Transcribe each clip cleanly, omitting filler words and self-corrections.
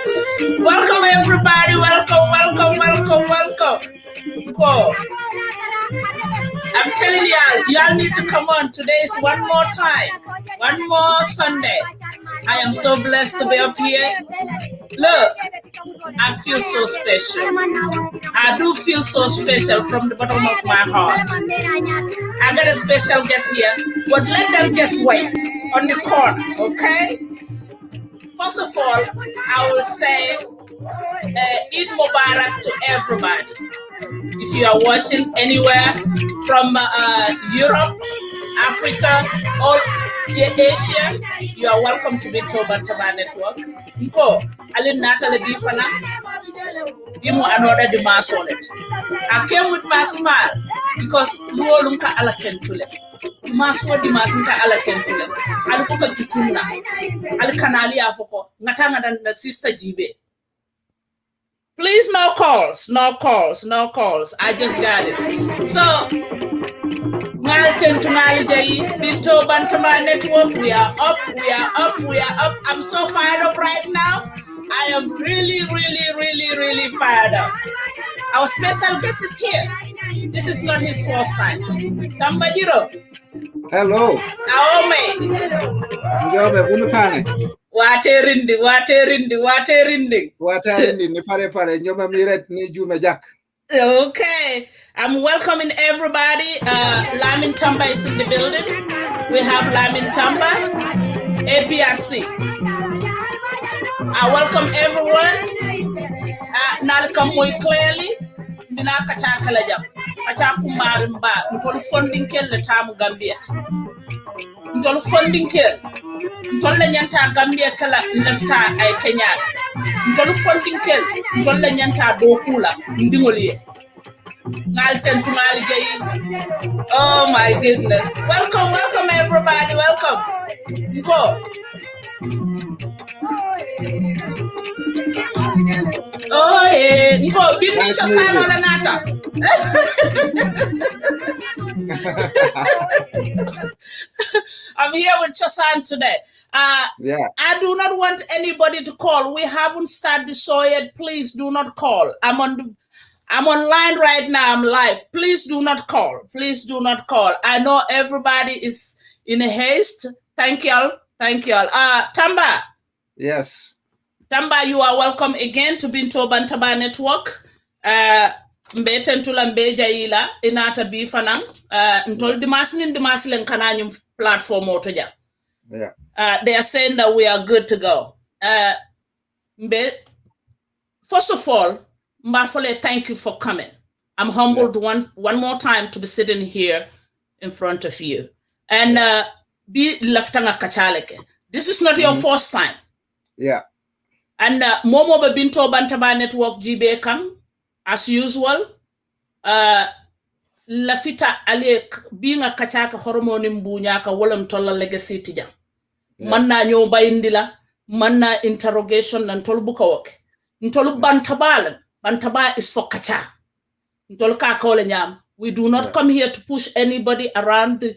Welcome everybody. Welcome. Go. I'm telling y'all need to come on. Today is one more time. One more Sunday. I am so blessed to be up here. Look, I feel so special. I do feel so special from the bottom of my heart. I got a special guest here, but let them just wait on the corner, okay? First of all, I will say Eid Mubarak to everybody. If you are watching anywhere from Europe, Africa, or Asia, you are welcome to Binto Tamba Network. Nko, alin natale bifana, imu another dimas on it. I came with my smile because luolunka ala tentule. Dimas nka ala tentule. Alukuka jutuna. Alikanali afoko. Natanga na sister Jibe. Please, no calls. I just got it. So, Binto Tamba Network, we are up. I'm so fired up right now. I am really fired up. Our special guest is here. This is not his first time. Tambajiro. Hello. Naome. Njobe bunupane. Waterindi. Ni pare njobe miret ni jume jak. Okay. I'm welcoming everybody. Lamin Tamba is in the building. We have Lamin Tamba, APRC. I welcome everyone. Nalcome more clearly. Dina kachakala jam. Kachaku marimba. Ntol funding kel le tamu Gambia. Ntol funding kel. Ntol le nyanta Gambia kala lefta ay Kenya. Ntol funding kel. Ntol le nyanta dokula ndingoliye. Oh my goodness. Welcome everybody. Welcome. Go. Oh yeah. Go. Binto Chosan Nata. I'm here with Chosan today. I do not want anybody to call. We haven't started the show yet. Please do not call. I'm online right now. I'm live. Please do not call. I know everybody is in a haste. Thank y'all. Tamba. Yes. Tamba, you are welcome again to Binto Tamba Network. Mbetentula mbeja ila inata bifanang. Ntol dimaslin kananyum platform otoja. Yeah. They are saying that we are good to go. First of all, Mbafole, thank you for coming. I'm humbled one more time to be sitting here in front of you. And be leftanga kachaleke. This is not your first time. Yeah. And Momo Binto Tamba Network GB Kang, as usual. Lafita ale being a kachaka hormone mbunyaka wolam tola legacy tija. Manna nyoba indila, manna interrogation and tolbuka woke. Ntolu Bantaba is for kacha. We do not come here to push anybody around,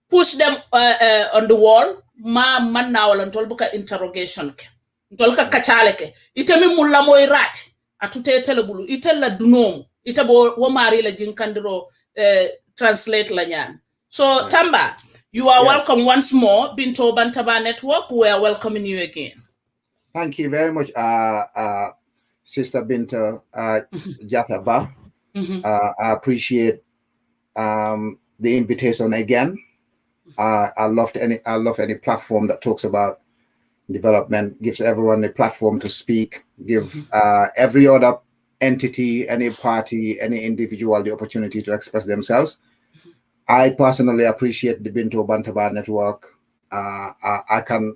push them on the wall. Manna wala ntolbuka interrogation ke. Ntolka kachaleke. Itemi mulla moy rat. Atute telebulu. Itella dunom. Itabo wamari la jinkandiro translate la nyan. So Tamba, you are welcome once more. Binto Tamba Network, we are welcoming you again. Thank you very much, Sister Binto Jataba. I appreciate the invitation again. I love any platform that talks about development, gives everyone a platform to speak, give every other entity, any party, any individual the opportunity to express themselves. I personally appreciate the Binto Tamba Network. I can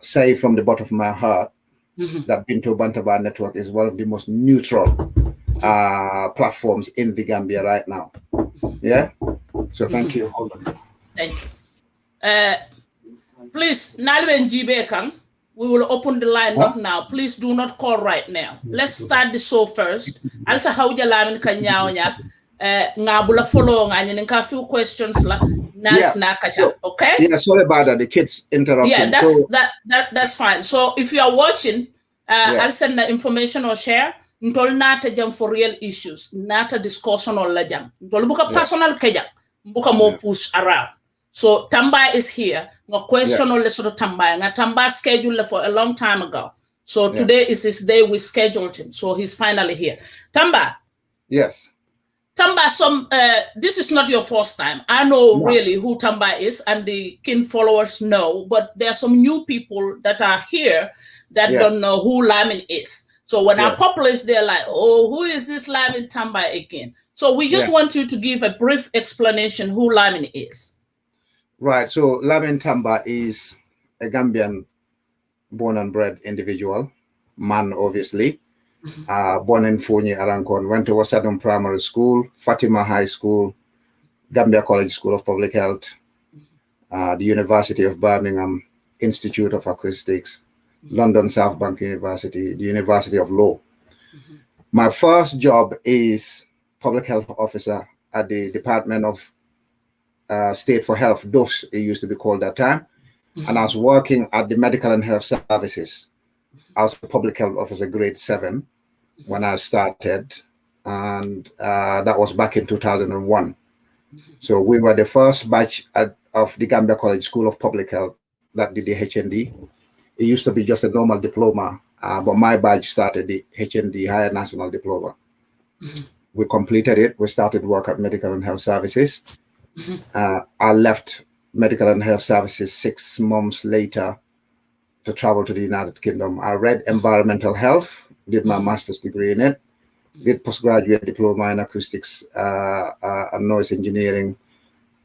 say from the bottom of my heart that Binto Tamba Network is one of the most neutral platforms in the Gambia right now. Yeah. So thank you. Hold on. Thank you. Please, Nalwen Jibe Kang, we will open the line up now. Please do not call right now. Let's start the show first. Also, how you Lamin Kanyawnya, Ngabula follow and a few questions. Okay? Yeah, sorry about that. The kids interrupted. Yeah, that's fine. So if you are watching, I'll send the information or share. Ntol nata jam for real issues, nata discussion or la jam. Ntol buka personal kejam, buka more push around. So Tamba is here. No question or less of Tamba. And Tamba scheduled for a long time ago. So today is his day. We scheduled him. So he's finally here. Tamba. Yes. Tamba, this is not your first time. I know really who Tamba is, and the kin followers know, but there are some new people that are here that don't know who Lamin is. So when I publish, they're like, oh, who is this Lamin Tamba again? So we just want you to give a brief explanation who Lamin is. Right. So Lamin Tamba is a Gambian born and bred individual, man, obviously. Born in Fonyi, Arankon, went to Wasadum Primary School, Fatima High School, Gambia College School of Public Health, the University of Birmingham, Institute of Acoustics, London South Bank University, the University of Law. My first job is public health officer at the Department of State for Health, DOS, it used to be called that time. And I was working at the Medical and Health Services. I was a public health officer, grade 7, when I started, and that was back in 2001. So we were the first batch of the Gambia College School of Public Health that did the HND. It used to be just a normal diploma, but my batch started the HND, Higher National Diploma. We completed it. We started work at Medical and Health Services. I left Medical and Health Services 6 months later to travel to the United Kingdom. I read environmental health, did my master's degree in it, did postgraduate diploma in acoustics and noise engineering.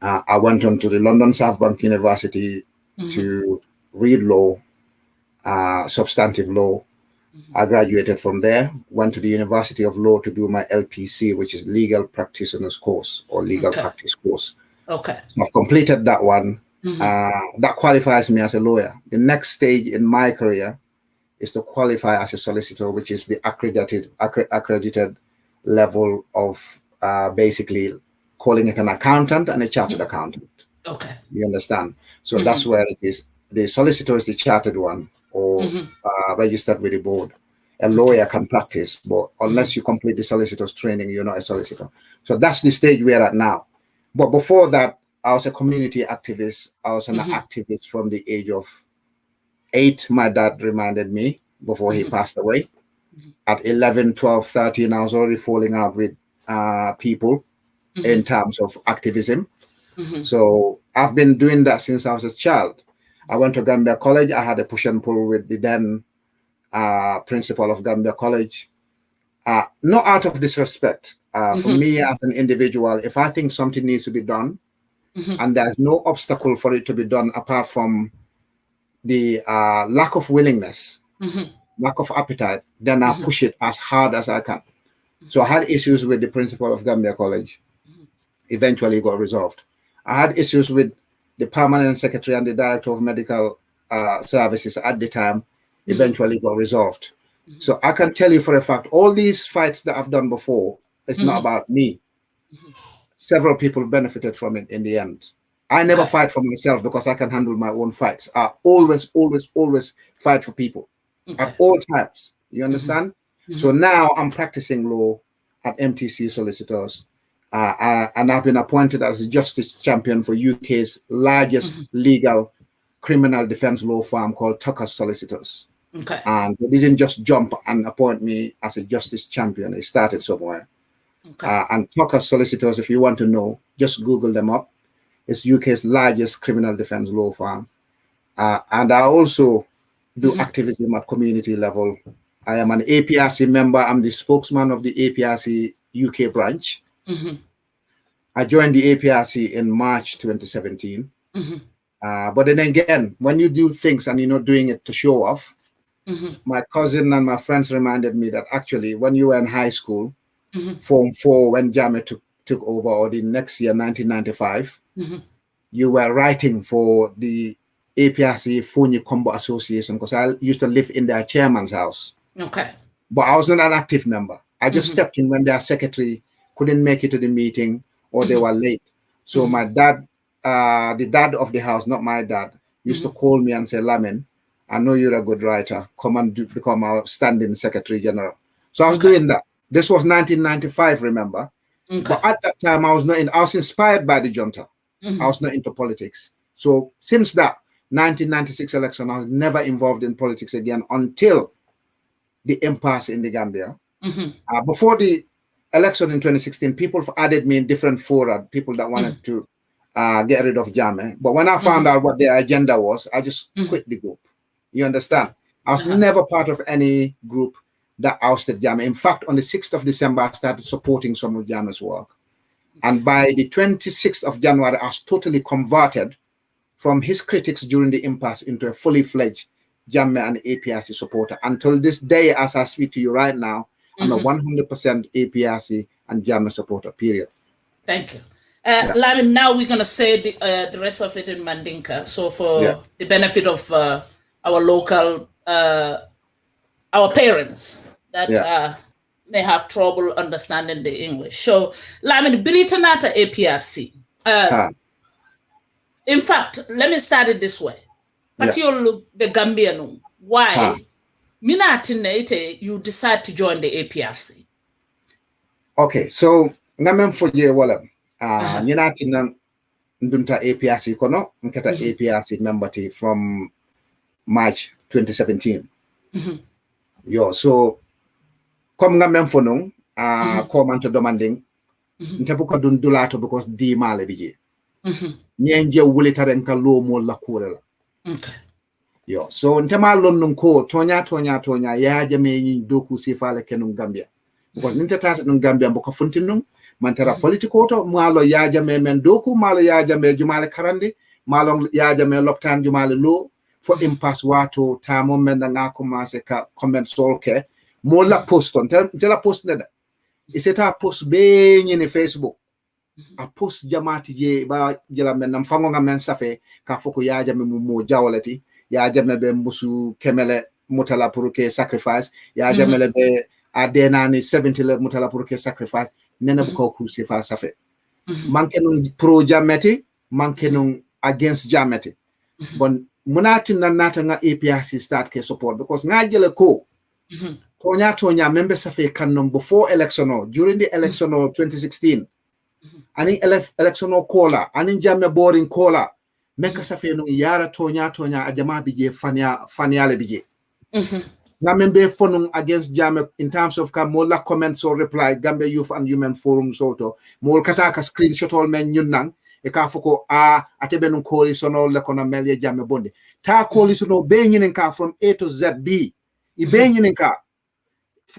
I went on to the London South Bank University to read law, substantive law. I graduated from there, went to the University of Law to do my LPC, which is Legal Practitioner's Course or Legal Practice Course. So I've completed that one. That qualifies me as a lawyer. The next stage in my career is to qualify as a solicitor, which is the accredited level of basically calling it an accountant and a chartered accountant. You understand? So that's where it is. The solicitor is the chartered one or registered with the board. A lawyer can practice, but unless you complete the solicitor's training, you're not a solicitor. So that's the stage we're at now. But before that, I was a community activist. I was an activist from the age of 8. My dad reminded me before he passed away. At 11, 12, 13, I was already falling out with people in terms of activism. So I've been doing that since I was a child. I went to Gambia College. I had a push and pull with the then principal of Gambia College. Not out of disrespect. For me as an individual, if I think something needs to be done, and there's no obstacle for it to be done apart from the lack of willingness, lack of appetite, then I push it as hard as I can. So I had issues with the principal of Gambia College. Eventually got resolved. I had issues with the permanent secretary and the director of medical services at the time. Eventually got resolved. So I can tell you for a fact, all these fights that I've done before, it's not about me. Several people benefited from it in the end. I never fight for myself because I can handle my own fights. I always fight for people at all times. You understand? So now I'm practicing law at MTC Solicitors, and I've been appointed as a justice champion for UK's largest legal criminal defense law firm called Tucker Solicitors. And they didn't just jump and appoint me as a justice champion. It started somewhere. And Tucker Solicitors, if you want to know, just Google them up. It's UK's largest criminal defense law firm. And I also do activism at community level. I am an APRC member. I'm the spokesman of the APRC UK branch. I joined the APRC in March 2017. But then again, when you do things and you're not doing it to show off, my cousin and my friends reminded me that actually when you were in high school, Form 4, when Jammeh took over, or the next year, 1995, you were writing for the APRC Fonyi Combo Association, because I used to live in their chairman's house. But I was not an active member. I just stepped in when their secretary couldn't make it to the meeting or they were late. So my dad, the dad of the house, not my dad, used to call me and say, Lamin, I know you're a good writer. Come and become our standing Secretary General. So I was doing that. This was 1995, remember? But at that time, I was inspired by the junta. I was not into politics. So since that 1996 election, I was never involved in politics again until the impasse in the Gambia. Before the election in 2016, people added me in different fora, people that wanted to get rid of Jammeh. But when I found out what their agenda was, I just quit the group. You understand? I was never part of any group that ousted Jammeh. In fact, on the 6th of December, I started supporting some of Jammeh's work. And by the 26th of January, I was totally converted from his critics during the impasse into a fully fledged Jammeh and APRC supporter. Until this day, as I speak to you right now, I'm a 100% APRC and Jammeh supporter, period. Thank you. Lamin, now we're going to say the rest of it in Mandinka. So for the benefit of our local, our parents that may have trouble understanding the English. So Lamin, Britanata APRC. In fact, let me start it this way. Patriotic the Gambian. Why? You decide to join the APRC. Okay, so ngamen foje wala nyinati nan ndunta APRC kono nkata APRC member from March 2017. Yo, so comme ngamen fonong comment demanding ntebuka dun dulato because di male bije. Nyenje wulitare nka lo mo la kulela. Okay. Yo, so ntema lonnun ko tonya ya jame doku sifale kenum Gambia. Because nintetata nun Gambia mboka funtinum mantara politiko to malo ya jame men doku malo ya jame jumale karandi malo ya jame loptan jumale lo fo impasse wato tamo men nga commencer ka comment solke mo la post on tela post neda iseta post be ni Facebook a post jamati je ba jela men nam fango nga men safe ka foko ya jame mo jawlati ya jame be musu kemele mutala pour que sacrifice ya jame le be adenani 70 le mutala pour que sacrifice nena bu ko sifa safe manke non pro jamati manke non against jamati bon munati nata nga APRC start ke support because nga jele ko tonya member safe kanom before election during the election of 2016 ani election kola ani jamme boring kola meka safe no yara tonya ajama bije fanyale bije nga membe fonum against Jammeh in terms of mola comments or reply Gambia Youth and Human Forum soto mol kata ka screenshot all men nyunang e ka foko atebe nun coalition all le kono mel Jammeh bonde ta coalition no be nyinen ka from A to Z B I be nyinen ka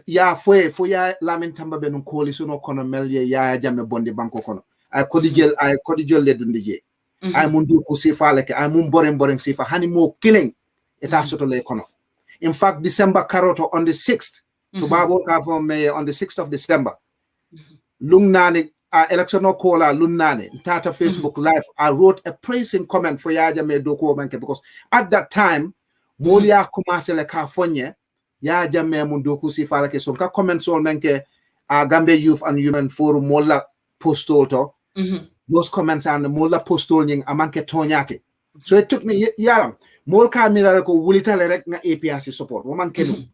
ya fo ya Lamin Tamba be nun coalition no kono mel ya Jammeh bonde banko kono ay kodijol le dundije ay mundu ko sifa leke ay mum boring sifa hani mo killing eta soto le kono. In fact, December Karoto on the 6th, to Babo Kavo Mayor on the 6th of December, Lungnani, electoral caller Lungnani, Tata Facebook Live, I wrote a praising comment for Yaja Medoko Manke because at that time, Molia Kumasele California, Yaja Me Mundoku Sifalake, so comments all Manke, Gambia Youth and Human Forum, Mola Postolto, those comments and the Mola Postolning, Amanke Tonyati. So it took me Yaram. Molka Miracle Wulitale rek nga APRC support. Woman kenu.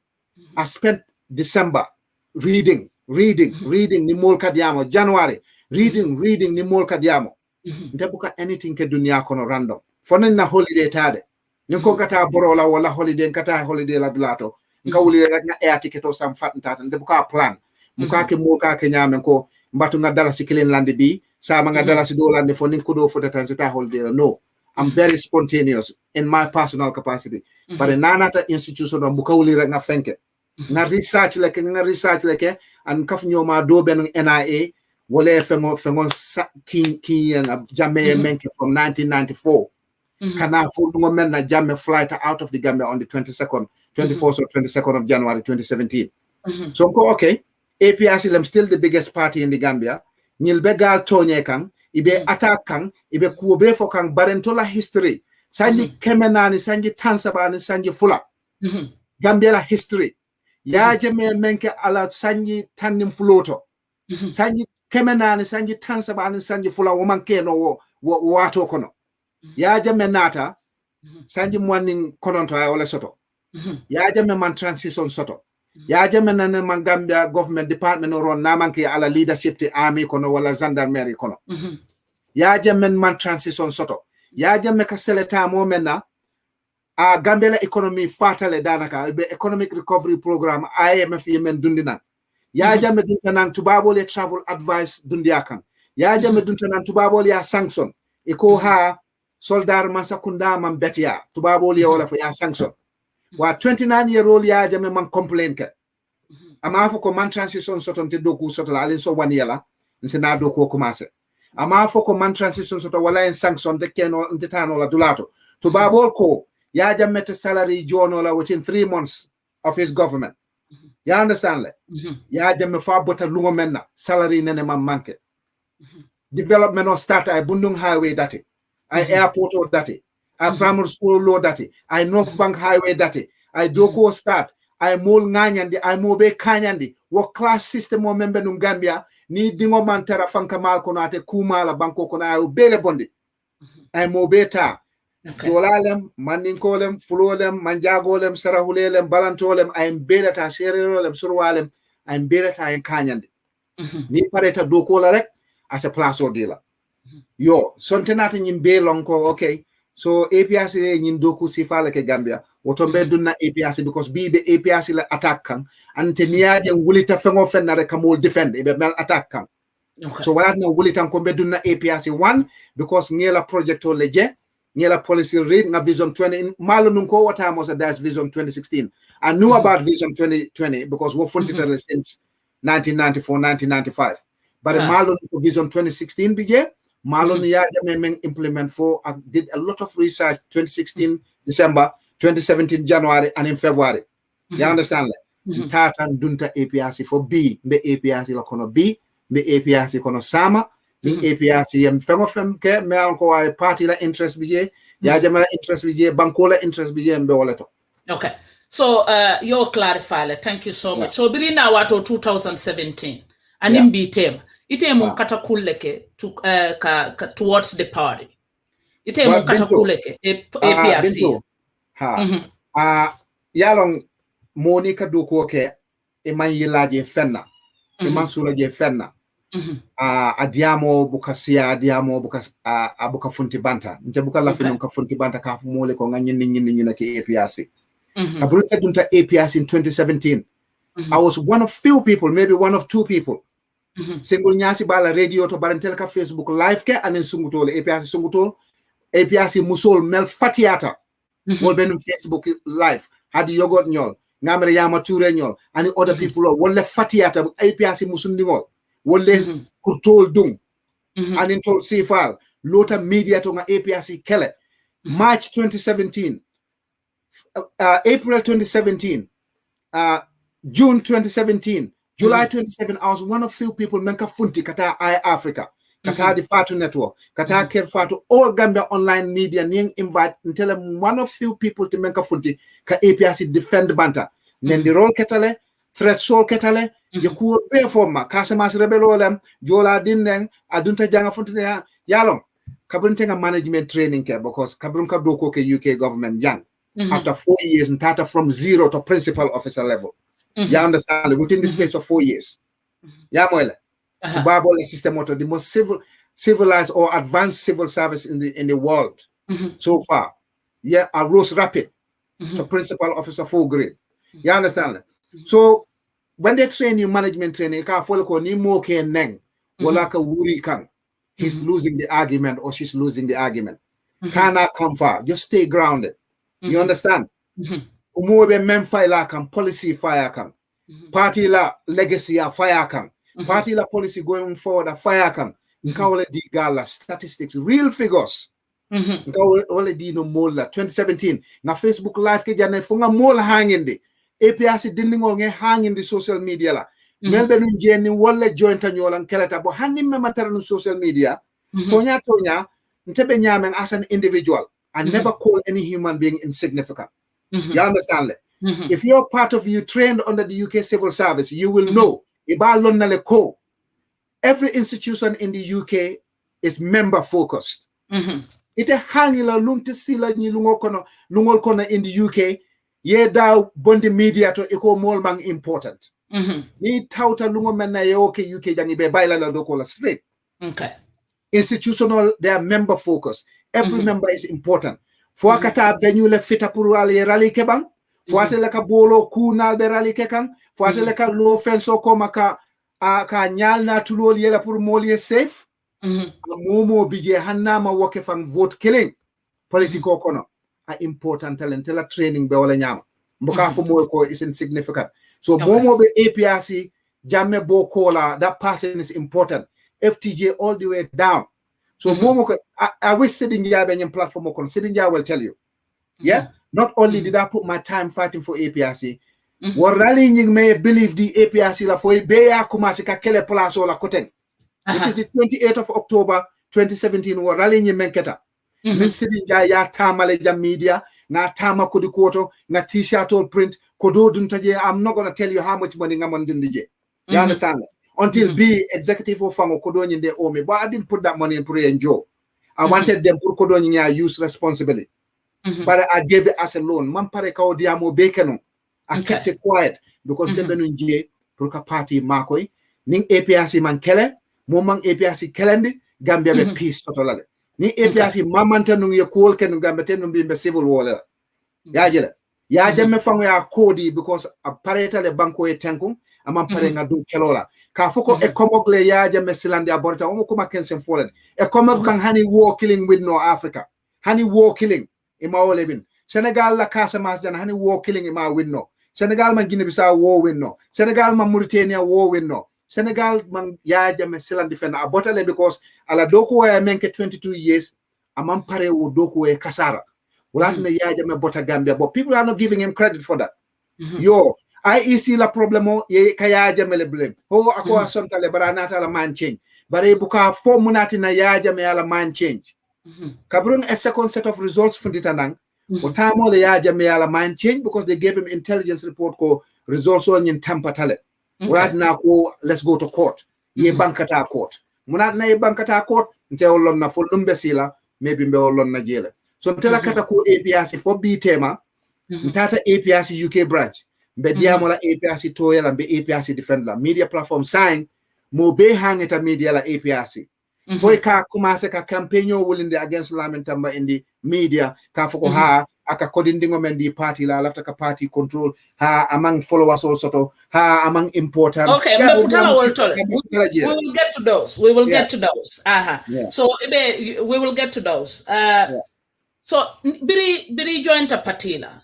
I spent December reading ni Molka Diamo. January reading ni Molka Diamo. Ntebuka anything ke dunia kono random. Fonen na holiday tade. Nko kata borola wala holiday kata holiday la dulato. Nka wuli rek nga air ticket o sam fat ntata. Ntebuka plan. Muka ke molka ke nyame ko mbatu nga dala sikilin landi bi. Sama nga dala si do landi fonin kudo fota tansita holiday no. I'm very spontaneous in my personal capacity. But in another institution of Bukawli Ranga Fenke. Na research like and kafnyo ma do ben NIA wole fengon ki and Jammeh Menke from 1994. Kana fu men na Jammeh flight out of the Gambia on the 24th or 22nd of January 2017. So okay, APRC I'm still the biggest party in the Gambia. Nil begal tonye kang ibe attack kang ibe kuobe fo kang barentola history sanji kemenani sanji tansabani sanji fula Gambia la history ya Jammeh menke ala sanji tannim fuloto sanji kemenani sanji tansabani sanji fula woman keno wo wato kono ya Jammeh nata sanji morning kononto ay wala soto ya jamme man transition soto ya jamme nan man Gambia government department no ron namanki ala leadership te army kono wala gendarmerie kono ya jamme man transition soto ya jamme ka seleta mo menna a Gambia la economy fatale danaka be economic recovery program IMF yemen dundina ya jamme dunta nan tubabo le travel advice dundiya kan ya jamme dunta nan tubabo ya sanction e ko ha soldar masakunda man betia tubabo le wala fa ya sanction wa 29-year-old ya jamme man complain ke ama fo ko man transition soto te doku soto la alen so wani yala nsina doku commencer ama fo ko man transition soto wala en sanction de keno ntitano la dulato tubabo ko ya jamme te salary jono la within 3 months of his government. You understand? Ya jamme fa bota lungo menna salary nene man manke. Development on start ay Bundung highway dati. Ay airport o dati. Ay primary school lo dati. Ay North Bank highway dati. Ay doko start. Ay mol nganyandi. Ay mobe kanyandi. Wo class system o membe nung Gambia ni dingo man tera fanka mal kono ate kumala banko kono ay bele bondi. Ay mobe ta. Jolalem, mandinkolem, fulolem, manjagolem, sarahulelem, balantolem, I'm belata, serolem, surwalem, I'm belata and kanyandi. Ni pareta dokola rek as a plus or dealer. Yo, something nothing in belonko, okay. So APRC in doku sifala ke Gambia. Wotombe dunna APRC because be the APRC la attack kan and teniaje wulita fengo fenna rek kamol defend ibe mel attack kan. So what no wulita kombe dunna APRC 1 because ngela project o leje. Niela policy read nga vision 20 malo nunko what time was that's vision 2016. I knew about vision 2020 because we funded it since 1994 1995 but malo nunko vision 2016 bije malo ni ya men implement for I did a lot of research 2016 December 2017 January and in February. You understand that? Tata dunta APRC for B be APRC la kono B be APRC kono sama APRC yam fengo fem ke me anko ay party la interest bije ya jama interest bije banko la interest bije mbe wala to. Okay, so you clarify it. Thank you so much. So birina wato 2017 anim bitem ite kata kuleke to towards the party ite kata kuleke APRC yalong monika duko ke e man yilaje fenna e man sulaje fenna adiamo bukasia adiamo bukas abuka funti banta nte buka la finon ka funti banta ka mole ko ngani na ke APRC abrunta dunta APRC in 2017 I was one of few people, maybe one of two people single nyasi bala radio to barantel ka Facebook live ke anen sungutol APRC sungutol APRC musol mel fatiata mo ben Facebook live hadi yogot nyol ngamre yama toure nyol ani other people wolle fatiata APRC musundingol wolle kurtol dung anin tol sifal lota media to nga APRC kele March 2017 April 2017 June 2017 July 27 I was one of few people menka funti kata Africa kata the Fatu network kata Ker Fatu all Gambia online media ning invite until one of few people to menka funti ka APRC defend banta nen di rol ketale threat sol ketale je cour be forma Casamance rebelolem jola dinnen adunta janga funti yalong kabunte nga management training ke because kabun kabdo ko ke UK government jang after 4 years and tata from zero to principal officer level. You understand? Within the space of 4 years. Yeah, moile. The Bible system of the most civilized or advanced civil service in the world so far. Yeah, I rose rapid to principal officer 4 grade. You understand? So when they train you management training, you can't follow ni mo ke neng wala ka wuri kang. He's losing the argument or she's losing the argument. Cannot come far. Just stay grounded. You understand? Umuwe men fire kan policy fire kan party la legacy a fire kan party la policy going forward a fire kan nkawle di gala statistics real figures nkawle di no mola 2017 na Facebook live ke jane funga mola hanginde APRC dindingol nge hanginde social media la melbe nun jeni wala jointa nyolan kelata bo hanni me matara no social media tonya ntebe nyamen as an individual I never call any human being insignificant. You understand that? If you're part of you trained under the UK civil service, you will know every institution in the UK is member focused. ite hangila lumte sila ni lungol kono in the UK ye daw bondi media to iko mol mang important ni tawta lungo menna ye okay UK jangi be bayla la doko la straight. Okay. Institutional, they are member focus. Every member is important. Fo kata venue le fita pour ali rally kebang, fo atele ka bolo kunal be rally kekang, fo atele ka lo fenso ko maka ka nyal na tulol yela pour moli safe. Momo bije hanna ma woke fan vote killing. Political kono are important talent la training be wala nyama. Mboka fo mo ko is insignificant. So momo be APRC jamme bo kola, that person is important. FTJ all the way down. So Momo, I wish Sidin Yabe platform on Sidin Ya will tell you. Yeah, not only did I put my time fighting for APRC, what rallying may believe the APRC la for Beya Kumasika Kele Palaso la Koten, which is the 28th of October 2017. What rallying Menketa. Min Sidin Ya Tamale Jam Media, na Tama Kodikoto, na T-shirt all print, Kodo Duntaje. I'm not gonna tell you how much money I'm on Dundije. You understand? Until B executive of Fango Kodonyi they owe me, but I didn't put that money in Puri and Joe. I wanted them to Kodonyi use responsibly. But I gave it as a loan. Mampare kao diamo bekeno. I kept it quiet because they been J Pruka party Makoi, Ning APRC man kele, Momang APRC kelendi, Gambia be peace totally. Ni APRC mamantenung ye cool kenung Gambia tenung be civil war. Yajele. Yajeme fango ya kodi because a pareta le banko e tenkung, amampare ngadu kelola. Kafoko ekomogle yaja mesilandi aborta omo kuma kensen folen ekomog bang hani war killing with no Africa hani war killing ima olebin Senegal la Casamance jana hani war killing ima with no Senegal man Guinea Bissau war with no Senegal man Mauritania war with no Senegal man yaja mesilandi fena aborta le because ala doku wa menke 22 years amampare wo doku e kasara ulat me yaja me bota Gambia, but people are not giving him credit for that. Yo IEC la problemo ye kaya jamele blame ho ako asonta le baranata la man change bare buka fo munati na ya jame ala man change kabrun a second set of results from ditanang otamo le ya jame ala man change because they gave him intelligence report ko results on in Tampa tale right now ko let's go to court ye bankata court munat na ye bankata court nte olon na fo lumbe sila maybe mbe olon na jela so tela kata ko APRC fo bi tema ntata APRC UK branch be diamola APRC toyela be APRC defend la media platform sign mo be hangeta media la APRC foi ka commence ka campaign wolinde against Lamin Tamba in the media ka foko ha aka kodindingo men di party la lafta ka party control ha among followers also ha among important okay yeah, we will get to those get to those so we will get to those so biri joint a patila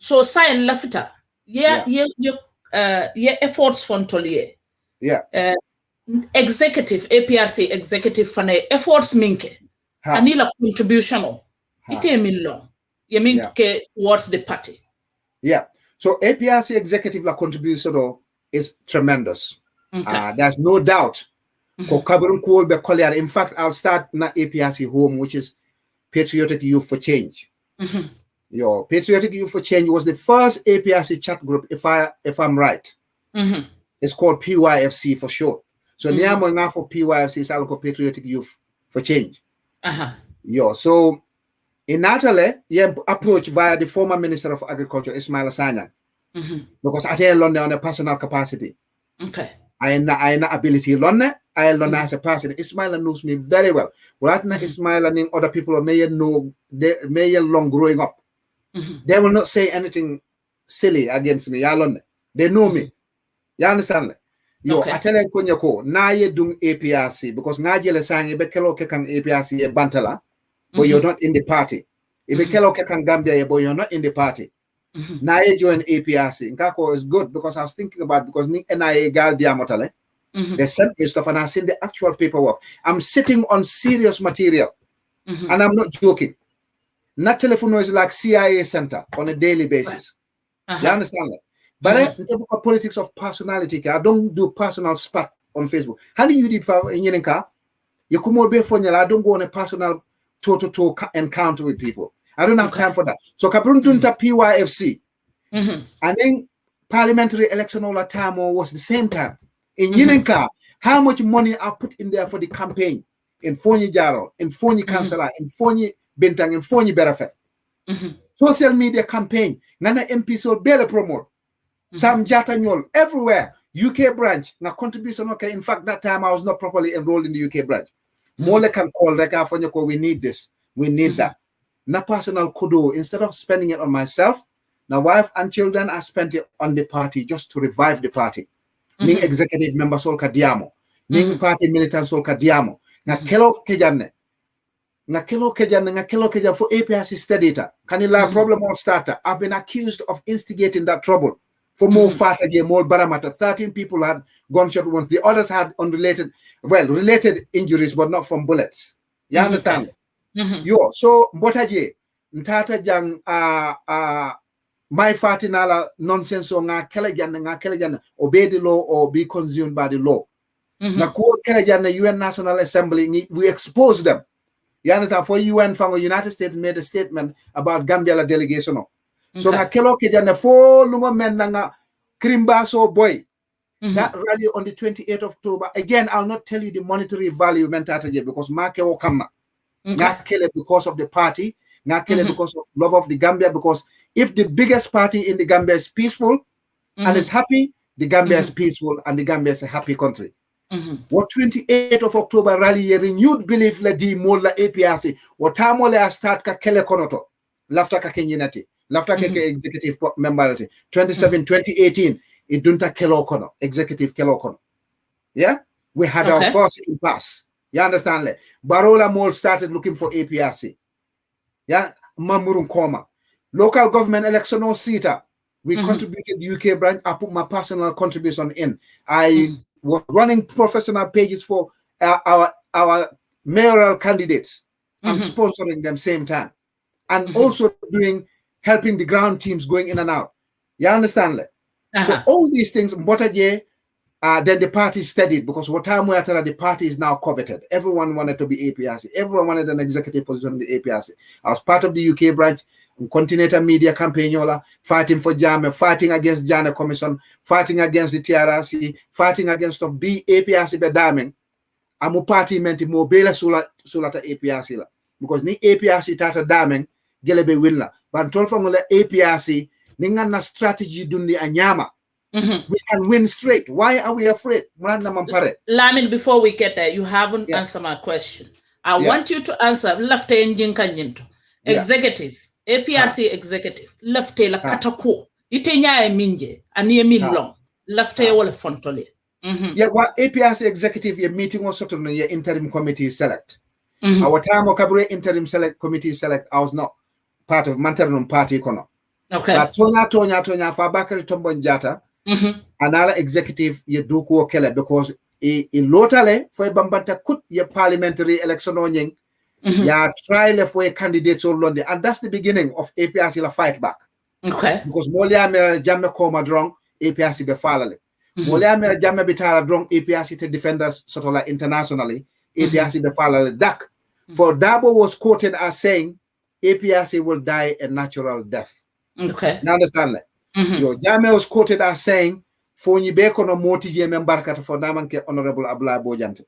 so sign lafita efforts fontolier executive APRC executive fane efforts minke anila contribution ite millo ye minke towards the party so APRC executive la contribution is tremendous there's no doubt ko kaburun ko be collier. In fact I'll start na APRC home, which is Patriotic Youth for Change. Your Patriotic Youth for Change was the first APRC chat group, if I'm right. It's called PYFC for short. So now for PYFC is called Patriotic Youth for Change. So in Natale, you approach via the former Minister of Agriculture, Ismail Asanya, because I tell London on a personal capacity. I have ability London. I learn as a person. Ismail knows me very well. Well, Ismail and other people may know they long growing up. They will not say anything silly against me. They know me. You understand? Yo, I tell you, Konyako, na ye dung APRC because na jele sang ibe kelo kekang APRC e bantala, but you're not in the party. Ibe kelo kekang Gambia, but you're not in the party. Na ye join APRC. Nkako is good because I was thinking about because ni NIA gal diamotale. They sent me stuff and I've seen the actual paperwork. I'm sitting on serious material and I'm not joking. Not telephone is like CIA center on a daily basis. You understand that? But in terms of politics of personality, I don't do personal spat on Facebook. How do you do for in Yenka? You come over for I don't go on a personal toe-to-toe encounter with people. I don't have time for that. So Kaprun Tunta PYFC. And then parliamentary election all the time was the same time. In Yenka, how much money I put in there for the campaign? in Fonyi Jaro, in Fonyi Kansala, in Fonyi Bintang, in Fonyi Berafet. Social media campaign, Nana MP so bele promote. Sam Jata Nyol, everywhere. UK branch, na contribution, okay. In fact, that time I was not properly enrolled in the UK branch. Mole can call Reka Fonyako, we need this, we need that. Na personal kudo, instead of spending it on myself, now wife and children, I spent it on the party just to revive the party. Ning executive member sol kadiamo, ning party militant sol kadiamo. Na kelo kejane. Na kelo kejane for APRC studyta. Kanila problem all starter. I've been accused of instigating that trouble. For more fataje, more baramata. 13 people had gunshot wounds. The others had related injuries, but not from bullets. You understand? Yo, so mbotaje, ntata jang my fatinala nonsense o nga kelejan obey the law or be consumed by the law. Na ko kelejan the UN National Assembly, we expose them. You understand? For UN from the United States made a statement about Gambia delegation. So na kelo kejan fo lungo men nga krimbaso boy. That rally on the 28th of October. Again, I'll not tell you the monetary value mentataje because make o kama. Nga kele because of the party, nga kele because of love of the Gambia, because if the biggest party in the Gambia is peaceful and is happy, the Gambia is peaceful and the Gambia is a happy country. What 28th of October rally renewed belief la di mola APRC. What time will start ka kele konoto? Lafta ka kenyinati. Lafta ka executive memberity. 2018, it dunta kelo kono. Executive kelo kono. Yeah? We had our first impasse. You understand? Barola Mall started looking for APRC. Yeah? Mamurun Koma. Local government election or CETA. We contributed UK branch. I put my personal contribution in. I was running professional pages for our mayoral candidates. I'm sponsoring them same time. And also helping the ground teams going in and out. You understand? So all these things, then the party studied because what time we are the party is now coveted. Everyone wanted to be APRC. Everyone wanted an executive position in the APRC. I was part of the UK branch, Continental Media Campaign, fighting for Jame, fighting against Jana Commission, fighting against the TRRC, fighting against the APRC bedaming. Amu party menti mo bela sulata APRC la. Because ni APRC tata daming gelebe winla. But tolfangula APRC ninga strategy dundi anyama. We can win straight. Why are we afraid? Lamin, before we get there, you haven't answered my question. I want you to answer left engine kanyinto. Executive, APRC executive, left la katako. Itenya e minje, aniye min long. Left wala fontole. Yeah, what APRC executive ye meeting also to the interim committee select. Our time Okabure interim select committee select, I was not part of Mantarum party kono. Okay. But Tonya Fabakari Tombon Jata. Another executive ye duku okele because in lotale for bambanta kut ye parliamentary election onyeng ya trial for a candidate so London, and that's the beginning of APRC la fight back. Okay. Because molia mera jamme koma drong APRC be falale. Molia mera jamme bitala drong APRC to defend us sort of like internationally APRC be falale dak. For Dabo was quoted as saying APRC will die a natural death. Okay. You understand that? Yo, Jame was quoted as saying, "Fonyi beko no moti je membarkata for namanke Honorable Abla Bojante."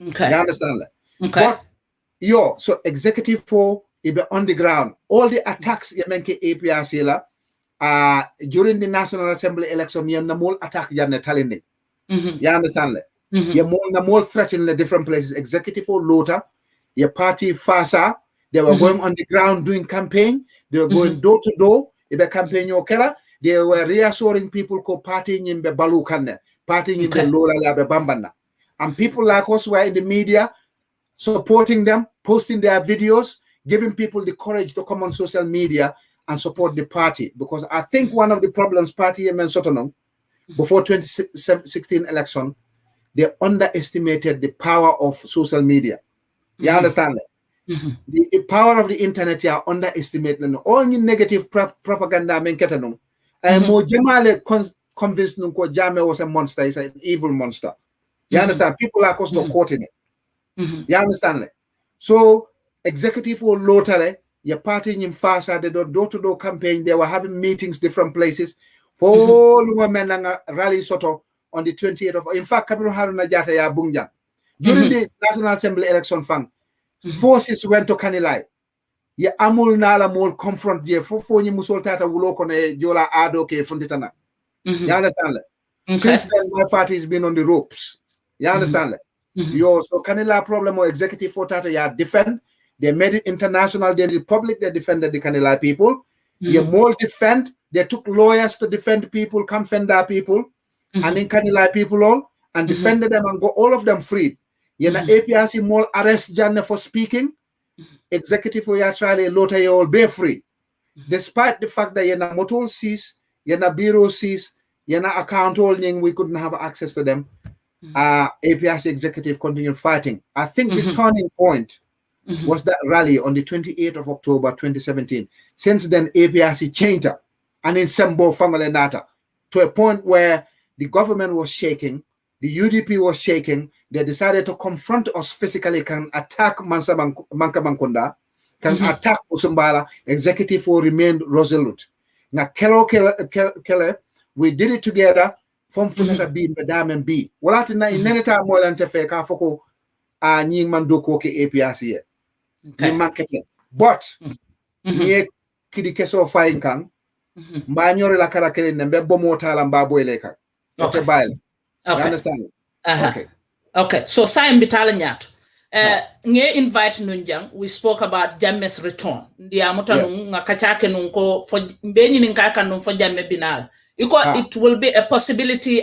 Okay. You understand that? Okay. But so executive for ibe on the ground. All the attacks yemenke APRC la during the National Assembly election, ye namol attack janne talinde. You understand that? Ye namol threatening the different places. Executive for Lota, your party Fasa, they were going on the ground doing campaign. They were going door to door. Ibe campaign yokela. They were reassuring people ko party nyimbe balukane, party nyimbe lola labe bambana. And people like us were in the media supporting them, posting their videos, giving people the courage to come on social media and support the party. Because I think one of the problems party Yemen Sotonon before 2016 election, they underestimated the power of social media. You understand that? The power of the internet you underestimated. All negative propaganda menketanung. Mo Jamale convinced Nunko Jame was a monster, he's an evil monster. You understand? People like us not caught in it. You understand that? So, executive or lotare, your party in Fasa, they do door-to-door campaign, they were having meetings different places. For women rally soto on the 28th of, in fact, Kabiru Haruna Jata ya Bungjang. During the National Assembly election fang, forces went to Kanilai. Ya amul nala mol confront je fo ni musol tata wulo ko ne jola ado ke funditana. You understand? Okay. Since then, my party has been on the ropes. You understand? Yo, so Kanila problem or executive for Tata, yeah, defend. They made it international. Then the public, they defended the Kanila people. You more defend. They took lawyers to defend people, come fend our people, and then Kanila people all, and defended them and got all of them freed. You know, APRC more arrest Janne for speaking. Executive for your trial, Lota, you all be free. Despite the fact that you're not motor sees, you're not bureau sees, you're not account holding, we couldn't have access to them. APRC executive continued fighting. I think the turning point was that rally on the 28th of October 2017. Since then, APRC changed up and in Sembo Fangalenata to a point where the government was shaking, the UDP was shaking. They decided to confront us physically, can attack Manka Mankunda, can attack Usumbala. Executive will remain resolute. Now, Kele, we did it together. From Futata B, Madame and B. Well, at night, Neneta Molante Feka Foko, Ning Mandoko APRC. But, near Kidikeso Fine Kang, Manyor la Karakel and Bebo Motal and Babo Eleka. Okay. You understand? Okay, so Simon Bitalanyat. Nge invite Nunjang, we spoke about Jamme's return. The Amotanu Nakachake Nunko for Benin Kakanum for Jamme Binal. It will be a possibility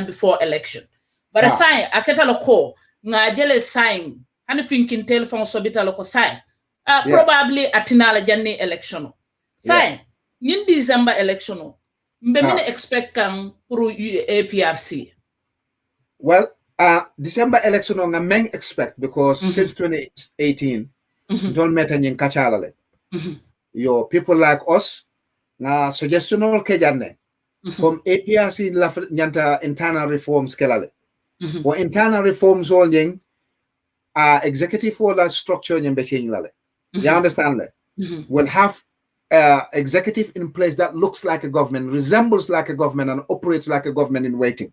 before election. But a sign, a catalog ngajele sign, and if you can telephone sobita local sign, probably atinala jani election. Sign, in December election, mbemine expect kang through APRC. Well, December election on a main expect because since 2018, don't matter in Kachalale. Your people like us, na suggestional kejane. From APRC nyanta internal reforms kelale. Or internal reforms all ying executive order structure nyembe change lale. You understand that? We'll have executive in place that looks like a government, resembles like a government, and operates like a government in waiting.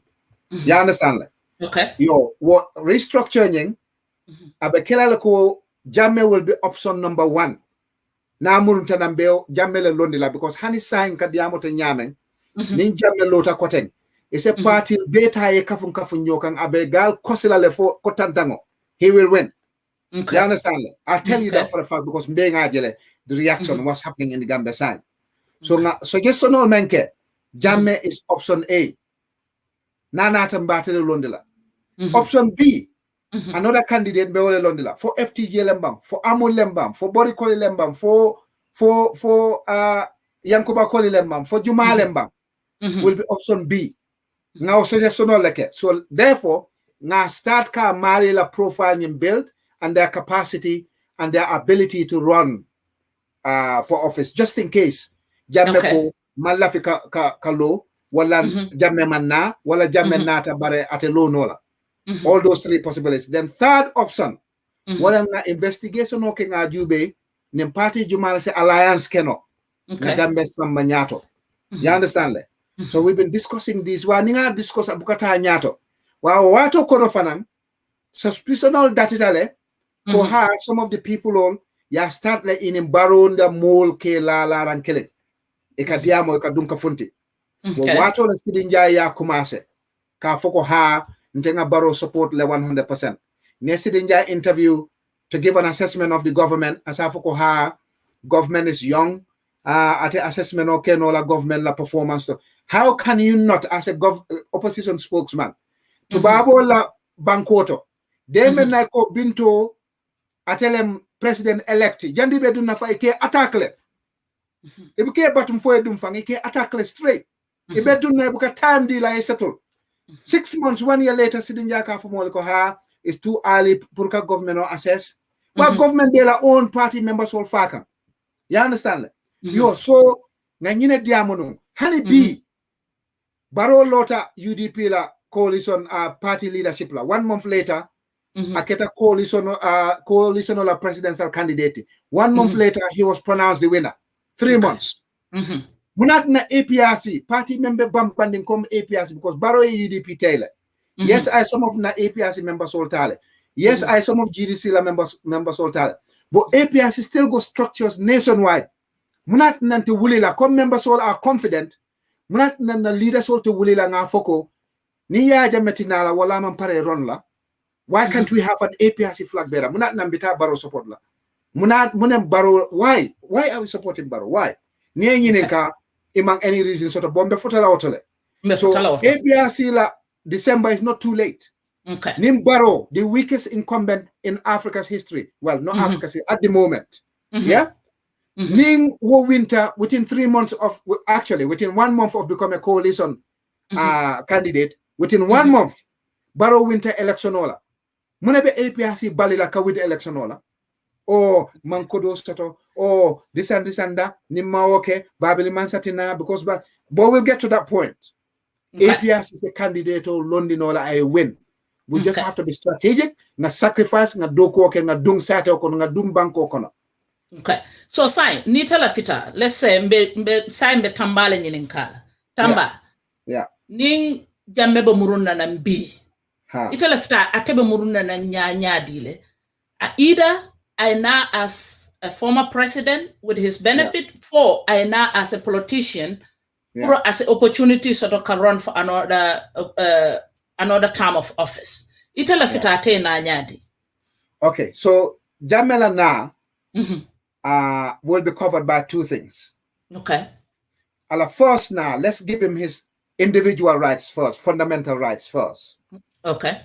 You understand that? Okay. Yo, what restructuring abekela ko jamme will be option number 1. Na murunta nambeo jamme le londila because hani sign kadiamo te nyamen. Ninjamme lota koteng. It's a party beta ye kafun nyokang abegal kosila le fo kotantango. He will win. Okay. You understand? I'll tell you that for a fact because the reaction was happening in the Gambia side. So suggestion all menke jamme is option A. Nanata Mbatele Londila. Option B, another candidate Beole Londila for FTJ Lembam, for Amul Lembam, for Borikoli Lembam, for Yankuba Koli Lembam, for Juma Lembam. Will be option B. Now suggestion all like it. So therefore, now start ka marry la profile and build and their capacity and their ability to run for office just in case. Jamme ko malafi ka low, wala jamme manna, wala jamme nata bare at a low nola. All those 3 possibilities. Then third option, wala nga investigation okay nga jube, nim party jumala se alliance keno. Nga gambe sambanyato. You understand that? So we've been discussing this. Wa ninga discuss abukata nyato. Wa wato kono fanang suspicional datitale ko ha some of the people all ya start like in baron the mole ke la rankele. E ka diamo e ka dunka funti. Wa wato la sidinja ya kumase. Ka foko ha ntenga baro support le 100%. Ne sidinja interview to give an assessment of the government as foko ha government is young. At the assessment okay no la government la performance. How can you not, as a opposition spokesman, to babo la bankoto, they men like Binto, atelem president-elect, jandi be dun nafa ike attackle. Ibuke batum fo edum fang ike attackle straight. Ibe dun na ibuka time deal ay settle. 6 months, 1 year later, sidinja ka fumo ko ha, it's too early purka government or assess. Well, government they la own party members all faka. You understand? Yo, so nganyine diamono, hani B. Baro Lota UDP la coalition party leadership la 1 month later aketa coalition la presidential candidate 1 month later he was pronounced the winner 3 months munat na APRC party member banding come APRC because Baro UDP Taylor yes I some of na APRC members all tale Yes, I some of GDC la members all time. But APRC still go structures nationwide. Munat nanti wulila, come members all are confident. Munat nana leaders all to wulila nga foko. Ni ya jametinala wala mampare ron la. Why can't we have an APRC flag bearer? Munat nambita Barrow support la. Munem Barrow, why? Why are we supporting Barrow? Why? Niye nyineka imang any reason sort of bombe fotala otole. So APRC la December is not too late. Okay. Nim Barrow, the weakest incumbent in Africa's history. Well, not Africa's at the moment. Yeah. Ning wo winter within 3 months of actually within 1 month of becoming a coalition candidate. Within 1 month, Barrow winter election ola. Munebe APRC balila ka with election ola. Oh, mankodo stato. Oh, this and that. Nimma okay. Babili mansatina because but we'll get to that point. Okay. APRC is a candidate or London ola I win. We just have to be strategic, nga sacrifice, nga doko ke nga dung sate okono, nga dung banko okono. Okay. So sign, nitala fita, let's say mbe tambale nyininka. Tamba. Yeah. Ning jammebe muruna na mbi. Itala fita atebe muruna na nya dile. Either I now as a former president with his benefit, or I now as a politician, or as an opportunity sort of can run for another term of office. Itala fita ate na nyadi. Okay, so Jamela na will be covered by two things. Okay. First now, let's give him his individual rights first, fundamental rights first. Okay.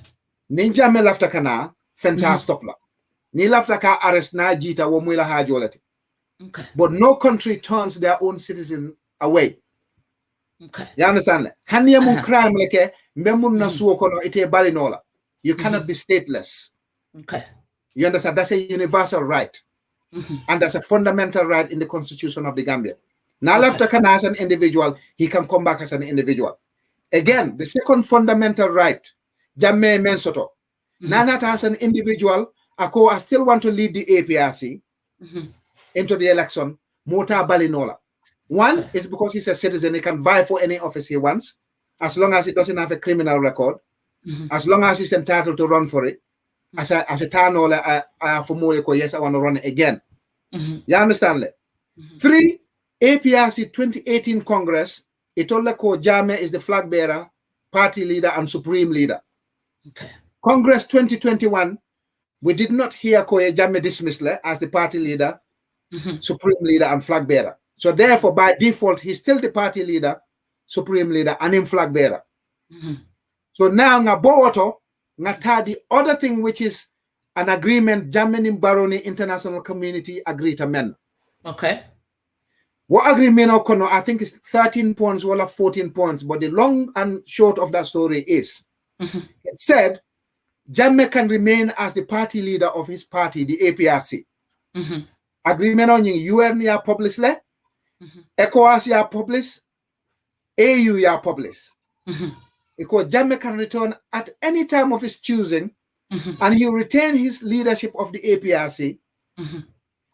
Ninja me lafta kana fenta stop la. Ni lafta ka arrest na jita wo mwila hajolati. Okay. But no country turns their own citizens away. Okay. You understand? Hanya mun crime leke mbemun na suwo kono ite bali nola. You cannot be stateless. Okay. You understand? That's a universal right. And that's a fundamental right in the Constitution of the Gambia. Now, after Kana as an individual, he can come back as an individual. Again, the second fundamental right, Jamme Mensoto. Nana as an individual, I still want to lead the APRC into the election. Mota Balinola. One is because he's a citizen, he can vie for any office he wants, as long as he doesn't have a criminal record, as long as he's entitled to run for it. As a tanola, yes, I want to run it again. You understand? Three, APRC 2018 Congress, it told like Jame is the flag bearer, party leader, and supreme leader. Okay. Congress 2021, we did not hear Koye Jame dismissed as the party leader, supreme leader, and flag bearer. So therefore, by default, he's still the party leader, supreme leader, and in flag bearer. So now Ngaboto, Ngata, the other thing which is an agreement, Germany Baroni international community agreed to men. Okay. What agreement okono, I think it's 13 points or 14 points, but the long and short of that story is it said Jammeh can remain as the party leader of his party, the APRC. Agreement on UN ya published le, ECOWAS ya published, AU ya published. Because Jammeh can return at any time of his choosing, and he will retain his leadership of the APRC,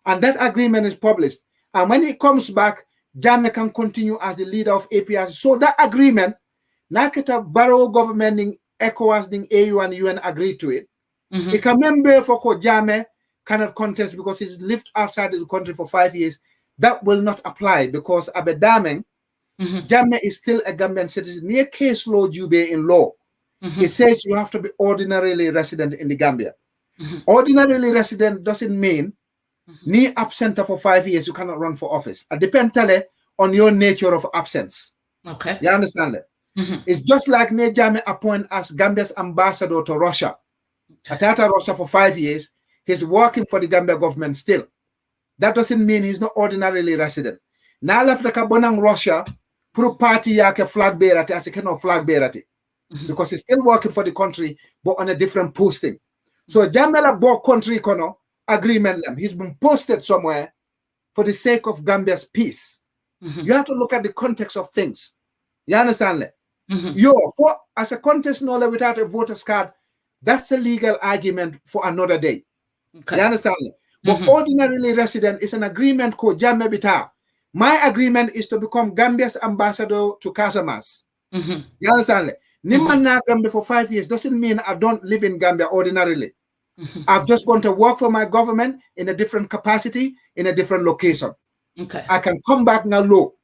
and that agreement is published. And when he comes back, Jammeh can continue as the leader of APRC. So that agreement, Naketa Barrow government in ECOWAS, in AU and UN agreed to it. He can member for Jammeh cannot contest because he's lived outside the country for 5 years. That will not apply because Abedameng, Jammeh is still a Gambian citizen. Near case law Jube in law, it says you have to be ordinarily resident in the Gambia. Ordinarily resident doesn't mean ni absent for 5 years, you cannot run for office. It depends on your nature of absence. Okay. You understand that? It's just like Ne Jammeh appoint as Gambia's ambassador to Russia. Atata Russia for 5 years, he's working for the Gambia government still. That doesn't mean he's not ordinarily resident. Now left the Kabonang Russia, pro party yake flag bearer as a kind of flag bearer. Because he's still working for the country, but on a different posting. So Jammeh bought country kono agreement. He's been posted somewhere for the sake of Gambia's peace. You have to look at the context of things. You understand that? As a contest nola without a voter's card, that's a legal argument for another day. Okay. You understand that? But ordinarily resident is an agreement called Jammeh Bita. My agreement is to become Gambia's ambassador to Casamas. You understand that? Nimman na Gambia for 5 years doesn't mean I don't live in Gambia ordinarily. I've just gone to work for my government in a different capacity, in a different location. Okay. I can come back now low.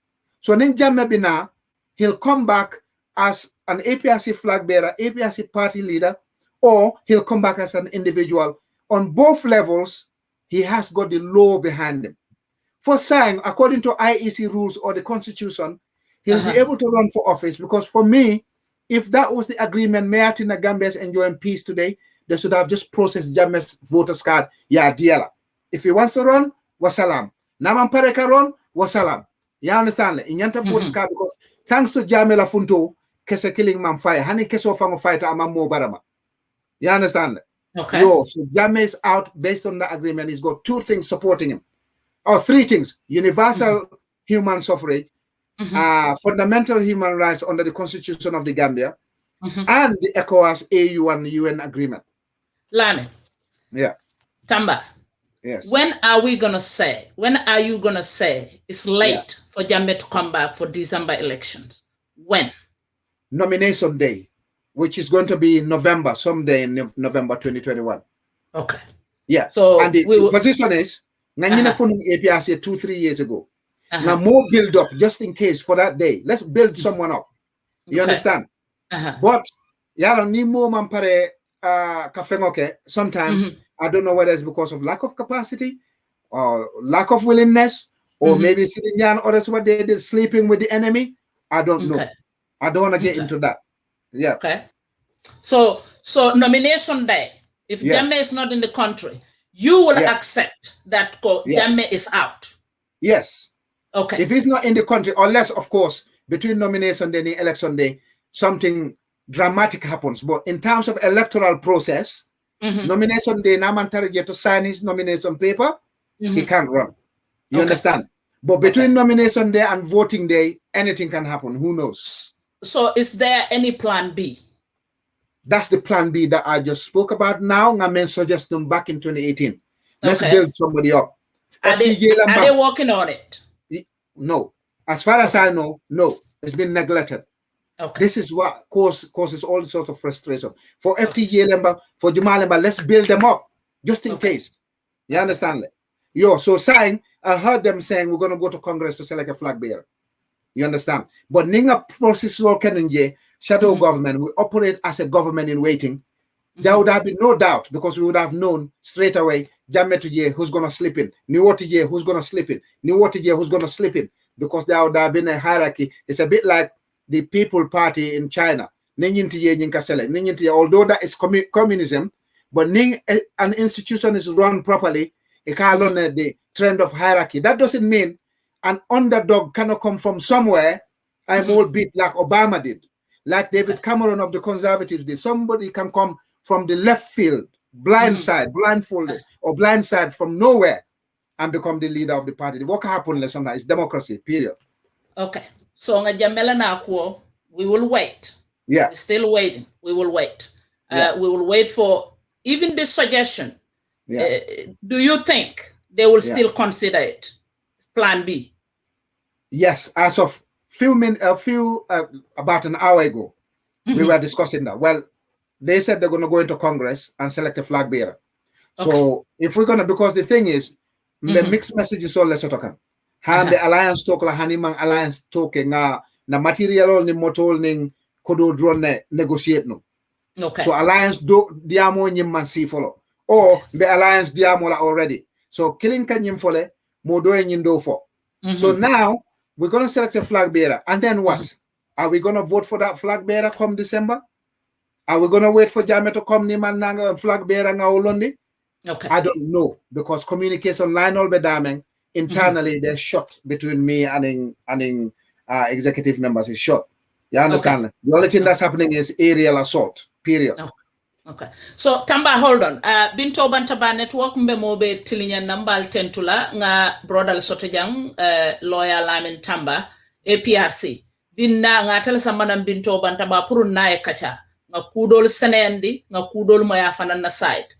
So Ninja Bina, he'll come back as an APRC flag bearer, APRC party leader, or he'll come back as an individual. On both levels, he has got the law behind him. For saying, according to IEC rules or the Constitution, he'll be able to run for office, because for me, if that was the agreement, Mayatina Gambia is enjoying peace today, they should have just processed Jammeh's voters card. Yeah, diala. If he wants to run, wasalam. Naman pareka run, wasalam. You understand? In yanta voters card, because thanks to Jammeh la funto, kese killing man fire. Hani keso fango fighter amam mo barama. You understand? Okay. Yo, so Jammeh is out based on the agreement. He's got 2 things supporting him. Or 3 things: universal human suffrage, fundamental human rights under the Constitution of the Gambia, and the ECOWAS, AU, and UN agreement. Lamin. Yeah. Tamba. Yes. When are you going to say it's late for Jammeh to come back for December elections? When? Nomination day, which is going to be November, someday in November 2021. Okay. Yeah. So and the position is, APRC 2-3 years ago. Now more build up just in case for that day. Let's build someone up. You understand? But sometimes I don't know whether it's because of lack of capacity or lack of willingness, or maybe sitting down, or that's what they did, sleeping with the enemy. I don't know. I don't want to get into that. Yeah. Okay. So nomination day, if Jammeh is not in the country, you will accept that Jammeh is out. Yes. Okay. If he's not in the country, unless, of course, between nomination day and election day, something dramatic happens. But in terms of electoral process, nomination day, Namantari to sign his nomination paper, he can't run. You understand? But between nomination day and voting day, anything can happen. Who knows? So is there any plan B? That's the plan B that I just spoke about now. I suggest them back in 2018. Let's build somebody up. Are they working on it? No. As far as I know, no. It's been neglected. Okay. This is what causes all sorts of frustration. For FTJ Lemba, for Jamal Lemba, let's build them up just in case. You understand? Yo, so saying, I heard them saying we're going to go to Congress to select a flag bearer. You understand? But Ninga process shadow government, we operate as a government in waiting. There would have been no doubt, because we would have known straight away Jammeh who's going to slip in, Niwotije who's going to slip in, Niwotije who's going to slip in, because there would have been a hierarchy. It's a bit like the People Party in China. Although that is communism, but an institution is run properly, it can't learn the trend of hierarchy. That doesn't mean an underdog cannot come from somewhere and all beat like Obama did, like David Cameron of the Conservatives did. Somebody can come from the left field, blindfolded, or blindside from nowhere, and become the leader of the party. What can happen sometimes? It's democracy, period. Okay. So we will wait. Yeah. We're still waiting. We will wait. We will wait for even this suggestion. Yeah. Do you think they will still consider it? Plan B? Yes. As of about an hour ago, we were discussing that. Well, they said they're going to go into Congress and select a flag bearer. So if we're going to, because the thing is, the mixed message is all less token. The alliance talk la hanimang alliance talking na material ni motol ning kodo drone negotiate no. Okay. So alliance do diamo nyimman si follow. Or the alliance diamo la already. So killing kan nyim fole mo do nyindo fo. So now we're going to select a flag bearer, and then what? Are we going to vote for that flag bearer come December? Are we going to wait for Jammeh to come Niman flag bearer nga Olondi? Okay. I don't know, because communication line all bedameng internally they're shot between me and executive members is shot. You understand? Okay. The only thing that's happening is aerial assault. Period. Okay. So Tamba, hold on. Binto Bantaba network mbe mobe tilinya nambal tentula nga brother Sotejang, Lawyer Lamin Tamba, APRC. Dinna nga tele samana Binto Bantaba puru nae kacha. Nga kudol senendi, nga kudol moya fanan na side.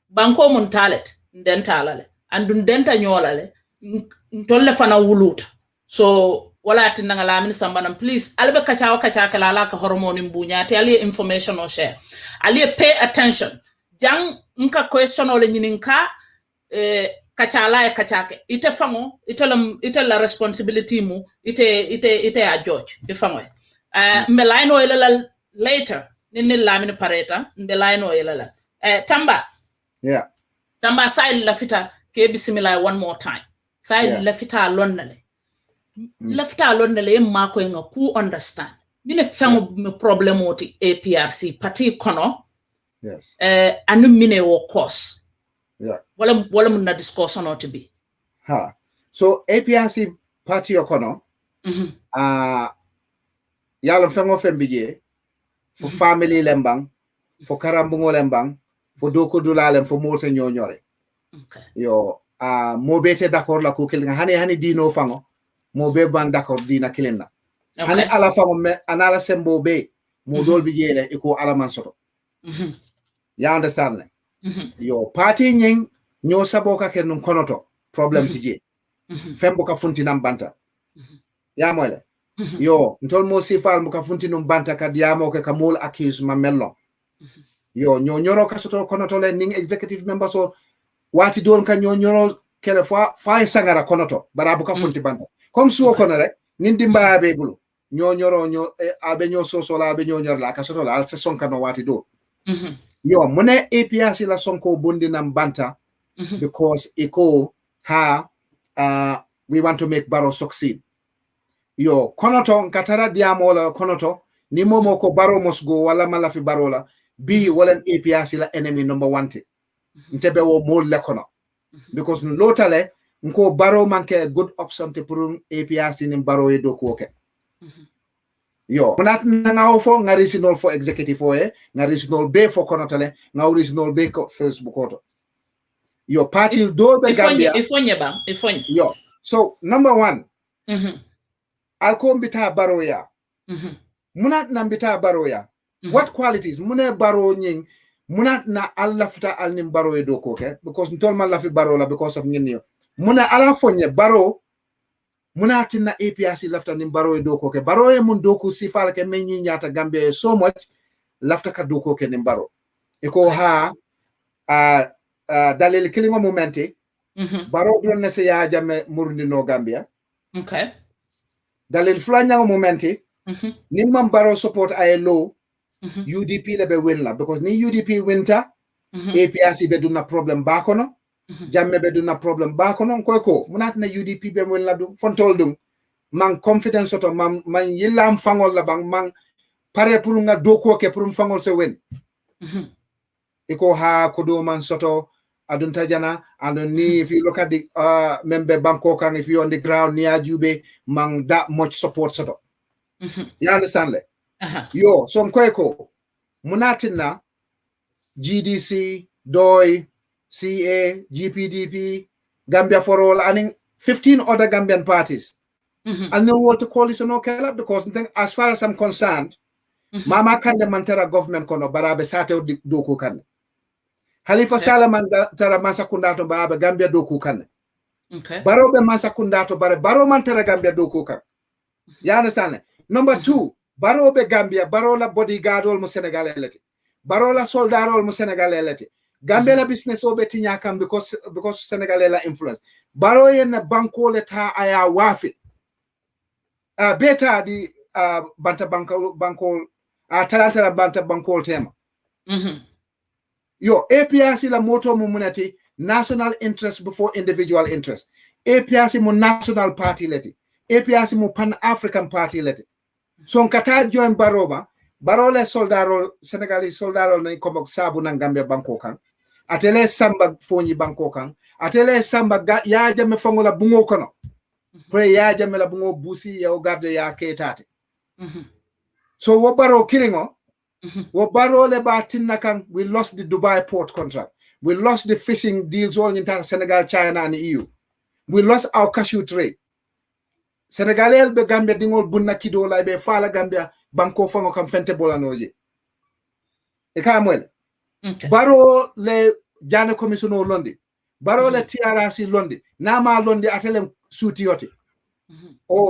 Banko muntalet, ndentalale. Andun denta nyolale, ntolle fana wuluta. So wala tinanga Lamin sambanam, please albe kacha kala ka hormone mbunya te ali information or share. Ali pay attention. Jang nka question ole nyininka kachala kachake ite fango ite la responsibility mu ite a judge ifango mbelaino ilala later nini Lamin pareta mbelaino ilala Tamba yeah Tamba sai lafita ke bismillah one more time sai lafita lonnale mako nga ku understand mine fango me problem oti APRC party kono yes anu mine wo course yeah wala mun na discussion or to be so APRC party okono yalo fango fembije for family lembang for karambungo lembang for doko dulalem for molse nyonyore yo mo bete d'accord la ko kelnga hani dino fango mo be bang d'accord dina kilenna hani ala fango me anala sembo be mo dol bi jele iko ala man soto ya understand ne yo party nying nyo saboka ken num konoto problem tije fembo ka funti nam banta ya moyle yo ntol mo sifal mo ka funti num banta ka diamo ke kamul accuse ma mello yo nyo nyoro ka soto konoto le ning executive member so wati don ka nyo nyoro kele fa sangara konoto barabu ka funti banta comme suo kono rek nin dimba be bulu nyo nyoro abe nyo so la abe nyo nyoro la ka soto la al se sonka no wati do yo mune APRC la sonko bundi nam banta because iko we want to make Barrow succeed yo konoto katara diamo la konoto ni momo ko Barrow must go wala malafi Barrow la bi wala APRC la enemy number 1 ntebe wo mol le kono because lotale nko Barrow manke good option te pour APRC ni Barrow e do ko ke yo munat nga ofo nga resinol for executive oye nga resinol be for konotale nga resinol be ko Facebook auto yo party do be Gambia ifonye yo so number 1 alko mbita Barrow ya munat na mbita Barrow ya what qualities mune Barrow nying munat na alla fita al nim Barrow e do ko ke because ntol man la fi Barrow la because of ngin yo muna ala fonye Barrow muna tinna APRC lafta nim Barrow e do ko ke Barrow e mun do ko sifala ke menyi nyata Gambia so much lafta ka do ko ke nim Barrow e ko dalil kilingo momenti Barrow don ne se ya jame murundi no Gambia okay dalil flanya momenti nim man Barrow support ay low UDP le be win la because ni UDP winter APRC be duna problem bakono jamme be duna problem bakono ko munat na UDP be win la du fontol dum man confidence soto man yillam fangol la bang man pare pour nga doko ke pour fangol se win iko ko do man soto adun tajana and ni if you look at the member banko kan if you on the ground near Jube man that much support soto you understand le yo so ko munatina GDC DOI CA GPDP Gambia for all and 15 other Gambian parties and no what to coalition no kala because as far as I'm concerned mama kan the mantera government kono barabe sate doku kan Halifa Sallah mantera masakundato barabe Gambia doku kan okay barobe masakundato baro mantera Gambia doku kan you understand number 2 barobe Gambia barola bodyguard ol mo Senegal elete barola soldat ol mo Senegal elete Gambia la business obe tinya kam because Senegal la influence baro yen banko leta aya wafi beta di banta banko talanta banta banko tema yo APRC la moto mu munati national interest before individual interest APRC mu national party leti APRC mu pan African party leti so kata join baroba barole soldaro Senegalese soldaro na komok sabu na Gambia banko kan atele samba fonyi banko kan atele samba ya jame fongola bungo kono pre ya jame la bungo busi ya o garde ya ketate so wo baro kilingo wo baro le ba tinna kan we lost the Dubai port contract we lost the fishing deals all in Senegal China and EU we lost our cashew trade Senegalese be Gambia dingol bunna kido la be fala Gambia banko fongo kam fente bolanoje e kamwel baro le jana commissioner londi baro le TRC londi nama londi atele suti yote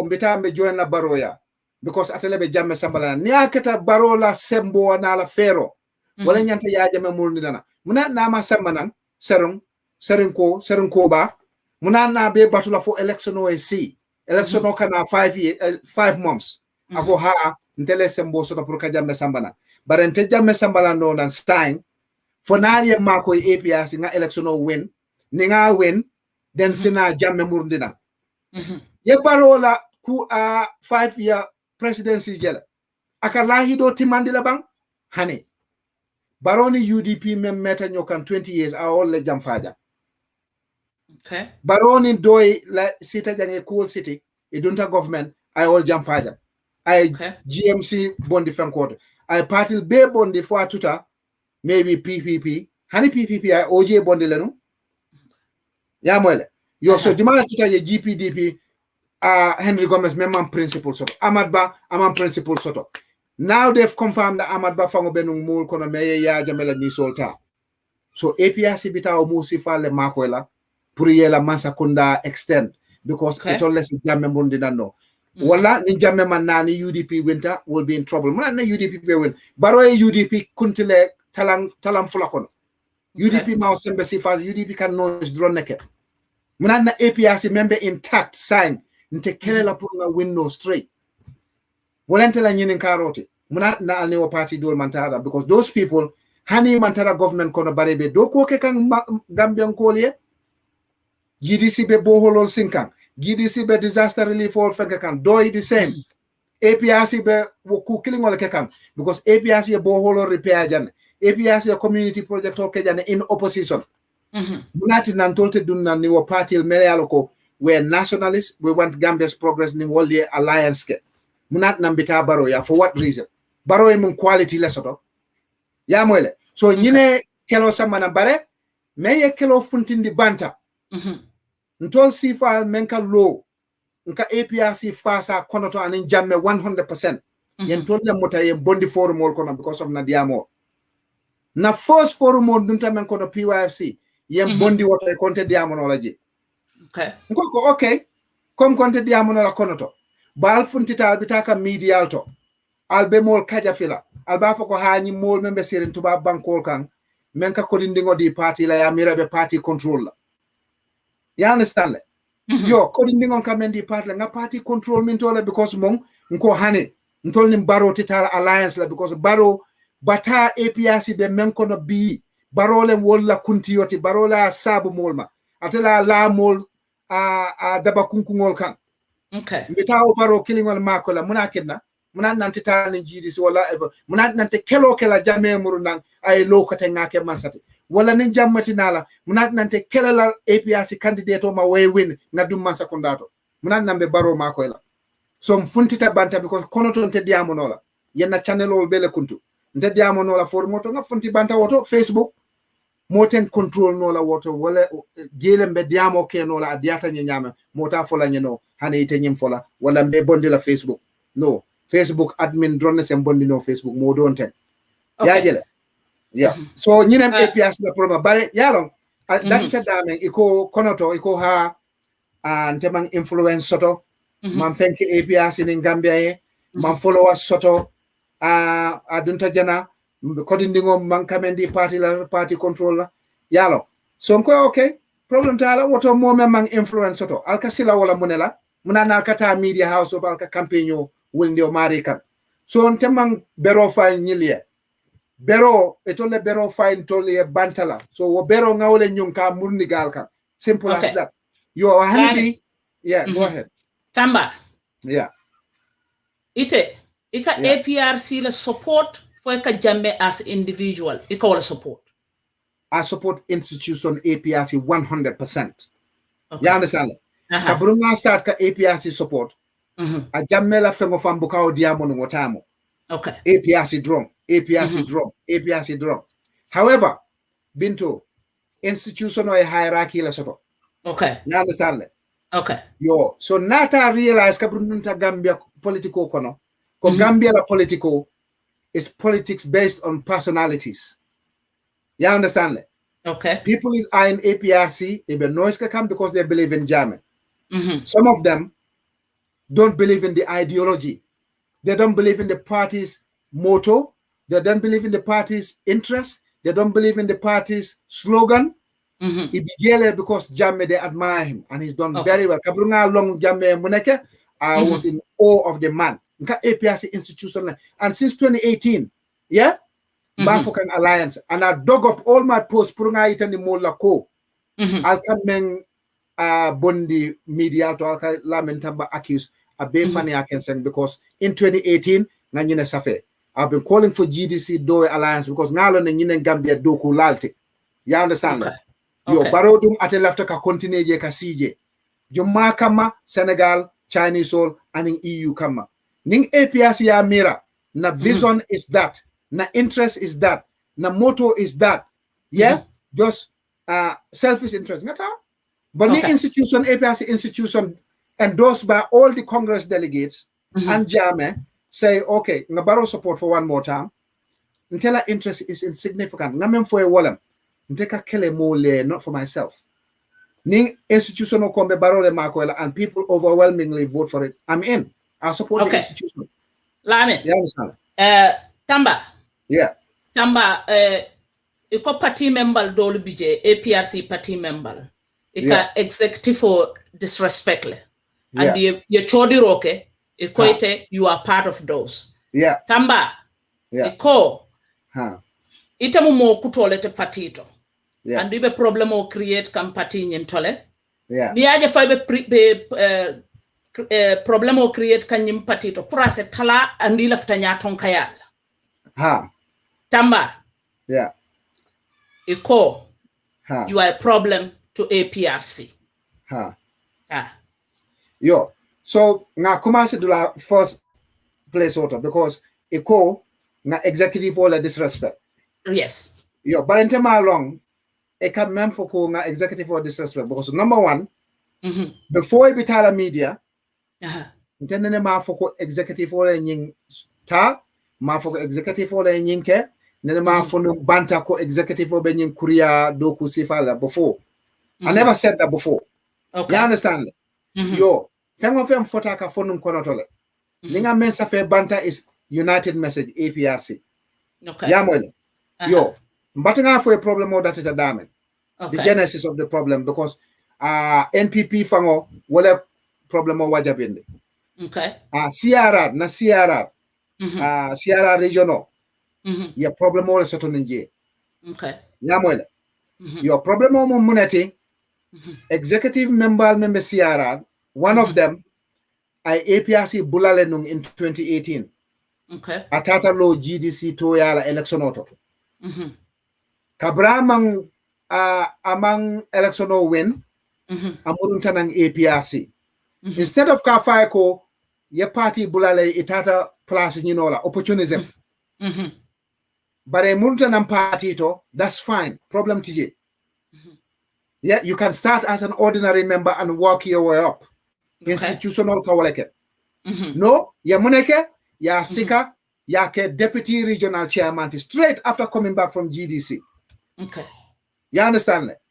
mbita me join la baro ya because atele be jamme sambala ni akata baro la sembo na la fero wala nyanta ya jamme mulni dana Muna na masammanang serung ko ba muna na be batula for election o si election o kana 5 months ako ha ntele sembo so pour ka jamme sambana barente jamme sambala no nan stein fonali mako APRC nga election o win ni nga win den sina jamme murdina ye barola ku 5-year presidency jela aka lahido timandila bang hani baroni UDP mem meta nyokan 20 years a all le jam faja. Okay. Baroni doy la sita jange cool city e dunta government I all jam faja. I GMC bondi fankoto. I party be bondi for tuta maybe PPP. Hani PPP I OJ bondi lenu. Ya mwele. Yo so dimana tuta ye GPDP Henry Gomez memang principal soto. Ahmad Ba amam principal soto. Now they've confirmed that Ahmad Ba fango benung mul kono meye ya jamela ni solta. So APRC bita o musi fale makwela puri la masakunda extend because it always jamme mundi no. Wala ni jamme manani UDP winter will be in trouble. Muna na UDP be win. Baro UDP kuntile talam fulakono. UDP ma sembe sifa UDP can no is drone neke. Muna na APRC member intact sign nte kele la pura win no straight. Volente la nyinin karoti muna na alni wa party dol mantara because those people hani mantara government kono barebe do ko ke kan gambian kolye GDC be boholol sinkan GDC be disaster relief all fenke kan do the same APRC be woku killing all ke kan because APRC e boholol repair jan APRC a community project all ke jan in opposition munati nan tolte dunna ni wa party mele aloko we nationalists we want Gambia's progress ni woli alliance ke munat nambita baro ya for what reason baro e mun quality lesoto ya moyle so nyine kelo samana bare meye kelo funtindi banta ntol sifa menka low nka APRC fasa konoto anin jamme 100% yen tolle mota yen bondi forum wol kono because of na diamo na first forum on dunta men kono PYFC yen bondi woto e konte diamo no laji ko okay comme konte diamo no la konoto bal funtita bitaka media alto albe mol kaja fila alba foko haani mol membe sirin tuba bankol kan men ka ko ndingo di party la ya mirabe party control la you understand yo ko ndingo kamen di party la nga party control min tola because mon nko hane ntol nim baro titala alliance la because baro bata APRC be men kono bi baro le wolla kuntiyoti baro la sabu molma atela la mol a daba kunkungol kan mbita o baro kilingol makola muna kenna muna nante tani GDC wala ever muna nante kelo kela jamme muru nang ay lokate ngake mansati wala nin jammati nala muna nante kela la APRC candidate o ma way win ngadum mansa kondato muna nambe baro makola so mfuntita banta because kono to nte diamo nola yenna channel ol bele kuntu nte diamo nola for moto nga funti banta woto Facebook moten control nola woto wala gele mbe diamo ke nola adiata nyama mota fola nyeno hane ite nyim fola wala mbe bondi la Facebook no Facebook admin drone sem bondi no Facebook mo don ten ya jele yeah so nyinem APRC la problème bare yalon dakita dame iko konoto iko ha antemang influence soto man fenke APRC ni Gambia e man followers soto adunta jana kodi ndingo man kamendi party control la yalo so ko okay problem tala woto mo man influence soto alkasila wala munela munana kata media house of alka campaigno wulndi o mari kan so on temang bero fa nyilie bero etole bero fa tole bantala so wo bero ngawle nyunka murni gal kan simple as that you are handy go ahead Tamba yeah ite ika APRC la support for ka jambe as individual ika wala support I support institution APRC 100%. You understand? Kabrunga start ka APRC support. A jammela fengo fambuka o diamo no ngotamo. APRC drum, APRC drum, APRC drum. However, Binto, institution or a hierarchy la soto. You understand? Yo, so nata realize kabrunta Gambia political kono. Ko Gambia la political is politics based on personalities. You understand? People are in APRC, they be noise come because they believe in German. Some of them don't believe in the ideology. They don't believe in the party's motto. They don't believe in the party's interest. They don't believe in the party's slogan. He be jailed because Jammeh, they admire him, and he's done very well. Kabrunga long Jammeh Muneke, I was in awe of the man. APRC institution, and since 2018, yeah, Bafokan Alliance, and I dug up all my posts. Purunga itani mola ko. I'll come Bondi media to Lawyer Lamin Tamba accused a be funny I can say because in 2018 Nanyina Safe. I've been calling for GDC Doe Alliance because Nalo Nanyina Gambia Doku Lalti. You understand? Yo Barodum ate lafta ka continue je ka CJ. Juma kama Senegal, Chinese all and in EU kama. Ning APRC ya mira. Na vision is that. Na interest is that. Na motto is that. Yeah? Just selfish interest. But the institution, APRC institution, endorsed by all the Congress delegates and Jammeh, say, okay, Ngabaro support for one more time. Until our interest is insignificant. Ngamen for a wallam. Nteka kele mole, not for myself. Ning institution okombe baro le makoela, and people overwhelmingly vote for it. I'm in. I support the institution. Lamin. You understand? Tamba. Yeah. Tamba, iko party member dolu bije, APRC party member. Ika executive for disrespect. And you chodi roke, ikoite, you are part of those. Yeah. Tamba. Iko. Itamu mo kutole te patito. And we be problem o create kam party nyentole. Ni aje fa be problem o create kanyim patito. Pura se tala andi lafta nyaton kayal. Tamba. Yeah. Iko. You are a problem to APRC. Yo. So nga kumasi do la first place order because iko nga executive all disrespect. Yes. Yo, but in tema long, it can mem for ko nga executive or disrespect because number one, before it be tala media, intendene ma for ko executive or nying ta, ma for ko executive or nying ke, nene ma for no banta ko executive or benying kuria doku sifala before. I never said that before. You understand? Yo, fengo fem fotaka fonum konotole. Ninga men sa fe banta is United Message APRC. Yamwele. Yo, mbatinga for a problem or that it a damage. The genesis of the problem because NPP fango wala problem or wajabinde. CRR na CRR. CRR regional. Ya problem or sotonje. Yamwele. Your problem or muneti executive member CRR, one of them I APRC Bulalenung in 2018. Atata lo GDC toyala election auto. Kabra among election win, amuruntanang APRC. Instead of Kafaiko, your party bulale itata plus opportunism. But a muruntanang party to, that's fine. Problem to you. Yeah, you can start as an ordinary member and work your way up. Institutional kawaleke. No, ya muneke, ya sika, ya ke deputy regional chairman straight after coming back from GDC. You understand that?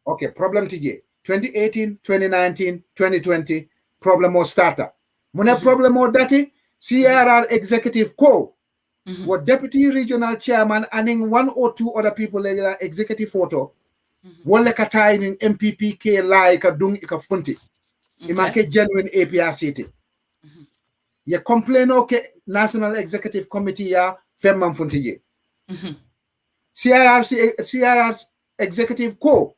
Okay, problem TJ. 2018, 2019, 2020, problem or starter. Mune problem or dati, CRR executive co. What deputy regional chairman and in one or two other people like executive photo. Wole katai in MPP ke like a dung ikafunti. Imake genuine APRC. Ya complain okay National Executive Committee ya femman funti. CRR's executive co.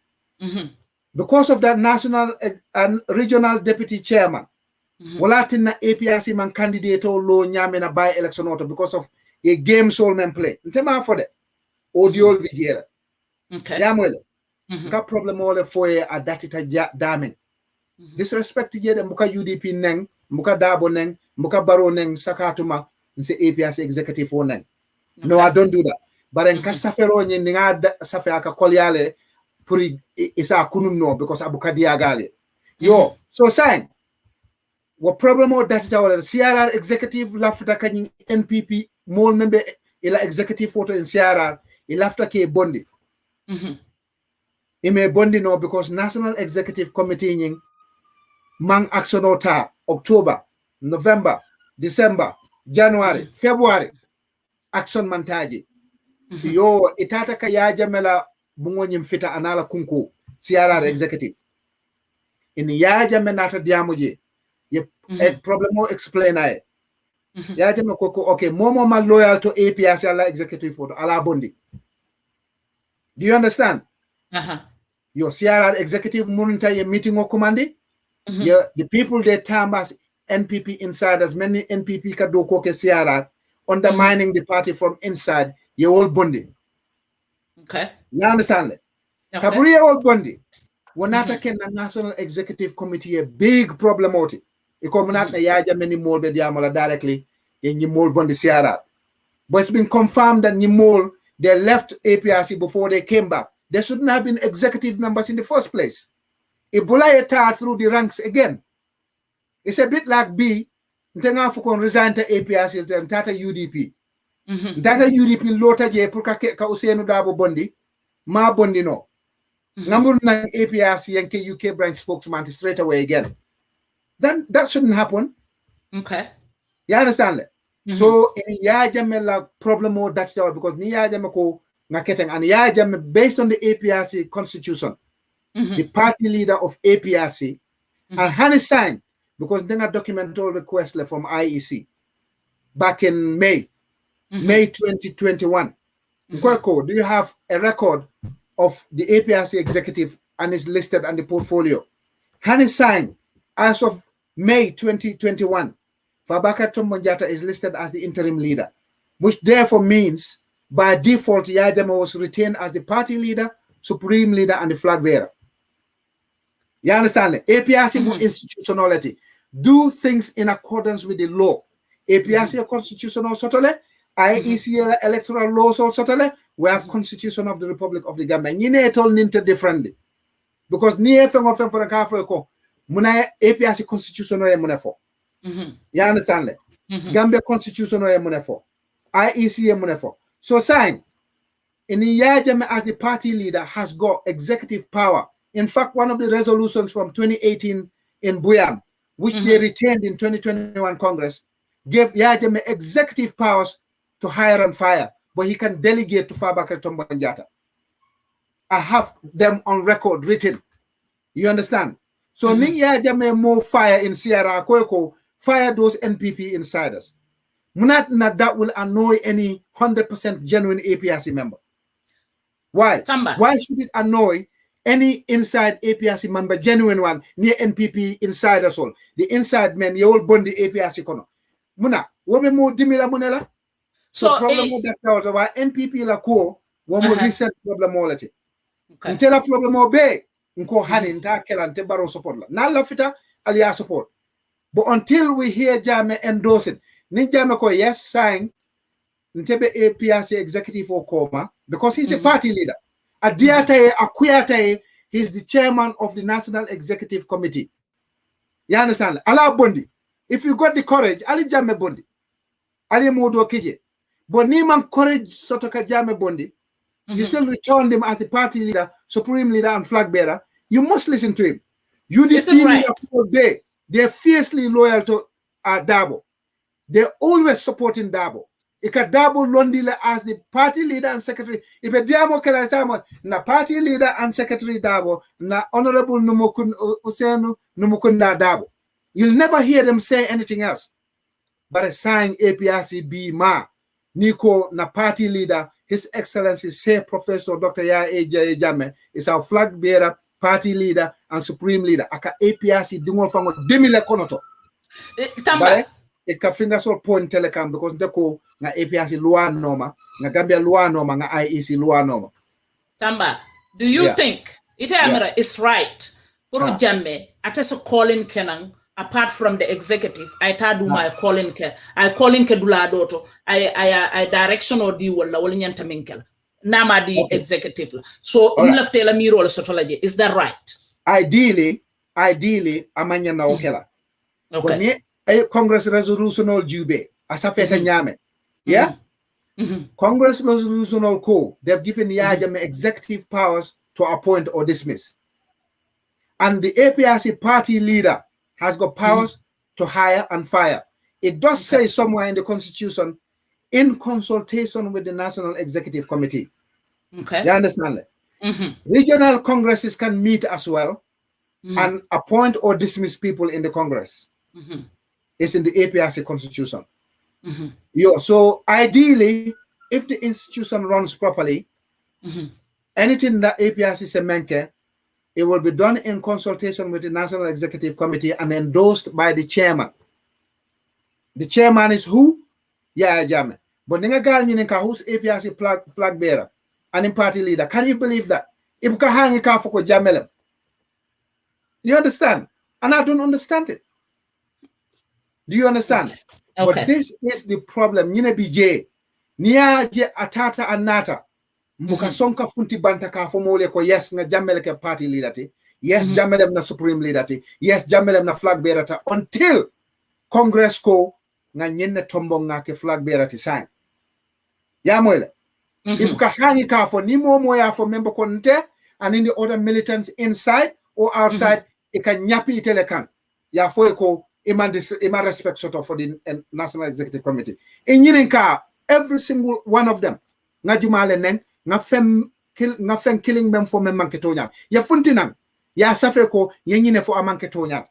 Because of that national and regional deputy chairman. Walatin na APRC man candidate or low nyame na by election order because of a game soul men play. Ntema for that. Audio be here. Yamwele. Ka problem ole foye a datita daming. Disrespect je de muka UDP neng, muka dabo neng, muka baro neng sakatuma nse APRC executive for neng. No, I don't do that. But en kasafero nye ninga safe aka kolyale puri isa kunum no because abuka diagale. Yo, so saying what problem or datita ole CRR executive lafta kanyi NPP mol member ila executive photo in CRR ilafta ke bondi. Ime bondi no because National Executive Committee nying mang action ota October, November, December, January, February action mantaji. yo itata ka ya jamela bungo nyim fita anala kunko CRR executive in ya jamenata diamoje ye problem o explain ay ya jame ko okay momo ma loyal to APRC ala executive photo ala bondi. Do you understand? Your CRR executive munta ye meeting o commandi the people they term as NPP insiders, many NPP ka do ko ke CRR undermining the party from inside ye all bondi. Okay. You understand? Okay. Kaburi all bondi. Wanata ken na National Executive Committee a big problem out it. Ikomunat na yaja many more be diamola directly in Nimol bondi CRR. But it's been confirmed that Nimol they left APRC before they came back. They shouldn't have been executive members in the first place. Ebola tar through the ranks again. It's a bit like B. Ntenga fukon resign to APRC tata UDP. Tata UDP lota je pour ka Ousainou Darboe bondi. Ma bondi no. Number na APRC and UK branch spokesman straight away again. Then that shouldn't happen. Okay. You understand that? So in Yajamela problem more that because ni Yajamako Naketeng and Yajam based on the APRC constitution, the party leader of APRC, and Hani signed because then a documental request from IEC back in May 2021. Do you have a record of the APRC executive and is listed on the portfolio? Hani signed as of May 2021. Fabakary Tombong Jatta is listed as the interim leader, which therefore means by default Yajama was retained as the party leader, supreme leader, and the flag bearer. You understand that? APRC institutionality. Do things in accordance with the law. APRC constitutional sotole, IEC electoral laws sotole. We have Constitution of the Republic of the Gambia. Nine etol ninte differently. Because ni efeng for the kafo ko muna APRC constitutional e munefo. You understand that? Gambia constitutional e munefo. IEC e munefo. So saying in Yajame as the party leader has got executive power. In fact, one of the resolutions from 2018 in Buyam, which they retained in 2021 Congress, gave Yajame executive powers to hire and fire, but he can delegate to Fabakary Tombong Jatta. I have them on record written. You understand? So ni Yajame more fire in Sierra Koeko, fire those NPP insiders. Not that will annoy any 100% genuine APRC member. Why? Tamba. Why should it annoy any inside APRC member, genuine one, near NPP insiders all? The inside men, you all bond the APRC kono. Muna, what more dimila munela? So problem that's also why NPP la ko one more recent problem molati. Until a problem obe, unko hani nta kela nte baro support la. Na la fita aliya support. But until we hear Jame endorse it, ni Jame ko yes sign ntebe APRC executive or coma because he's the party leader. Adiatae Akuyatae, he's the chairman of the National Executive Committee. You understand? Allah Bondi. If you got the courage, Ali Jame Bondi. Ali Modo Kije. But Niman courage Sotoka Jame Bondi, you still return him as the party leader, supreme leader, and flag bearer. You must listen to him. UDP right? They're fiercely loyal to Darboe. They're always supporting Darboe. Ika Darboe Londile as the party leader and secretary. If a diamo kala na party leader and secretary Darboe, na honorable Ousainou Numukunda Darboe. You'll never hear them say anything else. But a sign APRC B Ma Nico na party leader, His Excellency say Professor Dr. Yahya Jammeh is our flag bearer, party leader, and supreme leader. Aka APRC dingol fango demile konoto. Tamba. It can finger so point telecom because deko na APRC lua norma, na Gambia lua norma, na IEC lua norma. Tamba, do you think it is right? Puru Jammeh, ateso calling kenang apart from the executive, I do my calling ke. I calling ke duladoto. I direction or di wala wala nyanta minkel. Nama di executive. So left la miro sotolaje. Is that right? Ideally, amanya na okela. Okay. Congress resolution all jube asafeta nyame. Yeah? Congress resolution all co. They've given Yajame executive powers to appoint or dismiss. And the APRC party leader has got powers to hire and fire. It does say somewhere in the constitution, in consultation with the National Executive Committee. Okay. You understand that? Regional congresses can meet as well and appoint or dismiss people in the Congress. It's in the APRC constitution. So ideally, if the institution runs properly, anything that APRC semenke, it will be done in consultation with the National Executive Committee and endorsed by the chairman. The chairman is who? Yeah, Jame. But ninga gal nyinka who's APRC flag bearer and in party leader. Can you believe that? If hangi ka foko jamelem. You understand? And I don't understand it. Do you understand? Okay. But this is the problem. Nyine BJ. Nia je atata anata. Muka sonka funti banta ka fomole ko yes nga jamele ke party leader ti. Yes, jamelem na supreme leader ti. Yes, jamelem na flag bearer ta until Congress ko nga nyenne tombo nga ke flag bearer ti sign. Ya moyle. Ibuka hangi ka for ni mo ya for member konte and in the other militants inside or outside it can nyapi itele kan. Ya for ko iman respect sort of for the National Executive Committee. In yininka every single one of them nga jumale neng nga fem killing them for men manketonya. Ya funtinang ya safe ko yenyine for amanketonya.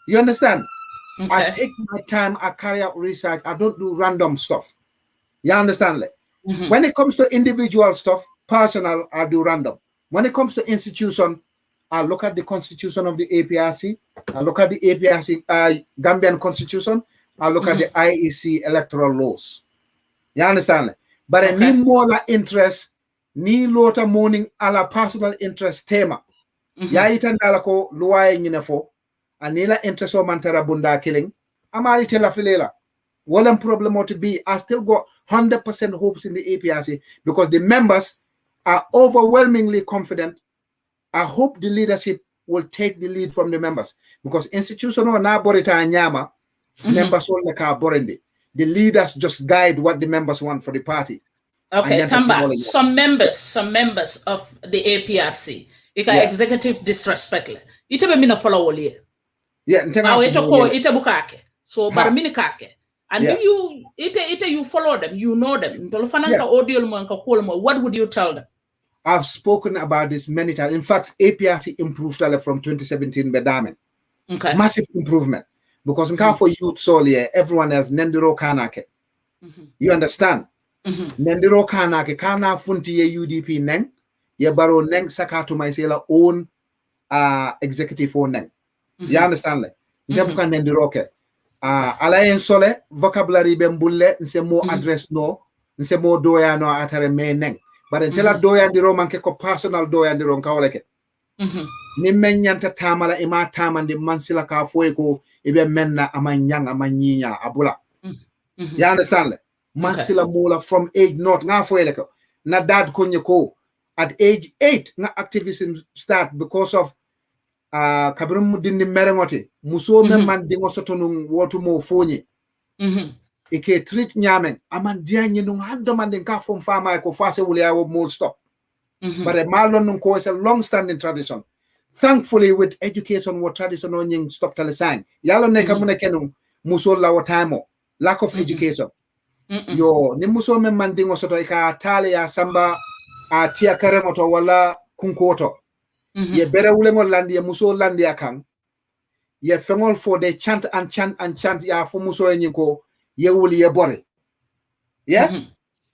You understand? Okay. I take my time, I carry out research, I don't do random stuff. You understand? When it comes to individual stuff, personal, I do random. When it comes to institution, I look at the constitution of the APRC, I look at the APRC Gambian constitution, I look at the IEC electoral laws. You understand? But I need more interest, need lota morning a la personal interest tema. Ya itandala ko luwaye nyinefo, anila interest o mantara bunda killing, amari tela filela. What problem ought to be, I still got 100% hopes in the APRC because the members are overwhelmingly confident. I hope the leadership will take the lead from the members because institutional na borita anyama members all like are borendi. The leaders just guide what the members want for the party. Okay, Tamba, some members of the APRC, executive disrespect. Ite be mina follow all year. Yeah, ite bukake. So bar mini kake. And you follow them, you know them. What would you tell them? I've spoken about this many times. In fact, APRC improved from 2017 Bedamen. Okay. Massive improvement. Because in for youth solely, everyone else Nendiro Kanake. You understand? Nendiro Kanake kana funti ye UDP neng, ye baro neng sakatu maisela own executive own neng. You understand? Ndebuka Nendiro ke. Alayen sole vocabulary bembulle nse mo address no nse mo doya no atare meneng but entela doya ndiro manke ko personal doya ndiro kawleke ni menyanta tamala ima tamande mansila ka foy ko ibe menna amanyang amanyinya abula you understand mansila mula from age not nga foyleke na dad konye ko at age 8 nga activism start because of kabirum dindi merengote muso man dingo sotonung wotu mo fonye ike treat nyamen aman dianye nung hando man den ka fom fama ko fase wuli awo mol stop but a malon nung ko is a long standing tradition. Thankfully with education what tradition on ying stop telesang yalo ne kamune kenung muso la watamo lack of education yo ni muso man dingo soto ika tale ya samba tia karemoto wala kunkoto ye bere wulengol landi ye muso landi akang ye fengol for they chant and chant ya fo muso en ko ye wuli ye bore yeah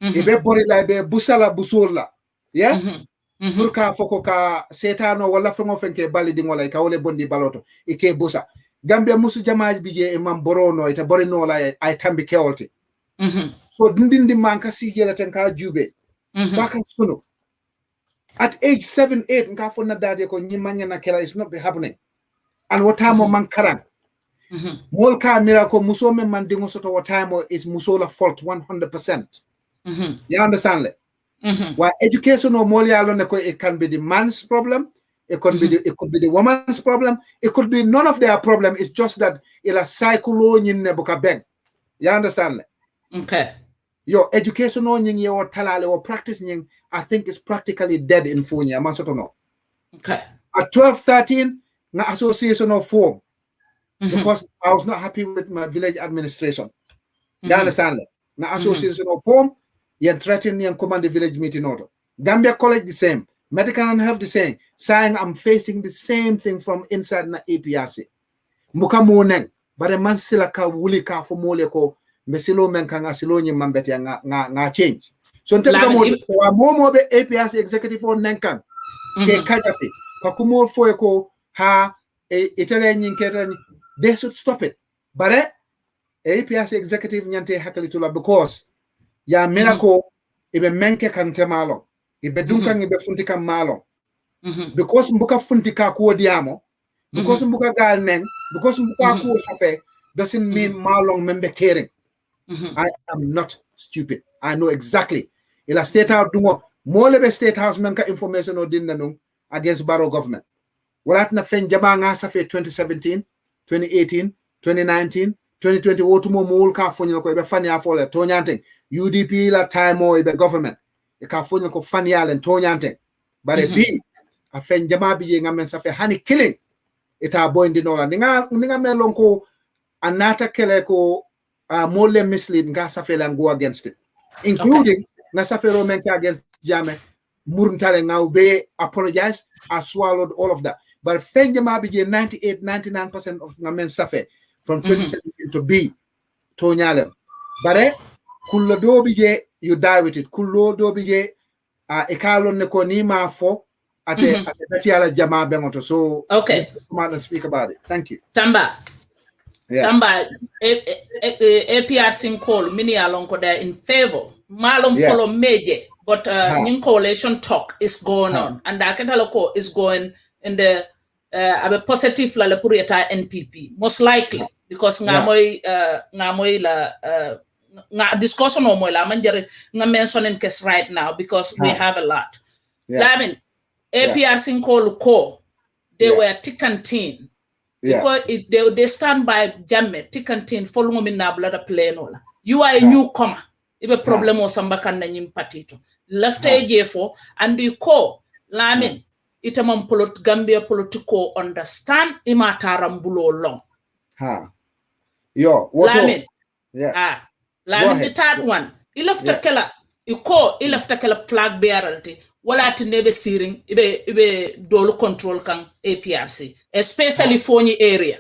ye be bore la be busala busola yeah pour ka foko ka setano wala fengo fenke bali di ngola ka wole bondi baloto ike busa Gambia musu jamaaj bi je imam borono ita bore no la ay tambi kewolti so dindindi manka si jela ten ka jube faka sunu. At age 7, 8, nkafuna daddy ko nyimanya na kela is not be happening. And watamo mankarang. Molka miracle musome mandingo soto watamo is musola fault 100%. You understand it? Why education or molialo it can be the man's problem, it could be the woman's problem, it could be none of their problem. It's just that ila cycle in nebuka beng. You understand it? Okay. Your education on your talale or practicing, I think is practically dead in Funya. Okay. At 12, 13, na association of form because I was not happy with my village administration. You understand that? na association of form yen threaten yen command the village meeting order. Gambia College the same, medical and health the same, saying I'm facing the same thing from inside na APRC. Muka moneng, but man sila ka wuli ka for mole ko mesilo men ka nga silo nyi mambete nga change. So ntem ka mo be APRC executive on nenkan ke kajafi ka kumo fo ko ha Italian yin they should stop it. But APRC executive nyante hakali tula because ya mirako ibe menke kante malo ibe dunkan ibe funtika malo because mbuka funtika ko diamo because mbuka gal neng because mbuka ko safe doesn't mean malong membe caring. I am not stupid. I know exactly. Ila state house dungo mole be state house menka information o dinna nung against Barrow government. Walat na fen jama nga safe 2017, 2018, 2019, 2020 wotumo mul ka fonyo ko ibe fanya fole to nyante UDP la time o ibe government e ka fonyo ko fanya len to nyante bare bi a fen jama bi ngamen safe hani killing ita boyndi nola ninga melon ko anata kele ko mole mislead nga safe la go against it including nga safe ro men ka against jame murntale nga be apologize. I swallowed all of that but fen jama bi 98-99% of ngamen safe from 2017 to B to nyalem bare kullo do bije you die with it kullo do bije e kalon ne ko ni ma fo ate ala jama bengoto so okay come out and speak about it. Thank you. Tamba APRC call mini along ko there in favor malum follow meje but new coalition talk is going on and akatalo is going in the a positive la purieta NPP most likely because ngamoy la discussion o moy la manjere nga mentioning case right now because we have a lot. Lamin APRC call they were thick and thin because they stand by jamme thick and thin follow me na blood play no la you are a newcomer ibe problem o samba kan na nyim patito left ejefo and you call Lamin itamam Gambia political understand imataram bulo long. Yo, what Lamin. Lamin the third one. Ilafta kela ilafta kela flag bearalty. Wala ti nebe searing ibe dolo control kan APRC, especially Fonyi area.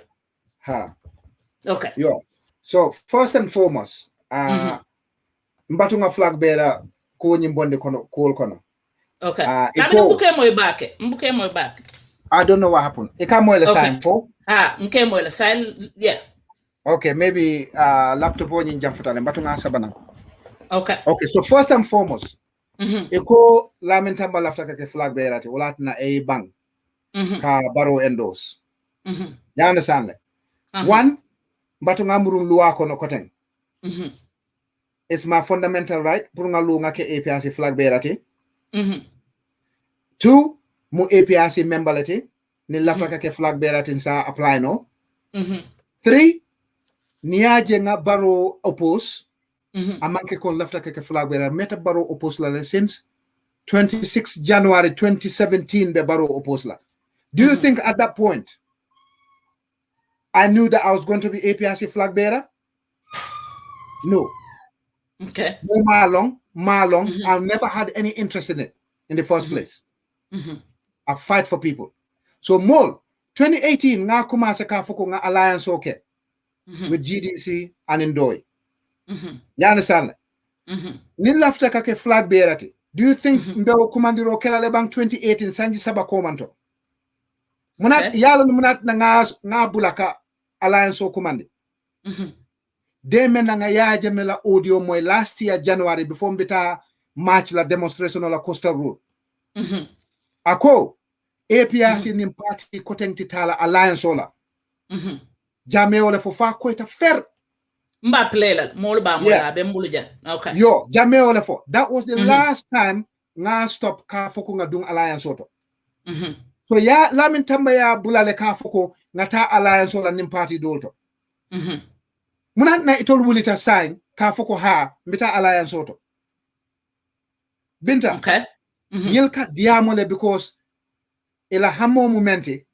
Okay. Yo. So first and foremost, mbatunga flag bearer ko nyimbonde kono kono. Okay. Mbuke moy back. I don't know what happened. Sign for? Mbuke moy sign, yeah. Okay, maybe laptop on jamfatale mbatunga sabana. Okay. Okay, so first and foremost, Eko Lamin Tamba lafta ke flag bearer ati wala na a bang ka Barrow endorse. You understand? One, mbatunga murun luwa kono koteng. It's my fundamental right purunga lu ngake APRC flag bearer ati. 2, mu APRC memberity ni lafta ke flag bearer tin sa apply no. 3, niaje nga Barrow oppose amanke kon lafta ke flag bearer meta Barrow oppose la since 26 January 2017 be Barrow oppose la. Do you think at that point I knew that I was going to be APRC flag bearer? No. Okay. Malong, I've never had any interest in it in the first place. I fight for people. So Mol, 2018, nga kumasa ka foko nga alliance okay with GDC and Ndoi. You understand? Nin lafta ka ke flag bearer. Do you think mbeo kumandiro kela lebang 2018 sanji saba komanto? Munat yalo munat na nga bulaka alliance o kumandi. They men nga yaje mela audio moy last year January before mbita march la demonstration la Coastal Road. Ako APRC nim party kotenti tala alliance ola. Jame ole fo fa ko ita fer. Mba plela mol ba mola be mbuluja. Okay. Yo, jame ole fo. That was the last time nga stop ka foko nga dung alliance oto. So ya Lamin Tamba ya bulale ka foko nga ta alliance ola nim party dolto. Munat na itol wulita sign ka foko ha mbita alliance oto. Binta. Okay. Yelka diamole because ila hamo momenti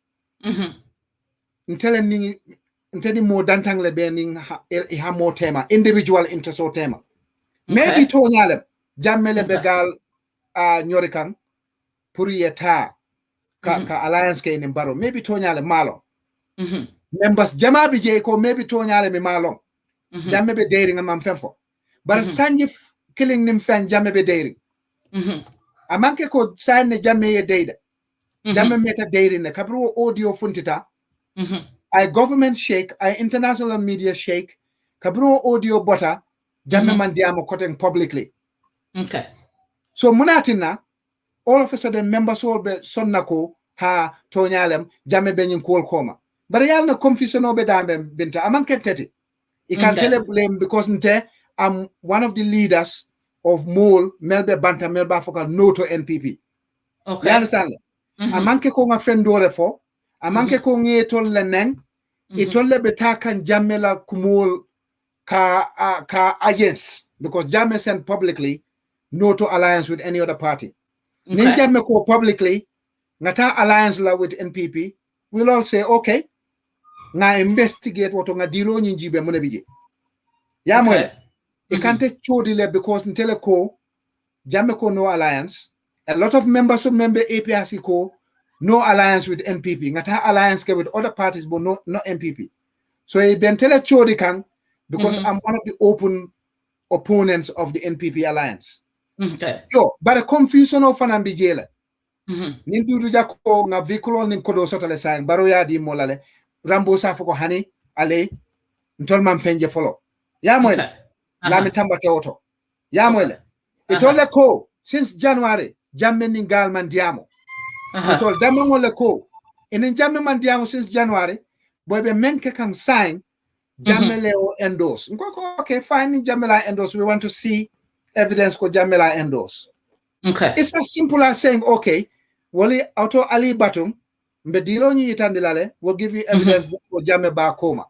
ntele ni mo dantang le bening hamo tema individual interest o tema maybe tonyalem jammele begal nyori kan pour yeta ka alliance ke in baro maybe tonyale malo members jama bi je ko maybe tonyale mi malo jamme be dairy ngam fenfo bar sanji killing nim fen jamme be dairy amanke ko sanne jamme ye deida jamme meta dairy ne kabru audio funtita ay government shake ay international media shake kabru audio bota jamme man diamo koten publicly so munatina all of a sudden members all be sonnako ha tonyalem jamme be nyin kol koma bar yalna confusion obe dambe binta amanke tete I can tell a blame because I'm one of the leaders of MOL, Melbe Banta, Melba Focal, no to NPP. You understand? A manke ko nga fendore fo, a manke ko nge tol leneng, itolle betakan jamela kumul ka against, because Jamme sent publicly no to alliance with any other party. Nin Jamme ko publicly, ngata alliance la with NPP, we'll all say, okay, nga investigate what nga dilo nyinjibe mune bije ya mwele ikante chodile because ntele ko jamme ko no alliance a lot of members of member APRC ko no alliance with NPP ngata alliance ke with other parties but no NPP so I been tele chodi kan because I'm one of the open opponents of the NPP alliance yo but a confusion of an ambijele nindu du jako nga vikulo nin kodo sotale sang baro ya di molale Rambo Safoko Hani, Ale, Ntolman Fenje follow. Yamuele, Lamin Tamba Teoto. Yamuele. It all ko since January, Jammin Galman Diamo. It all Damon ko. In Jamman Diamo since January, boy be menke can sign Jameleo endorse. Okay, fine, Jamela endorse. We want to see evidence ko Jamela endorse. It's as simple as saying, okay, Wali auto Ali Batum. We'll give you evidence for Jamme Bakoma.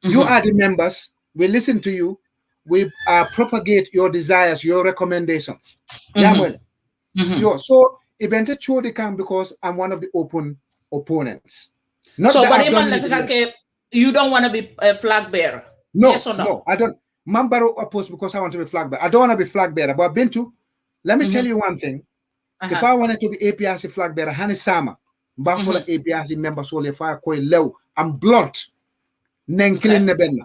You are the members. We listen to you. We propagate your desires, your recommendations. So eventually because I'm one of the open opponents. Not so, but you don't want to be a flag bearer. No, yes or no? No, I don't. Mambaro opposed because I want to be flag bearer. I don't want to be flag bearer. But Binto, let me tell you one thing. If I wanted to be APRC flag bearer, Hani Sama. Bafola APRC members only fire koi low. I'm blunt. Nenkilin nebenna.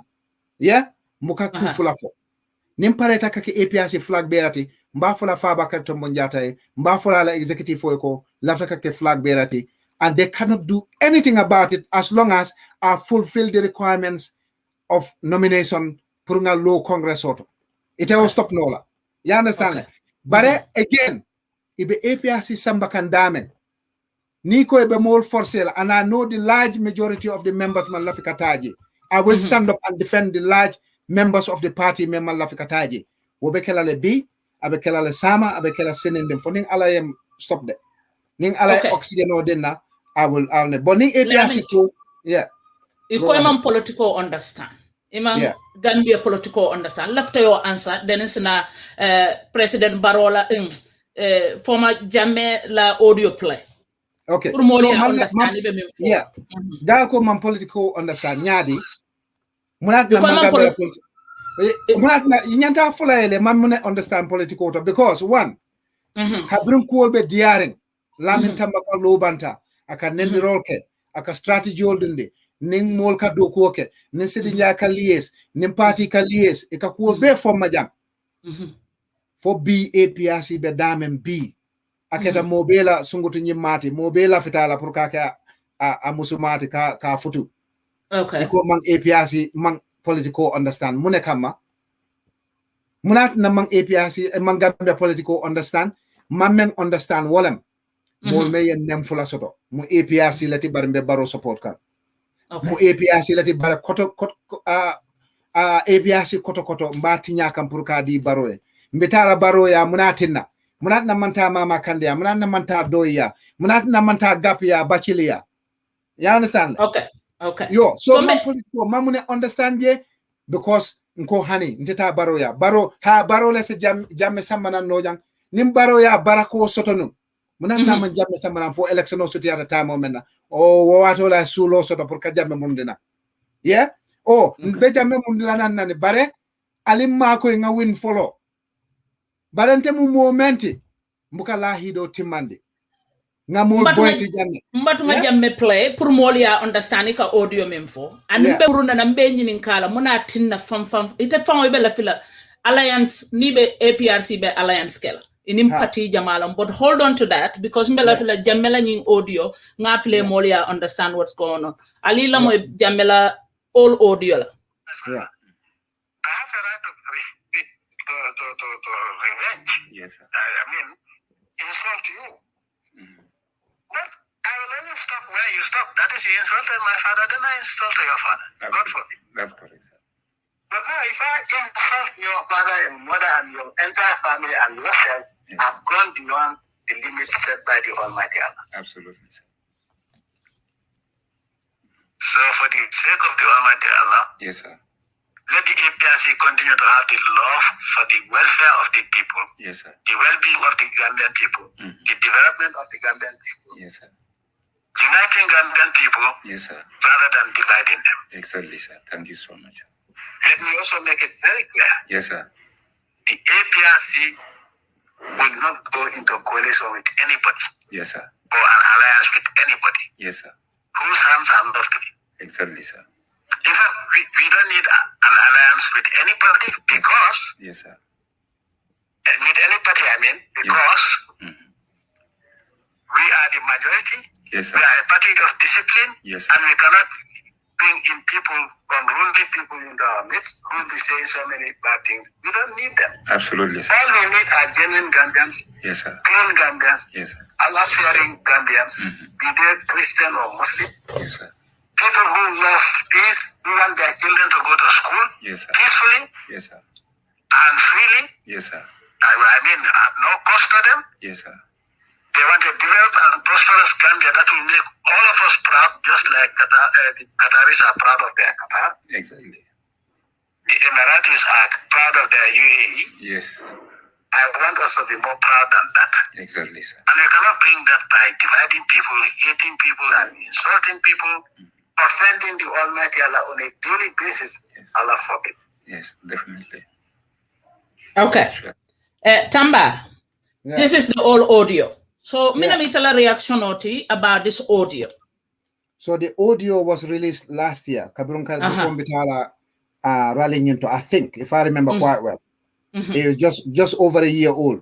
Yeah? Muka kufula fo. Nimpareta kaki APRC flag bearati. Bafola Fabaka Tombonjata. Bafola la executive foiko. Lafta kake flag bearati. And they cannot do anything about it as long as I fulfill the requirements of nomination purunga low Congress auto. It will stop nola. You understand? But again, if the APRC samba kandamen. Niko ebe mol forcel, and I know the large majority of the members Malafikataji. I will stand up and defend the large members of the party member Malafikataji. Wobekela le B, abekela le Sama, abekela sinin them for ning alayem stop there. Ning alay oxygen or dinner, I will but ning APRC yeah. Iko political understand. Imam Gambia political understand. After your answer, then it's na President Barola former Jamme la audio play. Okay. So understand Galko man political understand nyadi. Munat na magambela political. Munat na nyanta fulaele man mune understand political because one habrum kuolbe diaring Lamin Tamba ko lobanta aka nendi rolke aka strategy holdende ning mol ka do ko ke nin sidi nya ka lies nin party ka lies e ka kuolbe fo majam fo B APRC be damen B aketa mobela sungutu nyimati mobela fitala pour ka a musumati ka futu iko mang APRC mang political understand mune kama munat na mang APRC mang Gambia political understand mameng understand wolem mol meyen nem fula soto mu APRC lati barmbe baro support kan mu APRC lati bar koto APRC koto mbati nyakam pour ka di baro e mbetala baro ya munatinna munat na manta mama kandia munat na manta doya munat na manta gapia bachilia you understand yo so man political mamune understand je because nko hani nteta baro ya baro le se jamme samana nojang nim baro ya barako sotonu munat na man jamme samana fo election o soti ata time menna o wato la sulo soto pour ka jamme mundina yeah be jamme mundina nan bare alim ma ko nga win follow barante mu momenti muka lahido timandi ngamol boyti janne mbatuma jamme play pour molia understand ka audio memfo and be runa na be nyinin kala muna tinna fam ite fam be la fila alliance ni be APRC be alliance kala inim party jamalam, but hold on to that because mbela fila jamela nying audio nga play molia understand what's going on ali la mo jamela all audio la I have a right to revenge. Yes, sir. I mean, insult you. But I will only stop where you stop. That is, you insulted my father, then I insulted your father. God forbid. That's correct, sir. But now, if I insult your father and mother and your entire family and yourself, I've gone beyond the limits set by the Almighty Allah. Absolutely, sir. So, for the sake of the Almighty Allah, yes, sir. Let the APRC continue to have the love for the welfare of the people, yes, sir. the well-being of the Gambian people, the development of the Gambian people, yes, sir. Uniting Gambian people, yes, sir. rather than dividing them. Exactly, sir. Thank you so much. Let me also make it very clear. Yes, sir. The APRC will not go into coalition with anybody. Yes, sir. Or an alliance with anybody. Yes, sir. Whose hands are not clean. Exactly, sir. In fact, we don't need an alliance with anybody because... yes, sir. With anybody, I mean, because we are the majority. Yes, sir. We are a party of discipline. Yes, sir. And we cannot bring in people, unruly people in our midst who will be saying so many bad things. We don't need them. Absolutely, sir. All we need are genuine Gambians. Yes, sir. Clean Gambians. Yes, sir. Allah-fearing Gambians. Be they Christian or Muslim. Yes, sir. People who love peace, who want their children to go to school. Yes, sir. Peacefully. Yes, sir. And freely. Yes, sir. I mean, at no cost to them. Yes, sir. They want a developed and prosperous Gambia that will make all of us proud, just like the Qataris are proud of their Qatar. Exactly. The Emiratis are proud of their UAE. Yes. I want us to be more proud than that. Exactly, sir. And we cannot bring that by dividing people, hating people, and insulting people, offending the Almighty Allah on a daily basis. Yes. Allah forbid. Yes, definitely. Okay. Sure. Tamba, this is the old audio. So, Minamitala reaction oti about this audio. So the audio was released last year. Kabirunka before Bitala rallying into, I think, if I remember quite well. It was just over a year old.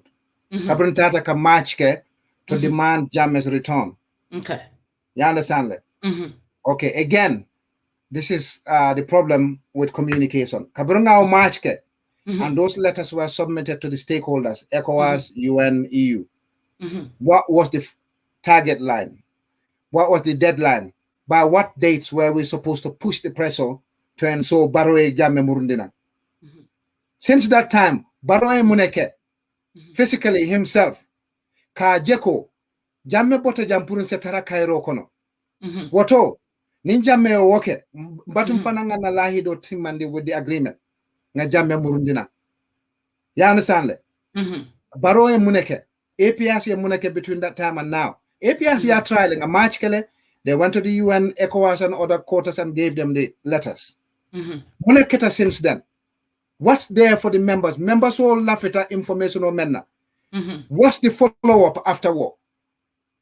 Kabiruntata ka march ke to demand Jammeh's return. Okay. You understand that? Okay, again, this is the problem with communication. Kabirunga march ke, and those letters were submitted to the stakeholders, ECOWAS, UN, EU. What was the target line? What was the deadline? By what dates were we supposed to push the pressure to ensure Baroe Jammeh Murundina? Since that time, Baroe Muneke, physically himself, ka jeko, Jammeh bota jampurun setara kairo kono. Woto, ninjamme woke, batum fananga na lahido timandi with the agreement. Nga Jammeh Murundina. You understand it? Baroe Muneke. APRC and Muneke between that time and now. APRC are trialing a March kele. They went to the UN, ECOWAS, and other quarters and gave them the letters. Muneketa since then. What's there for the members? Members all laugh at information or menna. What's the follow-up after war?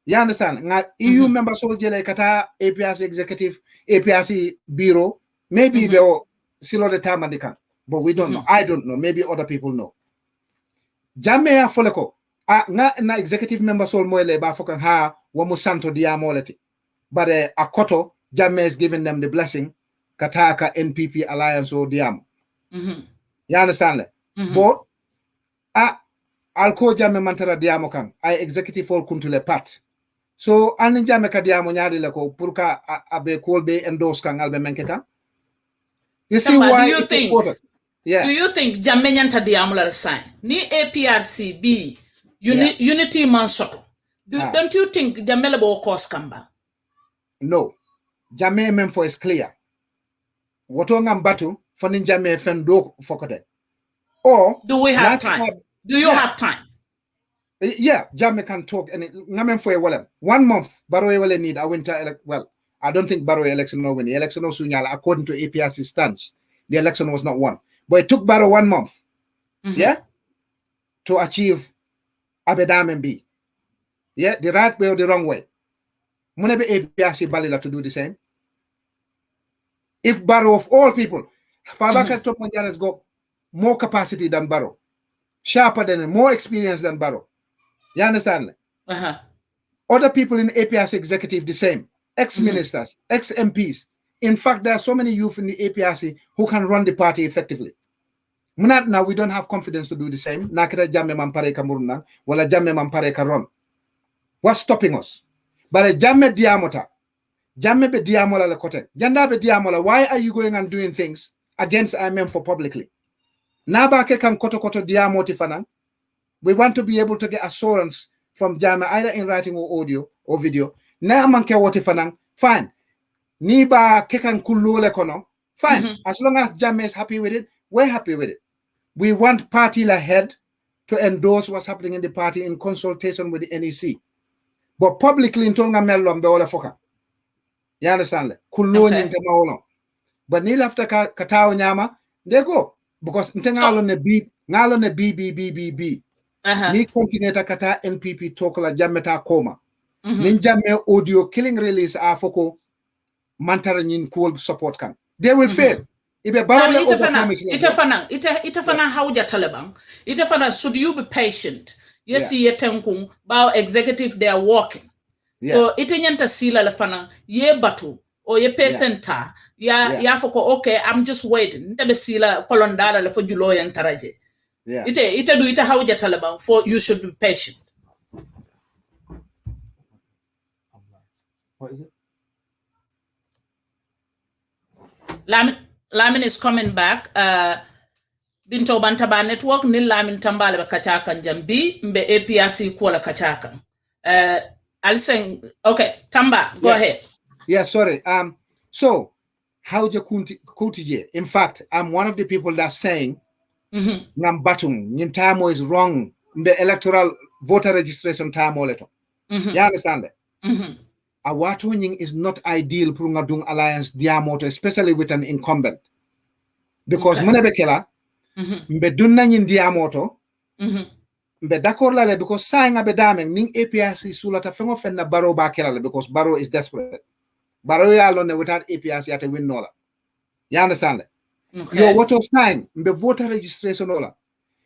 You understand? EU members all jele kata APRC executive, APRC bureau. Maybe they will still the time and they can. But we don't know. I don't know. Maybe other people know. Jammeh foleko. Na executive member sol moyle ba fokan ha wa musanto diamoleti but a koto Jammeh is giving them the blessing kataka NPP alliance or diam you understand but alko Jammeh mantara diamo kan I executive all kuntule pat so an Jammeh ka diamo nyaari le ko pour ka abe kolbe endorse kan albe menke kan you see why do you think important. Do you think Jammeh nyanta diamo la sign ni APRC B Unity man soto. Don't you think Jammeh will cause kamba? No. Jammeh memfo is clear. Woto ngam batu fonin Jammeh fendo fokode. Or do we have time? Do you have time? Yeah, Jammeh can talk and ngamen for a walem. 1 month Baroe will need a winter well, I don't think Baroe election no win. The election no sunyala according to APRC stance. The election was not won. But it took Baroe 1 month. Yeah? to achieve Abedam and B. Yeah, the right way or the wrong way. Munebe APRC Balila to do the same. If Barrow of all people, Fabakar Toponjara has got more capacity than Barrow, sharper than more experience than Barrow. You understand? Other people in APRC executive the same, ex-ministers, ex-MPs. In fact, there are so many youth in the APRC who can run the party effectively. Now we don't have confidence to do the same. Nakira jamme mampare kamuruna, wala jamme mampare karon. What's stopping us? But jamme diamota, jamme be diamola le kote. Janda be diamola. Why are you going and doing things against IMM for publicly? Naba ke kan koto diamoti fanang. We want to be able to get assurance from Jama either in writing or audio or video. Na manke woti fanang. Fine. Niba ke kan kulule kono. Fine. As long as Jama is happy with it, we're happy with it. We want party head to endorse what's happening in the party in consultation with the NEC. But publicly in Tonga Mellom be ola foka. You understand? Kuloni ntema olo. But nil after katao nyama, they go. Because ngalo ne B. Ni continue kata NPP tokola jameta koma. Ninjame audio killing release afoko mantara nyin cool support kan. They will fail. Itafana hauja Taliban. Itafana, should you be patient? Yes, ye tenkung bao executive they are working. So itinyanta sila lefana ye batu or ye pesenta ya foko okay, I'm just waiting. Ntabe sila kolondala le for julo yantaraje. Ita hauja Taliban for you should be patient. What is it? Lamin is coming back. Binto Bantaba network ni Lamin Tamba le kachakan jambi mbe APRC kuala kachakan. I'll say okay, Tamba, go ahead. Yeah, sorry. So how je kutije? In fact, I'm one of the people that's saying ngam batung nyintamo is wrong. The electoral voter registration time oleto. You understand that? Awatoning is not ideal for ngadung alliance diamoto, especially with an incumbent. Because munebekela mbe dunna nyin diamoto mbe d'accord la le because saying abedame ning APRC sulata fengo fenna Barrow ba kelala because Barrow is desperate. Barrow ya alone without APRC at a win nola. You understand that? Yo what was saying mbe voter registration ola.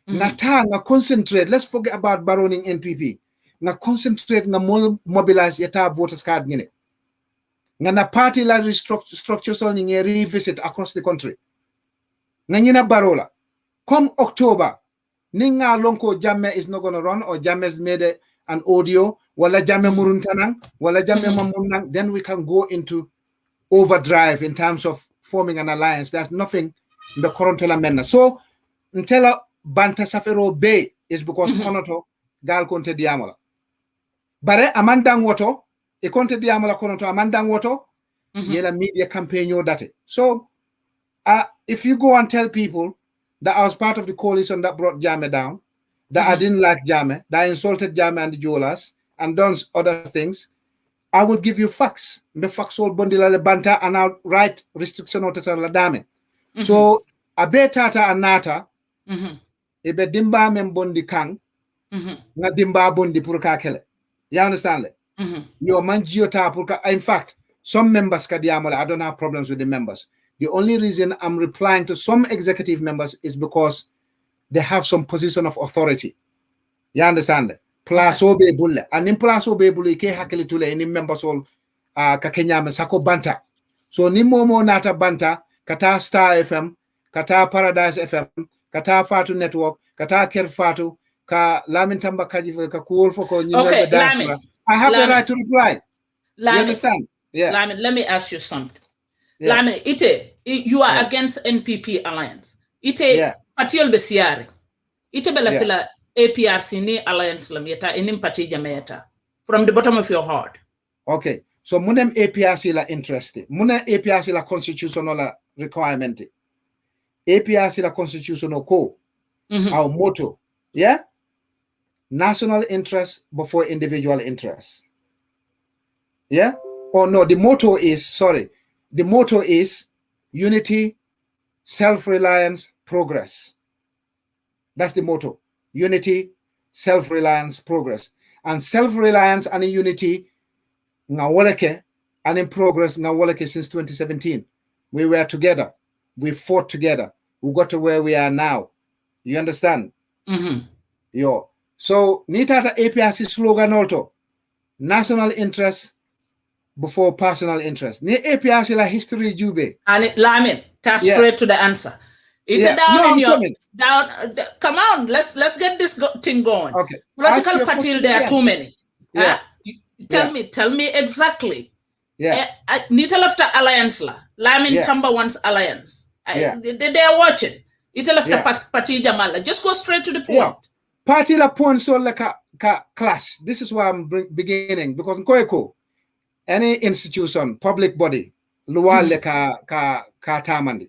Nga concentrate. Let's forget about Barrow ning NPP. Nga concentrate nga mobilize yata voters card ngene. Nga na party la restructure so nge revisit across the country. Nga nyina Barola. Come October, ninga lonko Jamme is not gonna run or Jamme's made an audio, wala Jamme muruntanang, wala Jamme mamunang, then we can go into overdrive in terms of forming an alliance. There's nothing in the current amendment. So until Banta Safero Bay is because Konoto Gal Conte Diamola. Bare amandang woto, e Conte Diamola Konoto amandang woto, yela media campaign yo date. So if you go and tell people that I was part of the coalition that brought Jammeh down, that I didn't like Jammeh, that I insulted Jammeh and the Jolas, and done other things, I will give you facts. The facts all bundle le banta and I'll write restriction or la dame. So abe tata anata, ebe dimba membondi kang, nga dimba bondi purka kele. You understand it? Your manjiota purka. In fact, some members kadiamola, I don't have problems with the members. The only reason I'm replying to some executive members is because they have some position of authority. You understand? Plaso be bulle. And in plaso be bulle ke hakili tule any members all kakenyame sako banta. So ni momo nata banta kata Star FM, kata Paradise FM, kata Fatu Network, kata Ker Fatu, ka Lamin Tamba kaji ka cool for ko Okay, Lamin. I have the right to reply. Lamin, you understand? Yeah. Lamin, let me ask you something. Yeah. Lamin, you are against NPP alliance. Patiol besiare. Bela fila APRC ni alliance lameta inim party jameta from the bottom of your heart. Okay. So munem APRC la interested. Mune APRC la constitutional requirement. APRC la constitutional co. Our motto. Yeah? National interest before individual interest. Yeah? Or no, the motto is unity, self-reliance, progress. That's the motto. unity, self-reliance, progress. And self-reliance and unity nga woleke and in progress nga woleke since 2017. We were together. We fought together. We got to where we are now. You understand? Yo. So nitata APRC slogan also. National interest before personal interest. Ni APRC la history jube. And it Lamin, that's straight to the answer. It's down. Come on, let's get this thing going. Okay. Political parties, there are too many. Yeah. Tell me exactly. Yeah. Nita left the alliance la. Lamin Tamba wants alliance. They are watching. Nita left the party jamala. Just go straight to the point. Yeah. Party la point so like a clash. This is why I'm beginning because Nkoeko, any institution, public body, luwa le ka tamandi.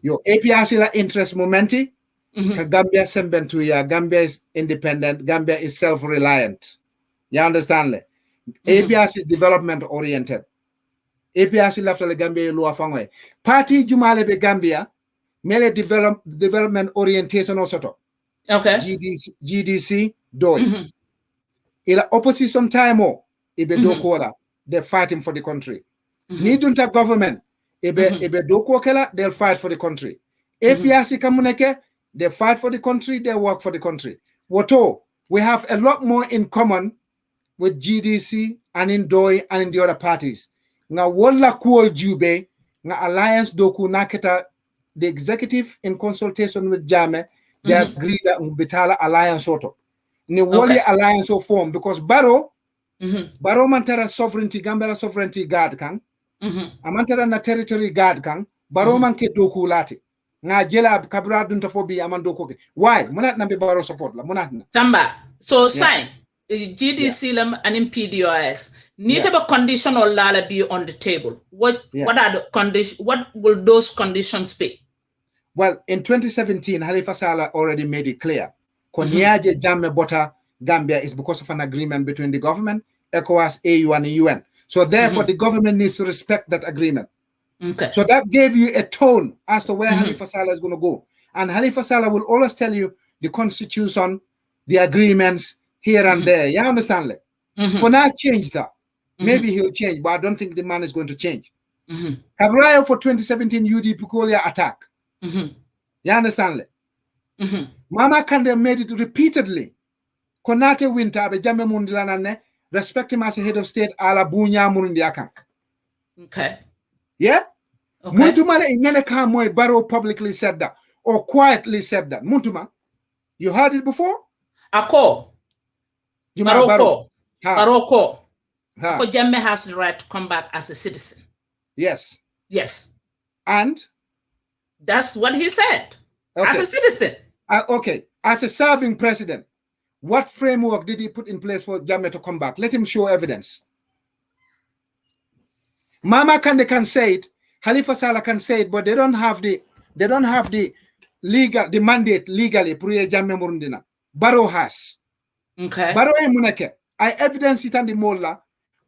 Yo APRC la interest momenti. Ka Gambia sembentu ya Gambia is independent. Gambia is self-reliant. You understand le? APRC is development oriented. APRC left le Gambia luwa fangwe. Party jumale be Gambia mele development orientation osoto. Okay. GDC doi. Ila opposition time o ibe dokola. They're fighting for the country. Nidunta government ibe doko kela they'll fight for the country. APRC kamuneke they fight for the country, they work for the country. Woto, we have a lot more in common with GDC and in DOI and in the other parties. Nga wala kuol jube, nga alliance doku naketa the executive in consultation with Jame, they agreed that Mbitala alliance auto. Ni wali alliance of form because Baro mantara sovereignty, Gambia sovereignty guard kang, amantara na territory guard kang, Baro manke doku lati. Nga jela kabra dunta fobi amando koke. Why? Munat nambe Baro support la munat na. Tamba. So sign GDC and in PDOS. Need a conditional lala be on the table. What are the conditions? What will those conditions be? Well, in 2017, Halifa Sallah already made it clear. Konyaje Jamme Bota Gambia is because of an agreement between the government, ECOWAS, AU, and the UN. So therefore, the government needs to respect that agreement. Okay. So that gave you a tone as to where Halifa Sallah is going to go. And Halifa Sallah will always tell you the constitution, the agreements here and there. You understand? For now, change that. Maybe he'll change, but I don't think the man is going to change. Cabrayo for 2017 UDP Kolia attack. You understand? Mama Kande made it repeatedly. Konate winter be jamme mundilanane respect him as a head of state ala bunya mundiakan. Okay. Yeah? Okay. Muntuma le ingene ka moy Barrow publicly said that or quietly said that. Muntuma, you heard it before? Ako. Barrow. Baroko. Jamme has the right to come back as a citizen. Yes. Yes. And? That's what he said. Okay. As a citizen. Okay. As a serving president, what framework did he put in place for Jamme to come back? Let him show evidence. Mama Kande can say it, Halifa Sallah can say it, but they don't have the mandate legally. Jamme Murundina. Barrow has. Okay. Barrow muneke. I evidence it on the molla.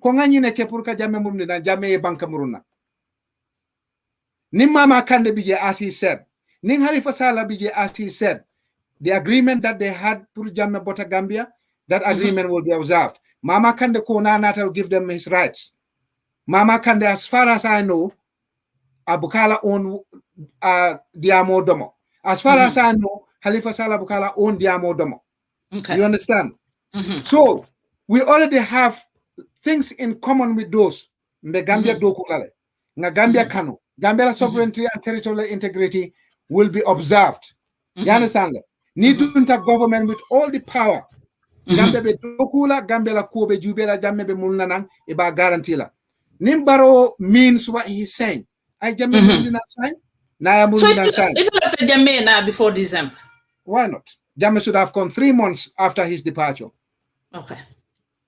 Konganyi neke purka Jamme Murundina, Jamme banka muruna. Nim Mama Kande bije as he said. Ning Halifa Sallah bije as he said. The agreement that they had for Jamme Bota Gambia, that agreement will be observed. Mama Kande Kona Nata will give them his rights. Mama Kande, as far as I know, Abukala own Diamo Domo. As far as I know, Halifa Sallah Bukala own Diamo Domo. Okay. You understand? So we already have things in common with those. Mbe Gambia Dokulale. Nga Gambia Kano. Gambia sovereignty and territorial integrity will be observed. You understand? Need to enter government with all the power. Gambia be dokula, Gambia la kuobe jubela, Jamme be mulnanang, iba garantila. Nimbaro means what he's saying. I Jamme mulina sign. Naya mulina sign. It left the Jamme now before December. Why not? Jamme should have gone 3 months after his departure. Okay.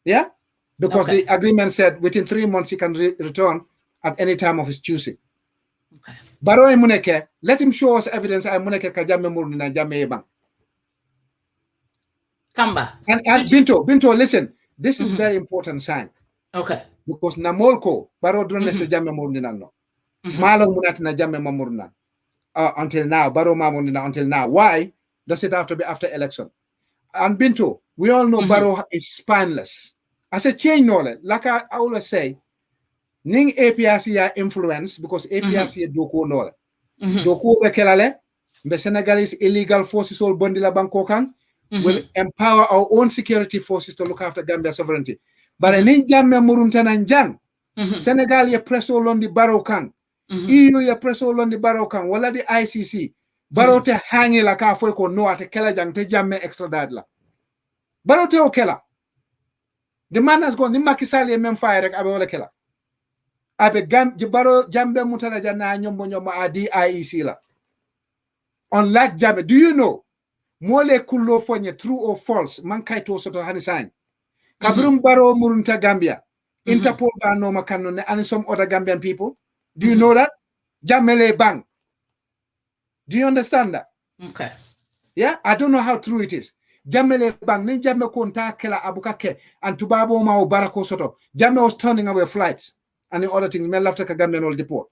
Yeah? Because the agreement said within 3 months he can return at any time of his choosing. Okay. Baro e muneke, let him show us evidence I muneke ka Jamme mulina Jamme ebang. Tamba. And Binto, listen, this is very important sign. Okay. Because Namolko, Baro drone se Jamme Murnino. Malo Munat na Jamme Mamurna. Until now, Baro Mamurna until now. Why does it have to be after election? and Binto, we all know Barrow is spineless. As a change knowledge, like I always say, Ning APRC are influence because APRC doko knowledge. Doko bekelale, the Senegalese illegal forces all bondila bankokan will empower our own security forces to look after Gambia sovereignty. But in Jamme Murumtan and Jan, Senegal ye preso londi Barrow kan, EU ye preso londi Barrow kan, wala the ICC. Barrow te hangi la ka foi ko no ate kela jang te Jamme extradite la. Barrow te okela. The man has gone, ni Macky Sall ye mem fire rek abe wala kela. Abe Barrow Jambe mutana janna nyombo adi IEC la. Unlike Jamme, do you know? Mole kullo fonye true or false, man kaito soto hanisani. Kabrum Barrow murunta Gambia. Interpol ba no makano and some other Gambian people. Do you know that? Jamele bang. Do you understand that? Okay. Yeah, I don't know how true it is. Jamele bang ni Jamme konta kela abukake and tubabo ma barako soto. Jamme was turning away flights and the other things. Men after Gambian all deport.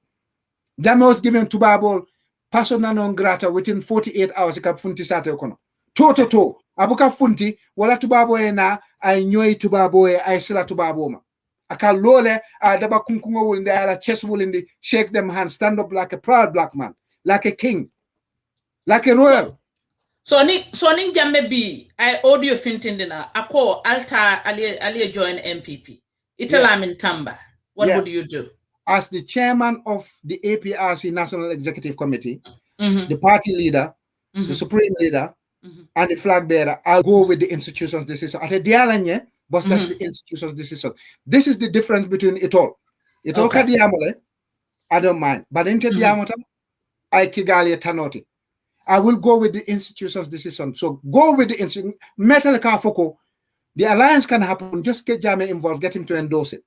Jamme was giving tubabo persona non grata within 48 hours. Ikap funti sate okono. To. Abuka funti wala tubabo na ay nyoy tubabo ay sila tubabo ma. Aka lole daba kunkungo wulinde ala chest wulinde shake them hands, stand up like a proud black man, like a king, like a royal. So ning Jamme bi I audio fintindina ako alta ali join MPP. Lamin Tamba. What would you do? As the chairman of the APRC National Executive Committee, the party leader, the supreme leader, and the flag bearer, I'll go with the institution's decision. At a dialanye, but that's the institution's decision. This is the difference between it all. It all kadiamole, I don't mind. But in diamotam, I kigali tanoti. I will go with the institution's decision. So go with the institution. Metal Kafoko, the alliance can happen. Just get Jamme involved, get him to endorse it.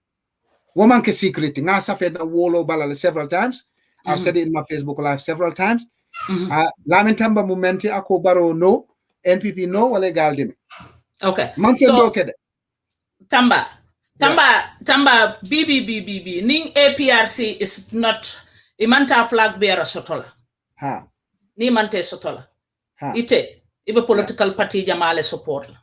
Woman ke secret. Nga safed na wolo balale several times. I've said it in my Facebook live several times. Lamin Tamba momenti ako Barrow no, NPP no, wale galdimi. Okay. So, Tamba, BBBBB. Ning APRC is not imanta flag bearer sotola. Ni mante sotola. Ite ibe political party jamale support la.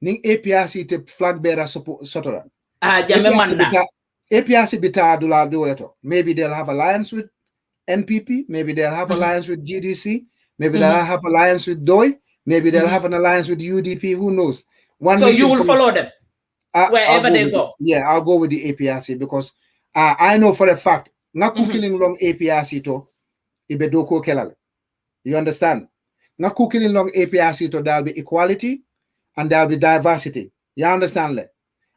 Ning APRC te flag bearer sotola. Jamme manna. APRC bita adula doleto. Maybe they'll have alliance with NPP. Maybe they'll have alliance with GDC. Maybe they'll have alliance with DOI. Maybe they'll have an alliance with UDP. Who knows? So you will follow them wherever they go. I'll go with the APRC because I know for a fact nga kukiling long APRC to ibe doko kelale. You understand? Nga kukiling long APRC to there'll be equality and there'll be diversity. You understand le?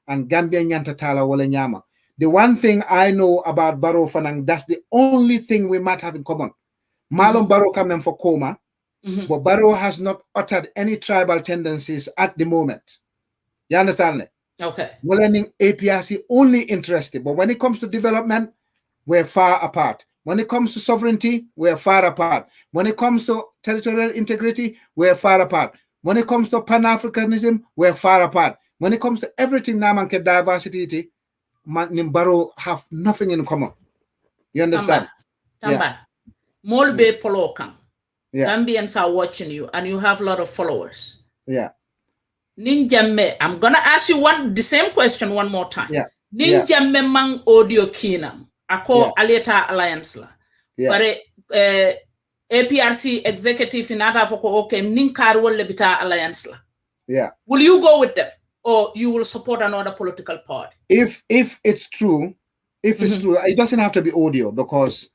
And Gambia nyanta tala wala nyama. The one thing I know about Barrow Fanang, that's the only thing we might have in common. Marlon Barrow coming for coma, but Barrow has not uttered any tribal tendencies at the moment. You understand? Okay. We're learning APRC only interested, but when it comes to development, we're far apart. When it comes to sovereignty, we're far apart. When it comes to territorial integrity, we're far apart. When it comes to Pan-Africanism, we're far apart. When it comes to everything, Namanke diversity, Barrow have nothing in common. You understand? Tamba. Molbe follow come. Gambians are watching you and you have a lot of followers. Ninjamme, I'm gonna ask you the same question one more time. Ninjamme mang audio kinam. Ako Aleta Alliance la. But APRC executive in other for okay, Ninkar will lebita alliance la. Will you go with them? Or you will support another political party? If it's true, it doesn't have to be audio because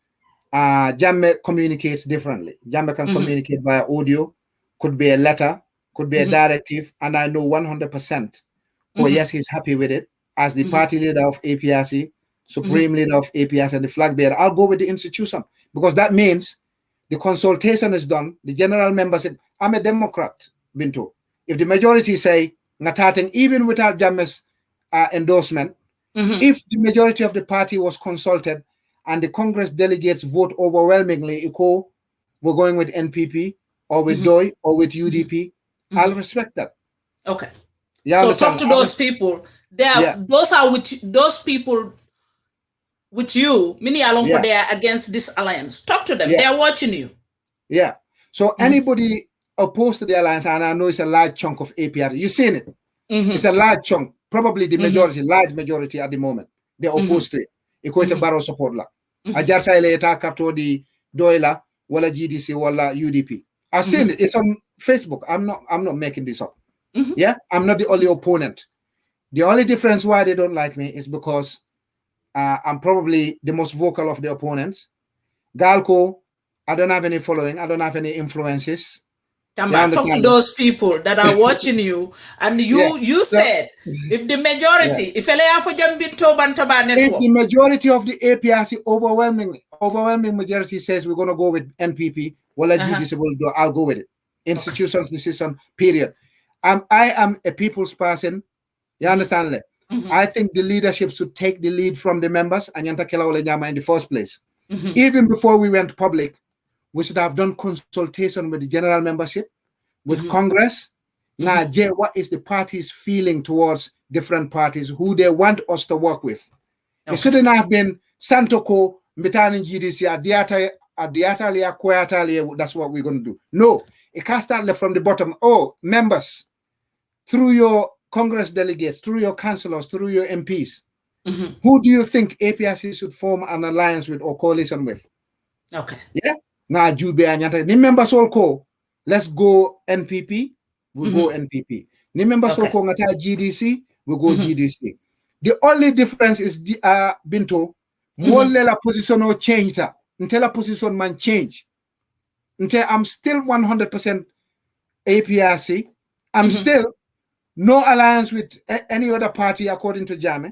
Jamme communicates differently. Jamme can communicate via audio, could be a letter, could be a directive, and I know 100%. Oh yes, he's happy with it. As the party leader of APRC, supreme leader of APRC, and the flag bearer, I'll go with the institution because that means the consultation is done. The general member said, "I'm a Democrat, Binto." If the majority say Ngatating, even without Jamme's endorsement, if the majority of the party was consulted and the Congress delegates vote overwhelmingly, we're going with NPP or with DOI or with UDP, I'll respect that. Okay. So talk to those people. Those are those people with you, many along they are against this alliance. Talk to them. They are watching you. So anybody opposed to the alliance, and I know it's a large chunk of APRC. You've seen it. It's a large chunk, probably the majority, large majority at the moment. They're opposed to it. Equator Barrow support la. Ajarta ile eta karto di doila wala GDC wala UDP. I've seen it. It's on Facebook. I'm not making this up. Yeah, I'm not the only opponent. The only difference why they don't like me is because I'm probably the most vocal of the opponents. Galco, I don't have any following. I don't have any influences. Tamba, talk to those people that are watching you, and you said if the majority, if the majority of the APRC overwhelming majority says we're going to go with NPP, well, I'll go with it. Institutions decision, period. I am a people's person. You understand? I think the leadership should take the lead from the members and in the first place. Even before we went public, we should have done consultation with the general membership, with Congress. Now, what is the party's feeling towards different parties, who they want us to work with? It shouldn't have been Santoko, Mitani GDC, that's what we're going to do. No, it can't start from the bottom. Oh, members, through your Congress delegates, through your councillors, through your MPs, who do you think APRC should form an alliance with or coalition with? Okay. Yeah. Now, Jube and the members all call. Let's go NPP. We'll go NPP. The members all call GDC. We'll go GDC. The only difference is the Binto. More la position or change that. Until a position man change. Until I'm still 100% APRC. I'm still no alliance with any other party according to Jame.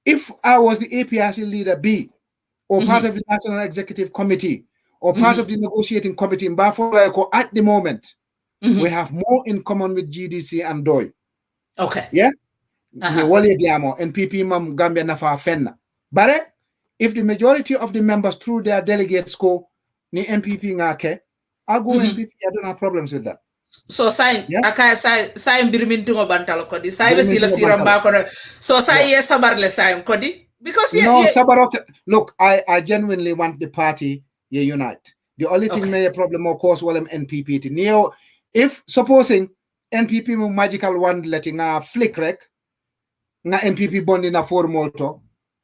If I was the APRC leader B, or part of the National Executive Committee, or part of the negotiating committee in Bafo, at the moment, we have more in common with GDC and DOI. Okay. Yeah? NPP Mam Gambia Nafa Fenna. But if the majority of the members through their delegates go, ni NPP ngake, I'll go NPP. I don't have problems with that. So sai mbirimintungo bantalo kodi sai besila siramba kono so sai sabarle sai kodi. Because look, I genuinely want the party unite. The only thing may a problem, of course, well, NPP. Neo, if supposing NPP magical one letting a flick wreck, na NPP bond in a four motor,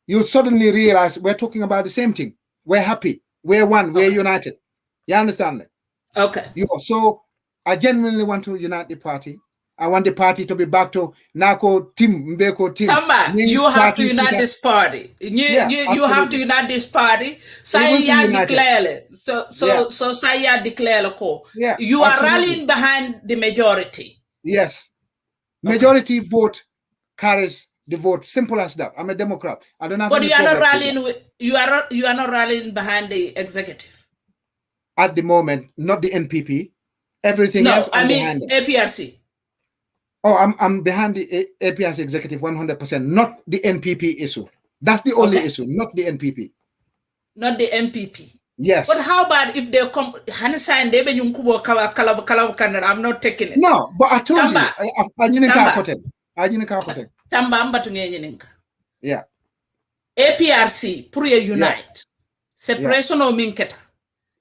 you suddenly realize we're talking about the same thing. We're happy. We're one. We're united. You understand that? Okay. So I genuinely want to unite the party. I want the party to be back to Nako team, Mbeko team. Tamba, you have to unite this party. You have to unite this party. Saya declare. So Saya declare ko. You are rallying behind the majority. Yes. Majority vote carries the vote. Simple as that. I'm a Democrat. I don't have. But you are not rallying with you are not rallying behind the executive. At the moment, not the NPP. Everything else. I mean APRC. Oh, I'm behind the APRC executive 100%, not the NPP issue. That's the only issue, not the NPP. Not the NPP. Yes. But how about if they come, I'm not taking it. No, but I told you. Yeah. APRC, Puri Unite. Separation of Minketa.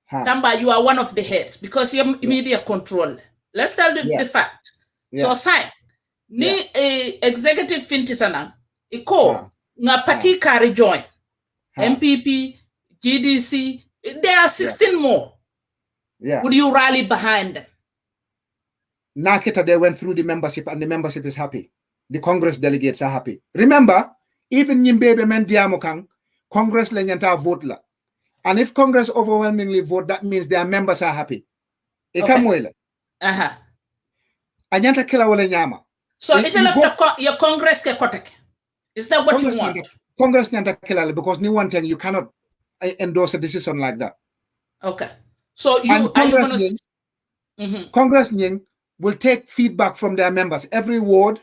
Tamba, you are one of the heads because you're immediate control. Let's tell the fact. So say ni executive fintitana iko nga party carry join MPP GDC there are 16 more. Would you rally behind them? Nakita, they went through the membership and the membership is happy. The Congress delegates are happy. Remember, even Nimbebe Mendiamokang, Congress lenyanta vote la. And if Congress overwhelmingly vote, that means their members are happy. Anyanta kila wale nyama. So it's your Congress ke kotek. Is that what you want? Congress nyanta kila because ni one thing you cannot endorse a decision like that. Okay. So you Congress will take feedback from their members. Every ward,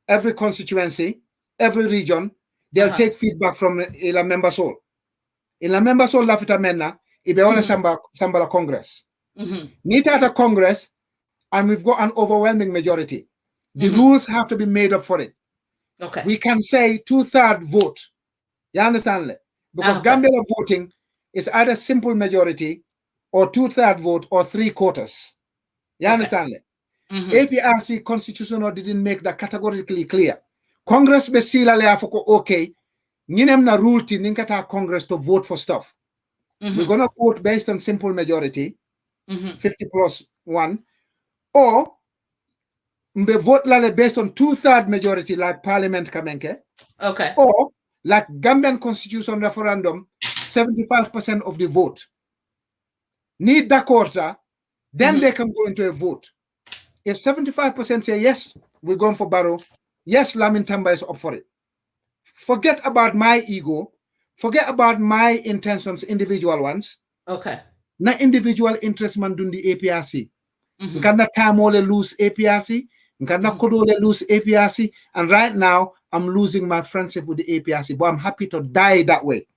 every constituency, every region, they'll take feedback from ila member soul. Ila member soul lafita menna ibe ona sambala Congress. Nita at a Congress. And we've got an overwhelming majority. The rules have to be made up for it. Okay. We can say 2/3 vote. You understand? Because Gambia voting is either simple majority or 2/3 vote or 3/4. You understand it? APRC constitution didn't make that categorically clear. Congress be sila le afoko okay. Ninem na rule ti ninkata Congress to vote for stuff. We're gonna vote based on simple majority, 50+1, or mbe vote lale based on 2/3 majority like Parliament kamenke. Okay. Or like Gambian constitution referendum, 75% of the vote. Need that quarter, then they can go into a vote. If 75% say yes, we're going for Barrow, yes, Lamin Tamba is up for it. Forget about my ego, forget about my intentions, individual ones. Okay. Na individual interest man dundi APRC. Nkanda Tamole lose APRC, Nkanda Kodole lose APRC, and right now I'm losing my friendship with the APRC, but I'm happy to die that way.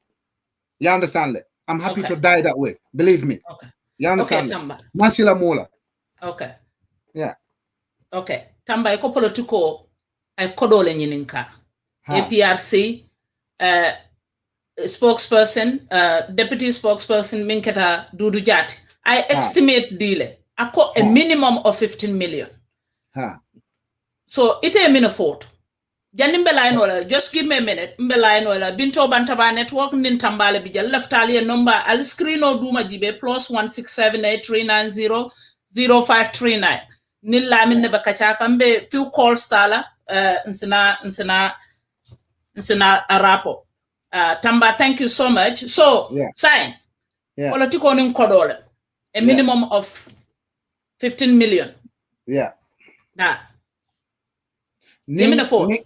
You understand that? I'm happy to die that way. Believe me. Okay. You understand? Okay, Tamba. Masila Mola. Okay. Yeah. Okay. Tamba iko politiko ay kodole nyininka. APRC spokesperson, deputy spokesperson Minketa Dudu Jati. I estimate deal a minimum of 15 million. So it a minute. Just give me a minute. Binto Bantaba network nin tambale bija left ali number al screen or duma jibe +16783900539. Nil lamin neba kachaka mbe few calls tala nsina arapo. Tamba, thank you so much. So sign. Political nin kodole. A minimum of 15 million. Yeah. Nah. Give me the phone.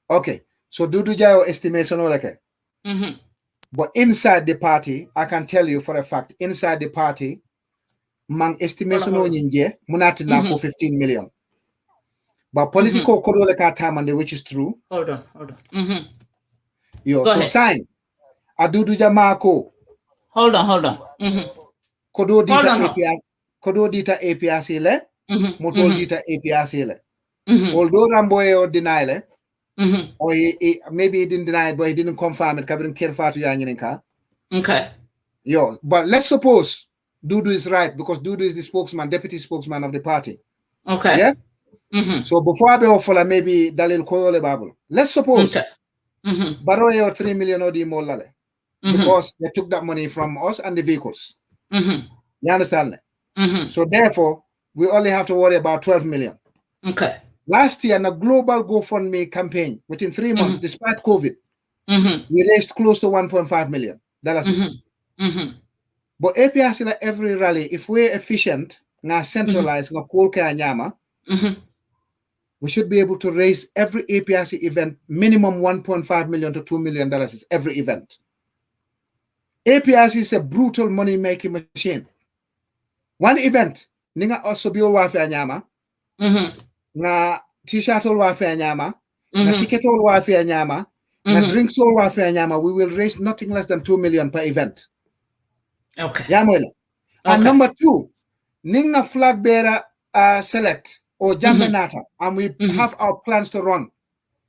Okay, so Dudu Jayo estimation okay. But inside the party, I can tell you for a fact, inside the party, mang estimation on Ninja, Munati Nako 15 million. But political kodole ka tamande, which is true. Hold on. Yo, Go so ahead. sign. Adudu Jamako. Hold on. Kodo dita APRC le, Motol dita APRC le. Although Ramboye deny le, or maybe he didn't deny it, but he didn't confirm it. Okay. Yo, but let's suppose Dudu is right because Dudu is the spokesman, deputy spokesman of the party. Okay. Yeah. So before I be offer maybe Dalil Koyole Babul. Let's suppose Baroye or 3 million or the molale because they took that money from us and the vehicles. You understand? So therefore, we only have to worry about 12 million. Okay. Last year, in a global GoFundMe campaign, within 3 months, despite COVID, we raised close to $1.5 million. But APRC, like every rally, if we're efficient, centralized, we should be able to raise every APRC event minimum $1.5 million to $2 million every event. APRC is a brutal money-making machine. One event, ninga also be warfare nyama. Na t-shirt all warfare nyama, na ticket all warfare nyama, na drinks all warfare nyama, we will raise nothing less than 2 million per event. Okay. Yamuela. And number 2, ninga flag bearer select or jambenata, and we have our plans to run.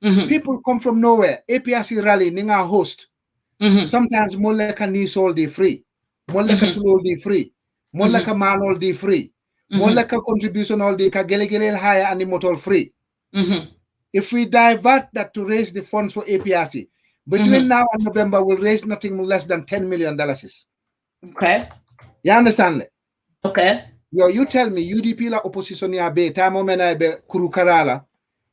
People come from nowhere. APRC rally, ninga host. Sometimes moleka ni all day free. Moleka to all day free. Moleka man all day free. Moleka contribution all day ka gele higher and the motor free. If we divert that to raise the funds for APRC, between now and November, we'll raise nothing less than $10 million. Okay. You understand? Okay. Yo, you tell me, UDP la opposition ya be, tamo mena be kuru karala.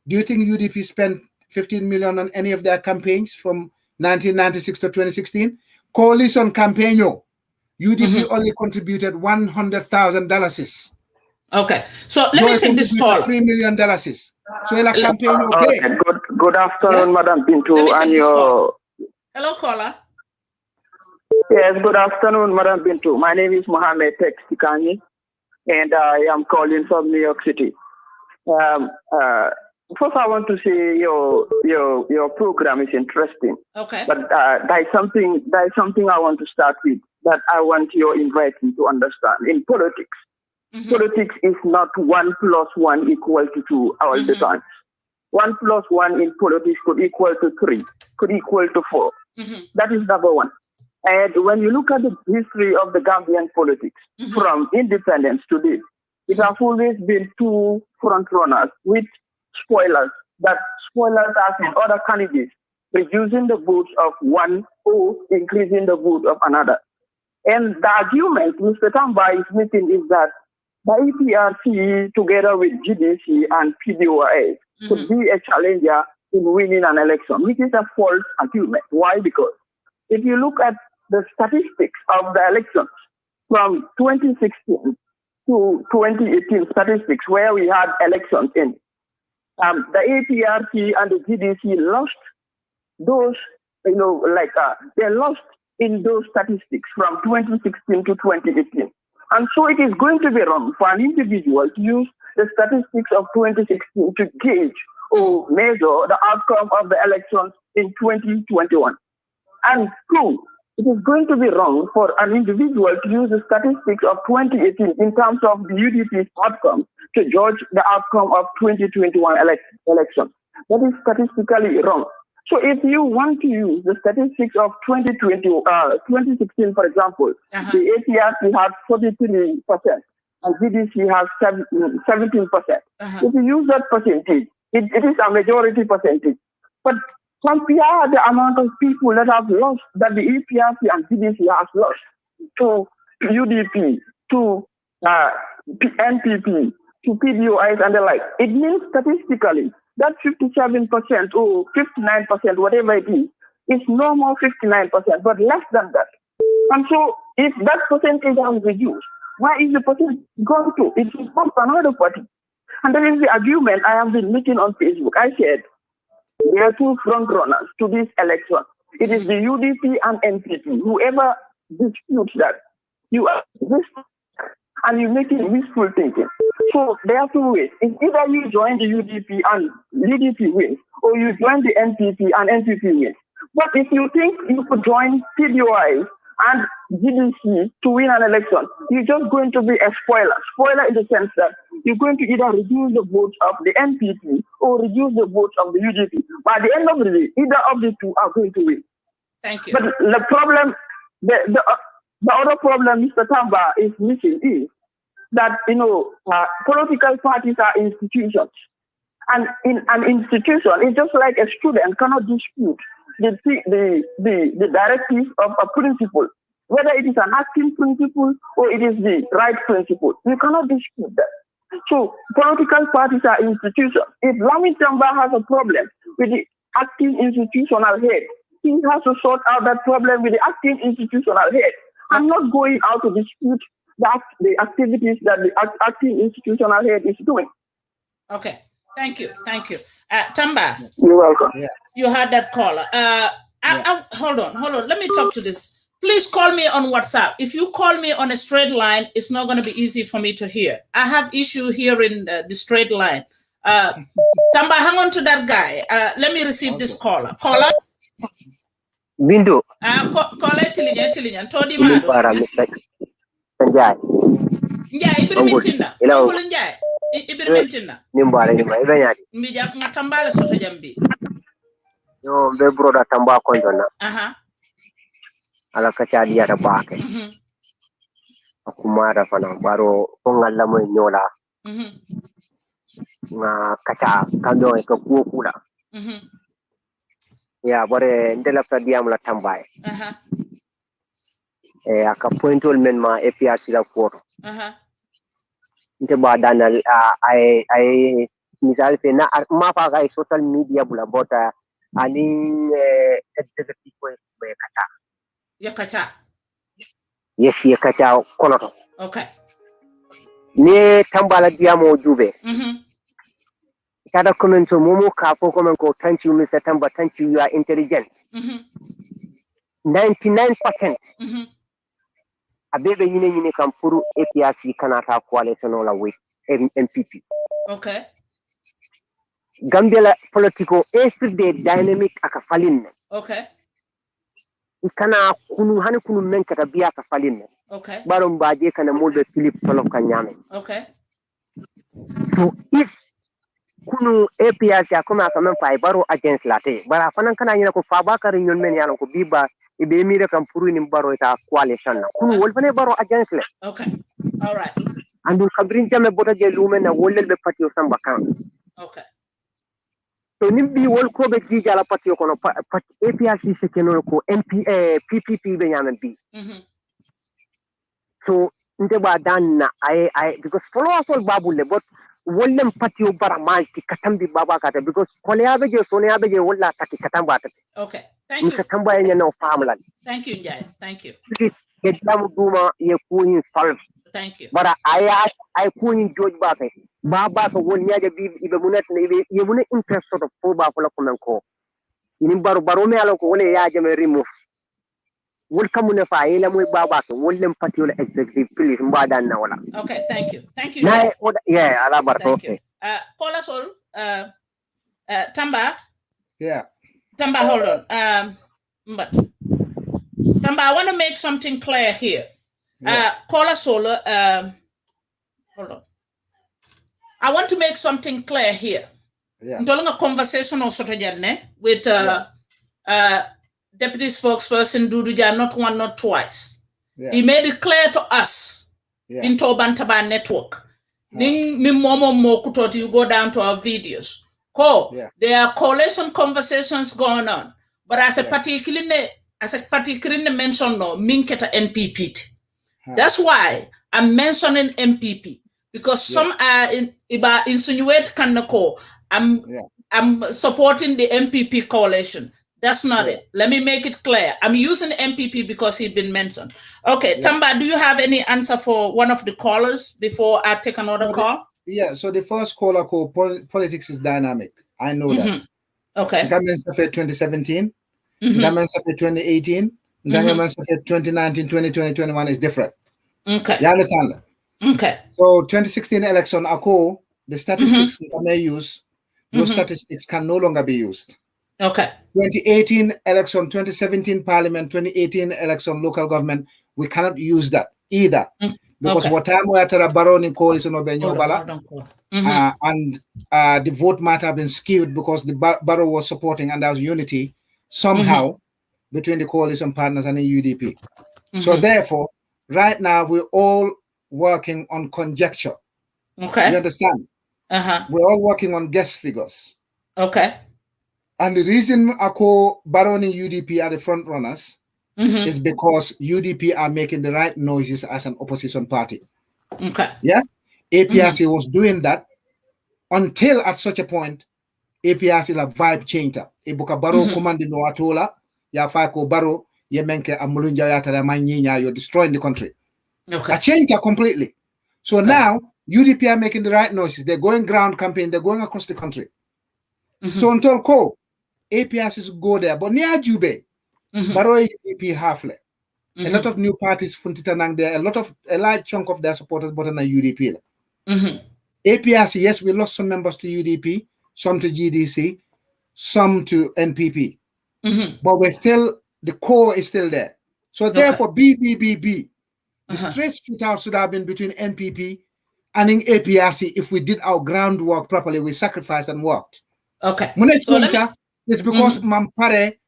Do you think UDP spent 15 million on any of their campaigns from 1996 to 2016? Coalition campaign, UDP only contributed $100,000. Okay, so let me take this call. $3 million. So la campaign Good afternoon, Madam Binto, and your. Hello, caller. Yes, good afternoon, Madam Binto. My name is Mohammed Teksikani, and I am calling from New York City. First, I want to say your program is interesting. Okay. But there's something I want to start with that I want your inviting to understand. In politics, politics is not 1 + 1 equal to 2 all the time. 1 + 1 in politics could equal to 3, could equal to 4. That is number one. And when you look at the history of the Gambian politics from independence to this, it has always been two front runners with spoilers, that spoilers as in other candidates, reducing the votes of one or increasing the vote of another. And the argument Mr. Tamba is making is that the APRC, together with GDC and PDOIS, could be a challenger in winning an election, which is a false argument. Why? Because if you look at the statistics of the elections from 2016 to 2018 statistics, where we had elections in, the APRC and the GDC lost those, they lost in those statistics from 2016 to 2018. And so it is going to be wrong for an individual to use the statistics of 2016 to gauge or measure the outcome of the elections in 2021. And two, it is going to be wrong for an individual to use the statistics of 2018 in terms of the UDP's outcome to judge the outcome of 2021 elections. That is statistically wrong. So if you want to use the statistics of 2016, for example, the APRC has 43% and GDC has 17%. If you use that percentage, it is a majority percentage. But compare the amount of people that have lost, that the APRC and GDC has lost to UDP, to NPP, to PDOIs and the like. It means statistically that 57% or 59%, whatever it is no more 59%, but less than that. And so if that percentage has reduced, where is the percentage gone to? It is gone to another party. And that is the argument I have been making on Facebook. I said, there are two front runners to this election. It is the UDP and NPP. Whoever disputes that, you are this and you make it wishful thinking. So there are two ways. It's either you join the UDP and UDP wins, or you join the NPP and NPP wins. But if you think you could join PDOI and GDC to win an election, you're just going to be a spoiler. Spoiler in the sense that you're going to either reduce the votes of the NPP or reduce the votes of the UDP. But at the end of the day, either of the two are going to win. Thank you. But the problem, the other problem Mr. Tamba is missing is that, political parties are institutions. And in an institution, it's just like a student cannot dispute the directives of a principal, whether it is an acting principle or it is the right principle. You cannot dispute that. So political parties are institutions. If Lamin Tamba has a problem with the acting institutional head, he has to sort out that problem with the acting institutional head. I'm not going out to dispute the activities that the acting institutional head is doing. Okay. Thank you. Tamba. You're welcome. Yeah. You had that caller. Hold on. Let me talk to this. Please call me on WhatsApp. If you call me on a straight line, it's not going to be easy for me to hear. I have issue hearing the straight line. Tamba, hang on to that guy. Let me receive this caller. Caller? Binto. Caller, Tilian. Todi Mado. Njai. Njai, Ibirimintinda. Hello. Njai. Ibirimintinda. Nimbara ibanyadi. Mbija Matambala Sota Jambi. Yo, be broda Tamba Kondona. Ala kachadi ya tabake. Akumara fana baro kongala mo nyola. Nga kacha kando eko kuokula. Ya bore ndela diam la Tambaye. Aka pointol men ma APRC la photo. Nte ba danal ay misal pe na ma pa ga social media bula bota ani executive ko be kacha. Ya kacha. Yes, ya kacha konoto. Okay. Ni Tambala diamo jube. Kada comment so momo ka ko comment ko thank you Mr. Tamba, thank you, you are intelligent. 99%. Abebe yine kam furu APRC kanata coalition la with MPP. Okay. Gambia la political esprit de dynamic aka falin. Okay. Ikana kunu hani kunu men kata biya ka falin. Okay. Baron baje kana molbe Philip Tolo kanyame. Okay. So if kunu APRC akoma kamen fa baro against late bara fanan kana nyina ko fa bakari nyon men yalon ko biba ibe mire kam furu ni baro ta coalition kunu wol fane baro against le. Okay, all right. Andu kabrin jame bota je lumen na wollel be patio samba kan. Okay. So nimbi wol ko be ji jala patio kono APRC se keno ko PPP be nyame bi. So nte ba dan na I because followers all babule but wollem patio bara malti katambi baba kata because kolyabe je sonyabe je wolla taki katamba ta. Okay, thank you. Katamba enya no family. Thank you, Njai. Thank you. Get dam duma ye kuni solve. Thank you. Bara I kuni George Bate. Baba ko wonya je bi ibe munet ne ibe ye munet interest sort of for ba ko komen ko. Ini baro me alo ko wole ya je me remove. Wol kamune fa yela moy baba ko wollem patio la executive please mbadan na wala. Okay, thank you. Thank you. Yeah, ala barko. Okay. Call us all. Tamba. Yeah. Tamba, hold on. But Tamba, I want to make something clear here. Call us all. Hold on. I want to make something clear here. Yeah. I'm doing a conversation also with Deputy Spokesperson Duduja, not one, not twice. Yeah. He made it clear to us in Tobantaba Network. You go down to our videos. There are coalition conversations going on. But as a particularly mention no Minketa NPP. That's why I'm mentioning MPP. Because some are insinuate Kanako. I'm supporting the MPP coalition. That's not it. Let me make it clear. I'm using MPP because he's been mentioned. Okay, Tamba, do you have any answer for one of the callers before I take another call? Yeah, so the first caller called politics is dynamic. I know that. Okay. Government of 2017, government of 2018, government of 2019, 2020, 2021 is different. Okay. You understand that? Okay. So 2016 election, the statistics we may use, those statistics can no longer be used. Okay. 2018 election, 2017 parliament, 2018 election local government, we cannot use that either. Because what time we are at a baron in coalition of Benyobala, and the vote might have been skewed because the borough was supporting and there was unity somehow between the coalition partners and the UDP. So therefore, right now we're all working on conjecture. Okay. You understand? We're all working on guess figures. Okay. And the reason Baron and UDP are the front runners is because UDP are making the right noises as an opposition party. Okay. Yeah? APRC was doing that until at such a point, APRC la vibe changed. Ibuka Baro commanding no atola, ya fako Baro, yemenke amulunja yata manyinya, you're destroying the country. Okay. A change completely. So now UDP are making the right noises. They're going ground campaign, they're going across the country. So until APRC go there, but near Jube, Baro UDP halfly. A lot of new parties funtitanang there, a large chunk of their supporters but on UDP. APRC, yes, we lost some members to UDP, some to GDC, some to NPP. But we're still, the core is still there. So therefore, BBBB, the straight shootout should have been between NPP and in APRC. If we did our groundwork properly, we sacrificed and worked. Okay. So it's because Mampare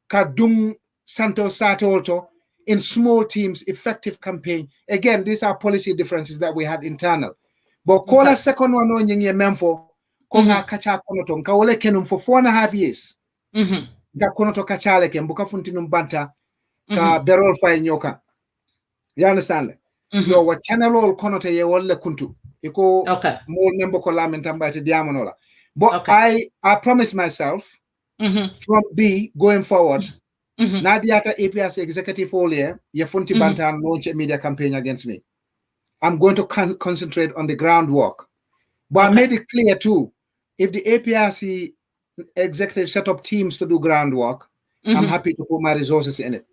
Kadung Santos Satolto in small teams, effective campaign. Again, these are policy differences that we had internal. But call a second one on your memfo, Konga Kacha Konoton, Kawale Kenum for 4.5 years. Ga Konoto Kachale Ken, Buka Funtinum Banta, Ka Berol Fai Nyoka. You understand? You were channel all Konote ye wole kuntu. Iko more member Lawyer Lamin Tamba to Diamonola. But I promised myself from B going forward, Nadiata APRC executive all year, Yafunti Banta and launch a media campaign against me. I'm going to concentrate on the groundwork. But I made it clear too, if the APRC executive set up teams to do groundwork, I'm happy to put my resources in it,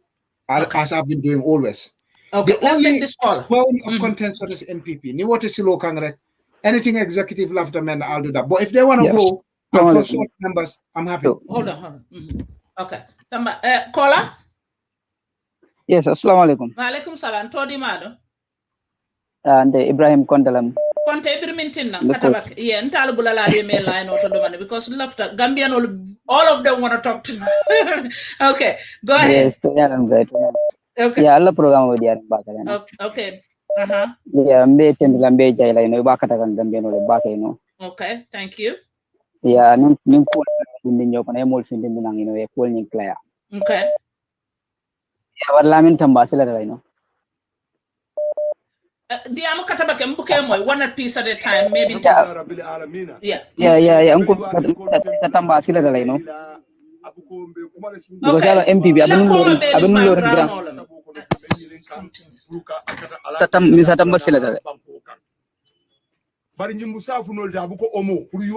as I've been doing always. Okay, the only point of content is NPP. Ni what is Silo Kangre? Anything executive left them and I'll do that. But if they want to go and consult members, I'm happy. Hold on. Okay. Caller? Yes, assalamu alaikum. Wa alaikum salam. Todi mado. and Ibrahim Kondalam. Conte Birmintina, Katabak, yeah, and Talbula email line or to the money because laughter, Gambian, all of them want to talk to me. Okay, go ahead. Yes, okay. Yeah, Allah program with you. Okay. Uh-huh. Yeah, May Lambe Jaila, no Bakatan Gambian or Bakano. Okay, thank you. Yeah, no in your emulsion in the Nangino, a polling player. Okay. Yeah, what Lamin Tamba, I know. The Amokatabak Bukemoy, one piece at a time, maybe. Yeah. Uncle Tamba, I know. Because I have MPB, I've been lower ground.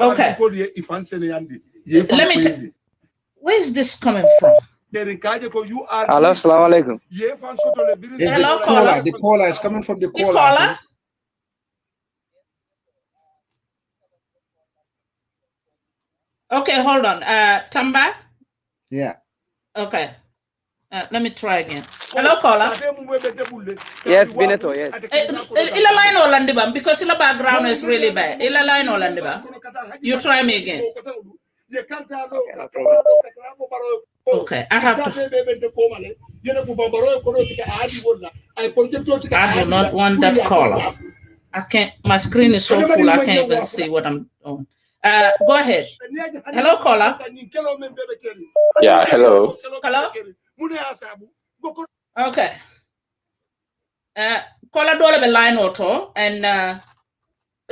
Okay. Where is this coming from? Hello, assalamu alaikum. Hello, caller. The caller is coming from the caller. The caller? Okay, hold on. Tamba? Yeah. Okay. Let me try again. Hello, caller. Yes, Binto, yes. Ila line or Landiba, because the background is really bad. Ila line or Landiba. You try me again. Okay, I have to. I do not want that caller. I can't. My screen is so full. I can't even see what I'm doing. Go ahead. Hello, caller. Yeah, hello. Hello. Okay. Caller, do a line auto and.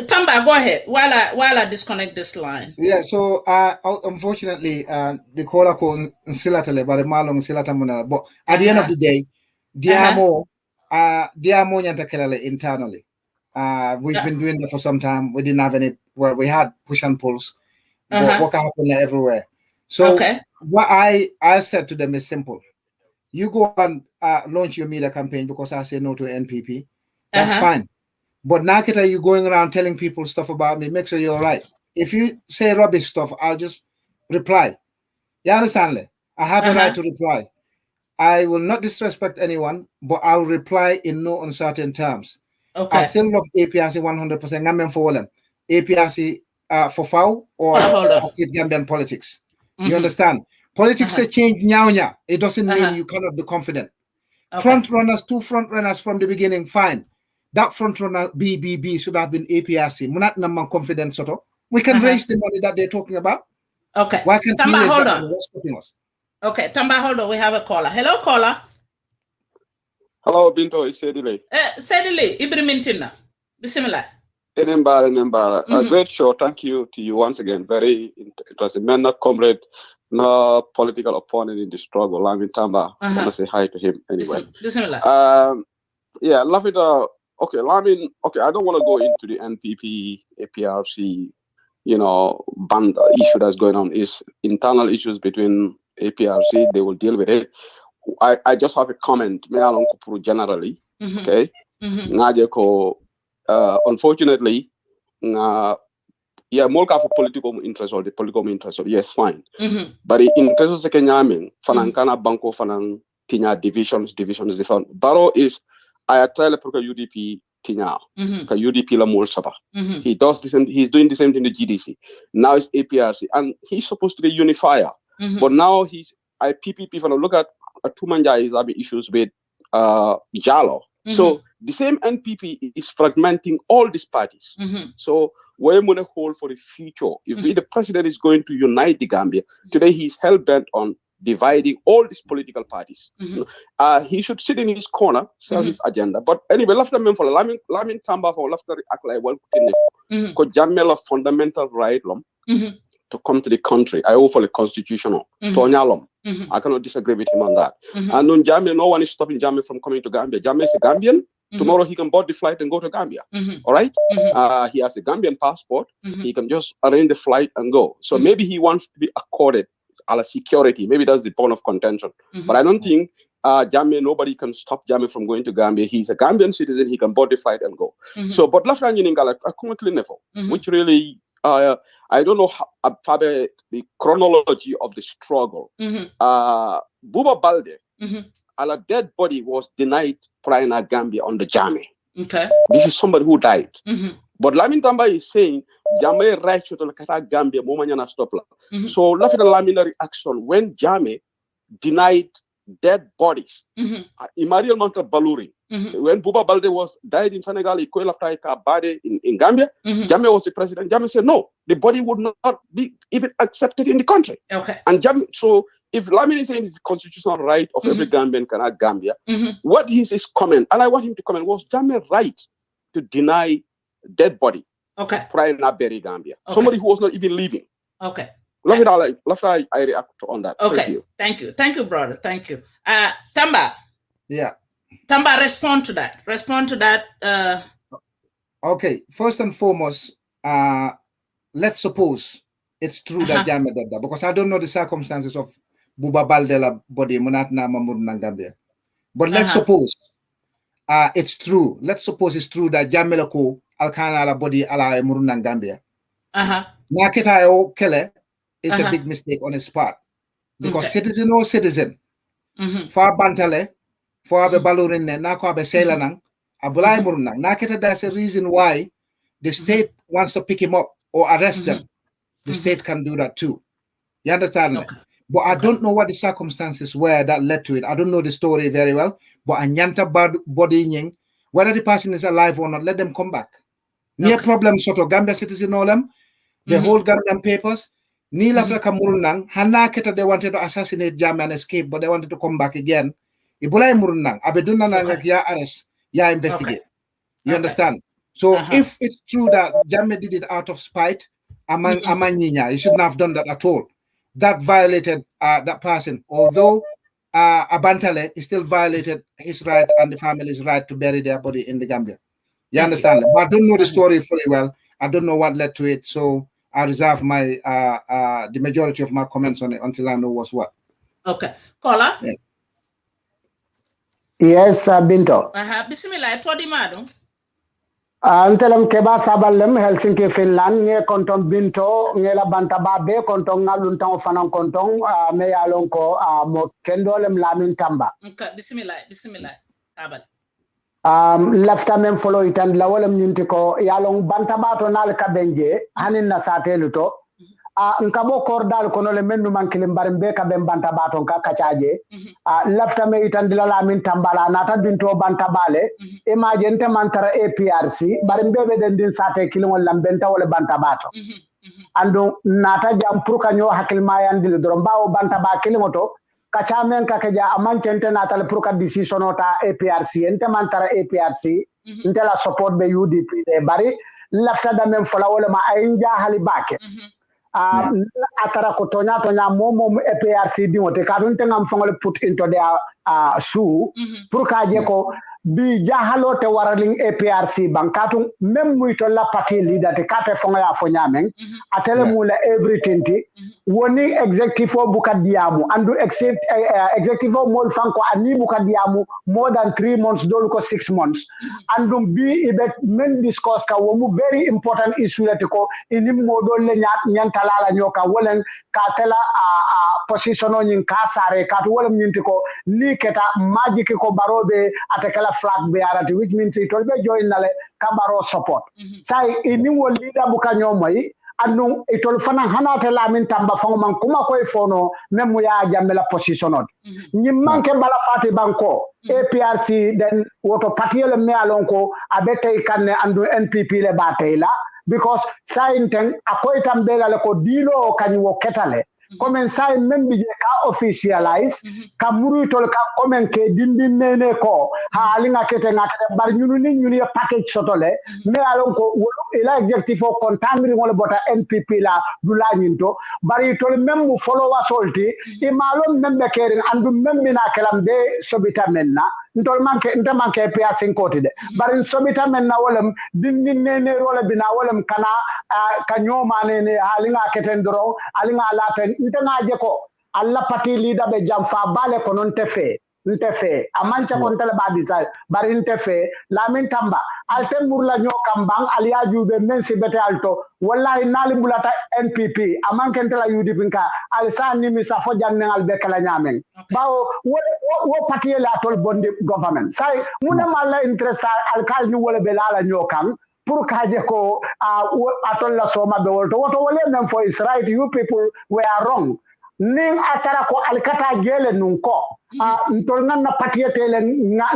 Tamba, go ahead while I disconnect this line. Yeah, so unfortunately, the caller called Silatale, but the Malong Silatamuna. But at the end of the day, Diamo Nyantakelele internally. We've been doing that for some time. We didn't have any. Well, we had push and pulls, but what can happen everywhere. So what I said to them is simple. You go and launch your media campaign because I say no to NPP. That's fine. But now that you going around telling people stuff about me, make sure you're right. If you say rubbish stuff, I'll just reply. You understand, Le? I have a right to reply. I will not disrespect anyone, but I'll reply in no uncertain terms. Okay. I still love APRC 100%. I'm for them. APRC for foul or Gambian politics. You understand? Politics a change now. It doesn't mean you cannot be confident. Front runners, two front runners from the beginning, fine. That front runner BBB should have been APRC. Not number confident sort of. We can raise the money that they're talking about. Okay. Why can't Tamba, we hold on. Okay, Tamba, hold on. We have a caller. Hello, caller. Hello, Binto. It's Sedile. Sedile, Ibrimintina. Bismillah. Enembara. A great show. Thank you to you once again. It was a man, not comrade, no political opponent in the struggle. Lamin Tamba. I want to say hi to him anyway. Bismillah. Yeah, love it. Okay, Lamin. Okay, I don't want to go into the NPP, APRC, band issue that's going on. Is internal issues between APRC. They will deal with it. I just have a comment. Generally, okay. Unfortunately, more for political interest or the political interest. Yes, fine. But in interest of Kenyamin, Fanankana Banco Fanang Tinya divisions different. Baro is I tell the UDP Tinya, UDP la Mulsaba. He does the same. He's doing the same thing to GDC. Now it's APRC, and he's supposed to be unifier. But now he's PPP. If I look at Tumanja is having issues with Jalo. So the same NPP is fragmenting all these parties. So we're going to hold for the future. If the president is going to unite the Gambia, today he's hell bent on dividing all these political parties. He should sit in his corner, sell his agenda. But anyway, Lamin Tamba for Lafter Aklai well because Jamela fundamental right to come to the country. I offer the constitutional. I cannot disagree with him on that. And on Jamie, no one is stopping Jamie from coming to Gambia. Jamie is a Gambian. Tomorrow he can board the flight and go to Gambia. All right? He has a Gambian passport. He can just arrange the flight and go. So maybe he wants to be accorded a security. Maybe that's the point of contention. But I don't think Jamie, nobody can stop Jamie from going to Gambia. He's a Gambian citizen. He can board the flight and go. So, but last time which really I don't know how the chronology of the struggle. Buba Balde, a dead body was denied Praina Gambia on the Jami. Okay. This is somebody who died. But Lamin Tamba is saying, Jame right to the Kata Gambia, Momanyana stop. So, Lafita Laminary action when Jame denied dead bodies. Imarial Manta Baluri. When Buba Balde was died in Senegal, he called after a body in Gambia. Jame was the president. Jame said no, the body would not be even accepted in the country. Okay. And Jame, so if Lamin is saying it's the constitutional right of every Gambian can have Gambia, what is his comment? And I want him to comment, was Jame right to deny dead body? Okay. Prior to bury Gambia. Okay. Somebody who was not even living. Okay. I react on that. Okay. Thank you. Thank you, brother. Thank you. Tamba. Yeah. Tamba, respond to that. Respond to that. Okay. First and foremost, let's suppose it's true that Jammeh did that, because I don't know the circumstances of Buba Baldela body Munatna Mamurna Gambia. But let's suppose it's true. Let's suppose it's true that Jammeh ko alkana la body ala Murna Gambia. Nakita o kele is a big mistake on his part. Because citizen or citizen, for Bantale, for Abe Balurin, Nako Abe Sailanang, Abulai Murnang, Nakita, that's a reason why the state wants to pick him up or arrest them. The state can do that too. You understand me? But I don't know what the circumstances were that led to it. I don't know the story very well. But Anyanta body nying, whether the person is alive or not, let them come back. Near problem sort of Gambia citizen all them, the whole Gambian papers. Ni Africa Murunang, Hanaketa, they wanted to assassinate Jammeh and escape, but they wanted to come back again. Ibulai Murunang, Abeduna ya arrest, ya investigate. You understand? So if it's true that Jammeh did it out of spite, Amanyinya, he shouldn't have done that at all. That violated that person. Although Abantale, he still violated his right and the family's right to bury their body in the Gambia. You understand? But I don't know the story fully well. I don't know what led to it. So I reserve my the majority of my comments on it until I know what's what. Okay. Kola? Yeah. Yes, Binto. Bismillah, Todi Madam. Antelam keba sabalem Helsinki Finland nge konton Binto ngela bantaba be konton ngaluntan fanan konton me yalon ko mo kendolem Lamin Tamba. Okay, bismillah sabal. Lafta men follow it and lawolem nyinti ko yalon bantaba to nal kabenje hanin na satelu to nkabo kordal kono le mennu mankilim barimbe ka ben bantaba to ka kacaje lafta me itandila Lamin Tambala nata Binto bantabale imagine te mantara APRC barimbe be den din sate kilingol lambenta wala bantaba to ando nata jam pour kanyo hakilma yandil dorom bawo bantaba kilingoto kacamen kakeja amancente natal pour ka decision ota APRC ente mantara APRC intela support be UDP de bari lafta da men fola wala ma aynja halibake atara ko tonya momo APRC di wote kadun tengam fongole put into their shoe pour ka je ko bi jahalote waraling APRC bankatu même muito la party leader te kate fonga ya fonyamen atele mula everything ti woni executive buka diamu andu executive mol fanko ani buka diamu more than 3 months dolu ko 6 months andum bi ibe men discuss ka womu very important issue lati ko inim modol le nyanta lala nyoka wolen ka tela position on ka sare ka to wolem nyinti ko ni keta magic ko barobe atakala flag be arati, which means it will be join nale kabaro support. Sai ini wo leader buka nyomoy anu it will fana hanate Lamin Tamba fongo man kuma koy fono memu ya jamela positionod. Nyimmanke bala fati banko APRC then woto patiyele me alonko abete kanne andu NPP le batela because sai inteng akoy tambela le ko dilo kanyo ketale. Comme ça même bi ka officialize ka muru tol ka comme ke dindin nene ko ha linga kete ngakete bar ñunu ni ñuni package sotole mais alon ko ila objectif o kontamri ngol bota NPP la du la ñinto bari tol même mu follow wasolti e malon même be kere andu même bina kelam be sobita menna ntol manke ntamanke PA5 koti de bari sobita menna wolam dindin nene rola bina wolam kana ka ñoma nene ha linga kete ndoro alinga laten ntana je ko alla party leader be jam fa bale ko non te fe ntefe amancha kontele ba decide bar ntefe Lamin Tamba alte murla nyo kambang aliya jube mensi bete alto wallahi nali bulata NPP amanke ntela UDP nka alisa nimi sa fo janne albe kala nyamen bawo wo parti la tol bondi government sai muna mala interest alkal ni wala belala nyo kam pour kaje ko atol la soma be wolto woto wole men for is right you people were wrong ning atara ko alkata gele nun ko ntol nan na parti tele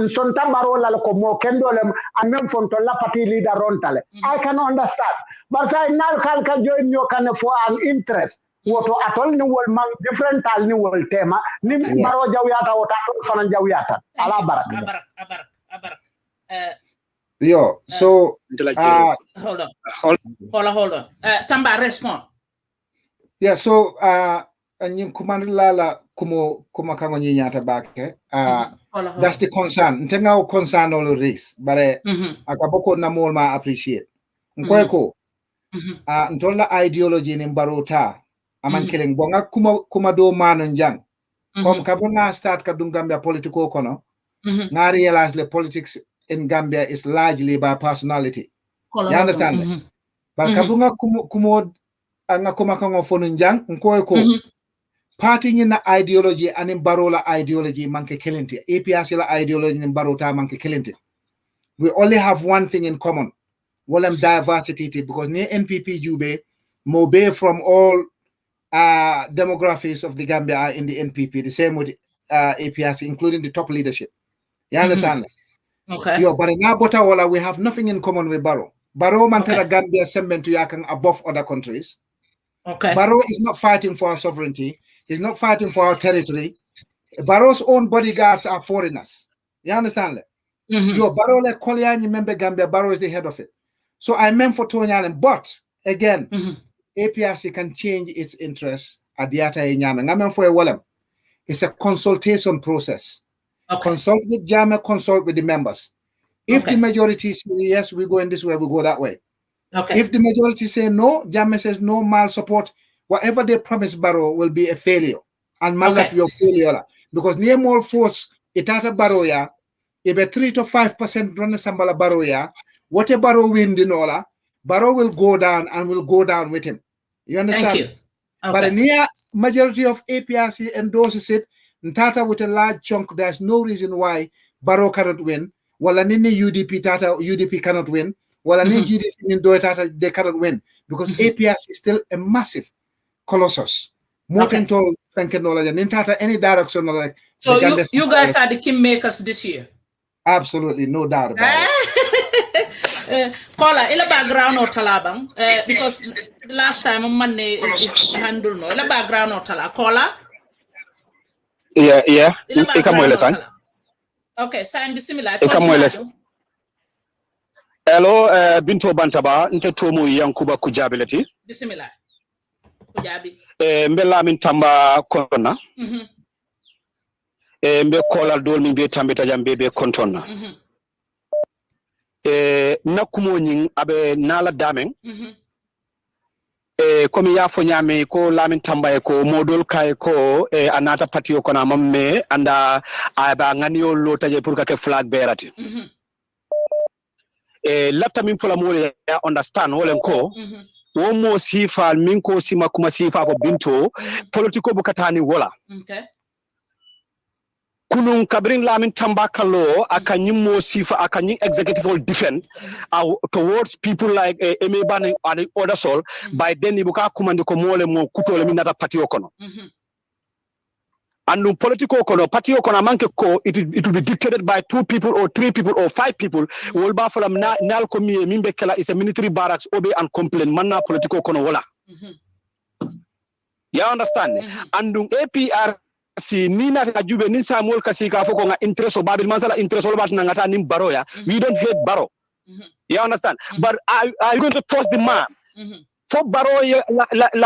sonta barola ko mo kendolem amem fon to la parti leader rontale I can understand but I now can join you can for an interest woto atol ni wol man different tal ni wol tema ni baro jawyata wota fanan jawyata ala barak Yo, so hold on. Tamba respond. Yeah, so and kumanilala kuma kango nyata bake. That's the concern. Ntenga concern all this, but akaboko na more ma appreciate. Nkweko ntola ideology ni mbarota amankeleng bonga kuma do manon jang. Kom kabona start kadungambia political kono. Nga realize the politics in Gambia is largely by personality. You understand? But kabunga kumo anga kumakango fonunjang nkoeko party in the ideology and in barola ideology manke kelenti. APRC la ideology in barota manke kelenti. We only have one thing in common. Walem diversity because near NPP Jube mobe from all demographics of the Gambia are in the NPP. The same with APRC, including the top leadership. You understand? Okay. Yo, but now Botawola, we have nothing in common with Barrow. Barrow Mantera Gambia sembent to Yakan above other countries. Okay. Barrow is not fighting for our sovereignty. He's not fighting for our territory. Barrow's own bodyguards are foreigners. You understand that? Yo, Barrow le Kolyani member Gambia, Barrow is the head of it. So I meant for Tony Allen, but again, APRC can change its interests at the Ata Nyame. I meant for a Wallam. It's a consultation process. Consult with Jama, consult with the members. If the majority say yes, we go in this way, we go that way. If the majority say no, Jama says no, mal support, whatever they promise Barrow will be a failure. And mal left your failure. Because near more force, itata Barrow ya, if a 3 to 5% run the Sambala Barrow ya, what a Barrow win dinola, Barrow will go down and will go down with him. You understand? Thank you. But the near majority of APRC endorses it. Tata with a large chunk, there's no reason why Barrow cannot win. Wala nini UDP Tata UDP cannot win. Wala nini GDC Nindo Tata they cannot win because APRC is still a massive colossus. More than told thanking knowledge and in Tata any direction like. So you guys are the kingmakers this year. Absolutely, no doubt about it. Kola, ila background or talabang because last time on Monday handle no ila background or tala Kola. Yeah. Okay, sign bismillah. Hello, Binto Bantaba, nte tomu yankuba kujabileti. Bismillah. Kujabi. Mbe Lamin Tamba kontona. Mbe kola dol mi be tambeta jambe be kontona. Nakumo nying abe nala dameng. Komi ya fo nyame ko Lamin Tamba ko modol kay ko anata patio kona mamme anda aba ngani lota je pour ka flag berati lapta min fola mo ya understand wolen ko wo mo sifa min ko sima kuma sifa ko Binto politiko bukatani wola kunun kabrin Lamin Tamba kalo akanyin mo sifa akanyin executive will defend towards people like Eme Ban and other soul by then ibuka kumande ko mole mo kutole minata patio kono and no political kono patio kono manke ko it will be dictated by 2 people or 3 people or 5 people will ba folam nal ko mi mimbe kala is a military barracks obey and complain manna political kono wala you understand and APR si nina ajube ni Samuel kasika foko nga interest o babil masala interest o bat ngata nim baroya we don't hate Barrow you understand but are you going to trust the man for Barrow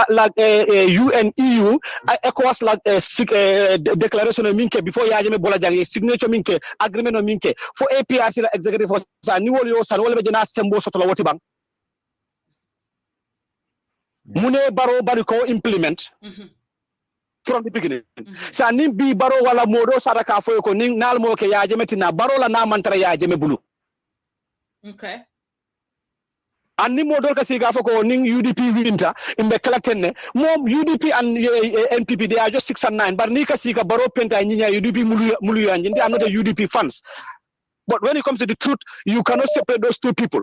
like UN EU ECOWAS like declaration of minke before ya jeme bola jangi signature minke agreement of minke for APRC la executive for sa ni wol yo sa wol be jena sembo soto la woti bang mune Barrow bari ko implement from the beginning. Sa nin bi baro wala modo sadaka foy ko nin nal mo ke yaaje metina baro la na mantara yaaje me bulu. Okay. Anni modol ka siga foko ning UDP winta imbe kalatenne mom UDP and NPP they are just 6 and 9 but ni ka siga baro penta nyinya UDP mulu yanji I'm not a UDP fans but when it comes to the truth you cannot separate those two people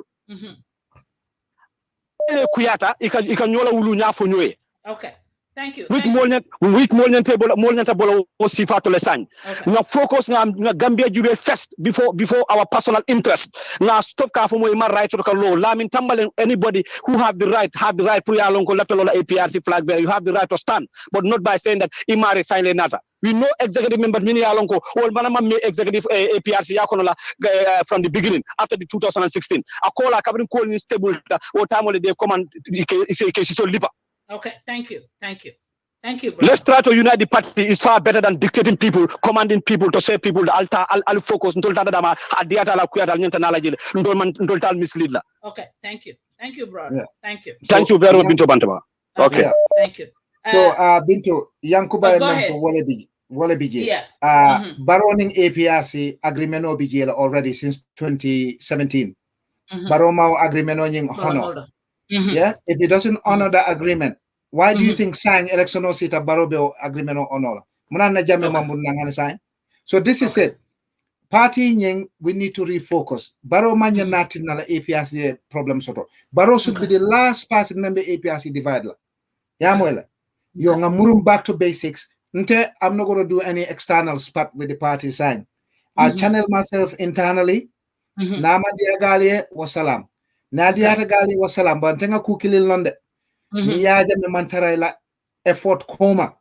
kuyata ika nyola wulu nyafo nyoe. Okay, thank you. With molnyan table sifato lesang. Nga focus nga Gambia jube first before our personal interest. Nga stop ka for my right to the law. Lamin Tamba, anybody who have the right to yalonko leptola APRC flag bearer. You have the right to stand, but not by saying that imari sign nata. We know executive member mini alonko all manama me executive APRC yakonola from the beginning after the 2016. A call a cabin call in stable or time they command so liver. Okay, thank you, brother. Let's try to unite the party. It's far better than dictating people, commanding people to say people the altar al focus until dama adiata la kuyata nyanta nala jile until tal mislead la. Okay, thank you, brother. Yeah. Thank you. Thank you very much, Binto Bantaba. Okay. Yeah. Thank you. So Binto Yankuba for Wale BJ. Yeah. Baroning APRC agreement OBJ already since 2017. Baromao agreement on honor. Yeah, if he doesn't honor the agreement, why do you think sign election or sit a Barobeo agreement or honor? So this is it. Party nying, we need to refocus. Baro manya natin na APRC problem soto. Baro should be the last person member APRC divided. Yamuela. Yo nga murum back to basics. Nte, I'm not going to do any external spat with the party sign. I'll channel myself internally. Nama diagalie wasalam. Nadia Gali was salam, but tenga kukili londe. Niyaja me mantara la effort coma.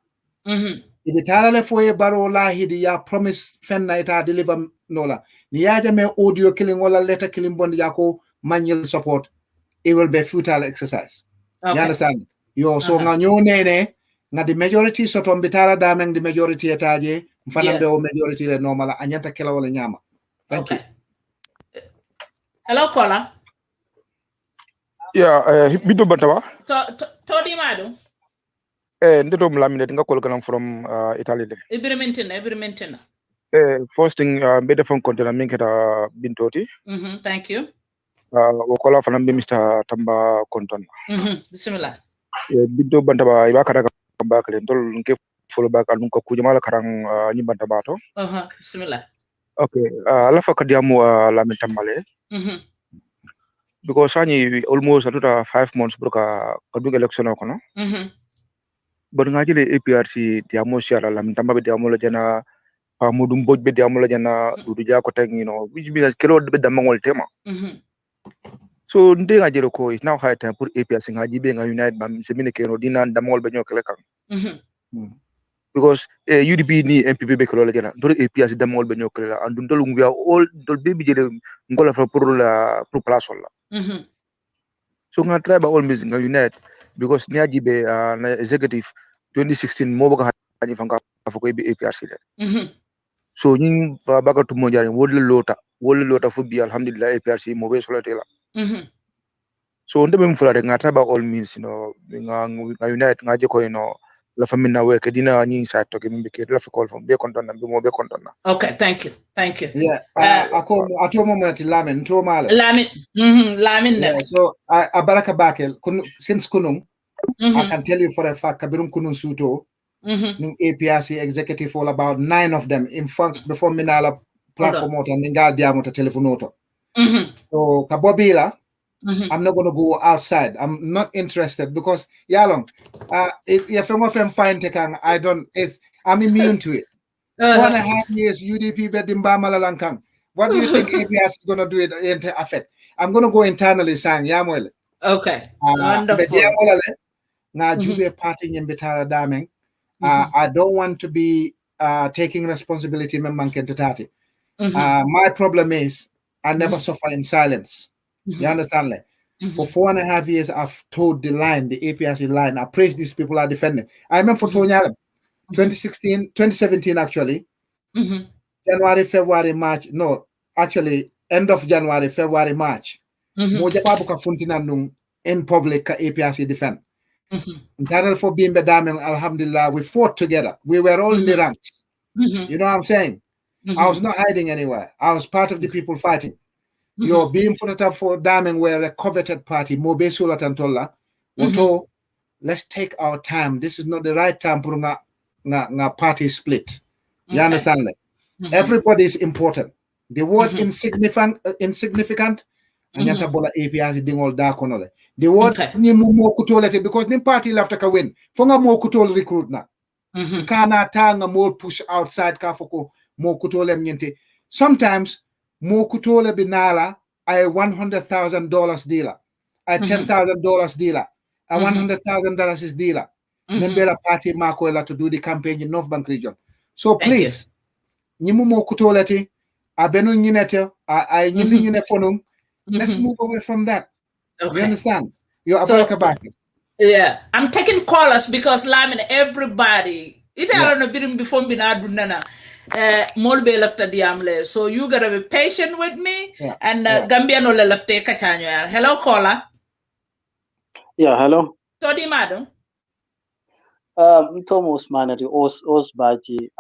Ibitala le foye baro la hidi ya promise fen na ita deliver nola. Niyaja me audio killing wala letter killing bond yako manual support. It will be a futile exercise. You understand? Yo so nga nyo nene nga the majority sotom bitala dameng the majority etaje mfanambe o majority le normala anyanta kila wala nyama. Thank you. Hello, caller. Yeah, Binto Bantaba. Todi Madu. Ndito Lamin Tamba from Italy. Ibirimentina. First thing, better from content and make it a Bintoti. Thank you. Wokola Fanambi Mr. Tamba Conton. Similar. Binto Bantaba, Ibaka back and don't follow back and Kujamala Karang Nibantabato. Similar. Okay, Alafa Kadiamu Lamin Tambale. Because I almost 5 months broka kadu election okono. But ngajile APRC diamo shara Lamin Tamba be diamo la jana mudum boj be diamo la jana duduja ko teng which means kelo be damangol tema. So nde ngajelo ko is now high time pour APRC ngaji be nga unite bam semine keno dina damangol be nyokele kan. Because UDP ni MPP be kelo la jana do APRC damangol be nyokele la and ndol we are all dol be jele ngola fa pour place wala. So nga try by all means nga unite because niaji be na executive 2016 mo baka hani fanga fako be APRC le. So nyin fa baka to mo jare wolle lota fu bi alhamdulillah APRC mo be solate la. So ndebe mfula nga try by all means nga unite nga je ko la famille na weke dina nyi sa to ke mbe ke la fa call from be konton na mo be konton na. Okay, thank you. Yeah, ato moment Lamin to mala. Lamin. Yeah, so Abaraka Bakel since kunung I can tell you for a fact kabirum kunung suto ning APRC executive all about 9 of them in fact before minala platform ota ningal diamo ta telefonoto. So kabobila I'm not going to go outside. I'm not interested because yalong if I'm fine tekang I'm immune to it. 4.5 years UDP bedimba malalankang. What do you think APRC is going to do it affect? I'm going to go internally saying yamwele. Okay. Wonderful. I don't want to be taking responsibility. My problem is I never suffer in silence. You understand? For 4.5 years, I've told the line, the APRC line. I praise these people are defending. I remember for 2017 actually. January, February, March. No, actually, end of January, February, March. In public, APRC defend. Internal for being the Damen, alhamdulillah, we fought together. We were all in the ranks. You know what I'm saying? I was not hiding anywhere. I was part of the people fighting. You're being for Damen were a coveted party. Mobe Sulatantola. Let's take our time. This is not the right time for nga party split. You understand that? Everybody is important. The word insignificant and bola APRC dingol da konole. The word ni mo kutolete because the party left ka win. Fonga mo kutol recruit na. Kana tanga more push outside ka foko mo kutole mnyente. Sometimes mo kutole binala ay $100,000 dealer. Ay $10,000 dealer. A $100,000 is dealer. Membela party Marco to do the campaign in North Bank region. So please, nimu mo kutolete, abenu nyinete, ay nyindi nyine fonum. Let's move away from that. You understand? You're about it. Yeah, I'm taking callers because Lamin, everybody. It I don't know before binadunana. Molbe left the amle. So you gotta be patient with me. And Gambia no left the kachanyo. Hello, caller. Yeah, hello. Todi madam. Thomas Manati, Os Baji,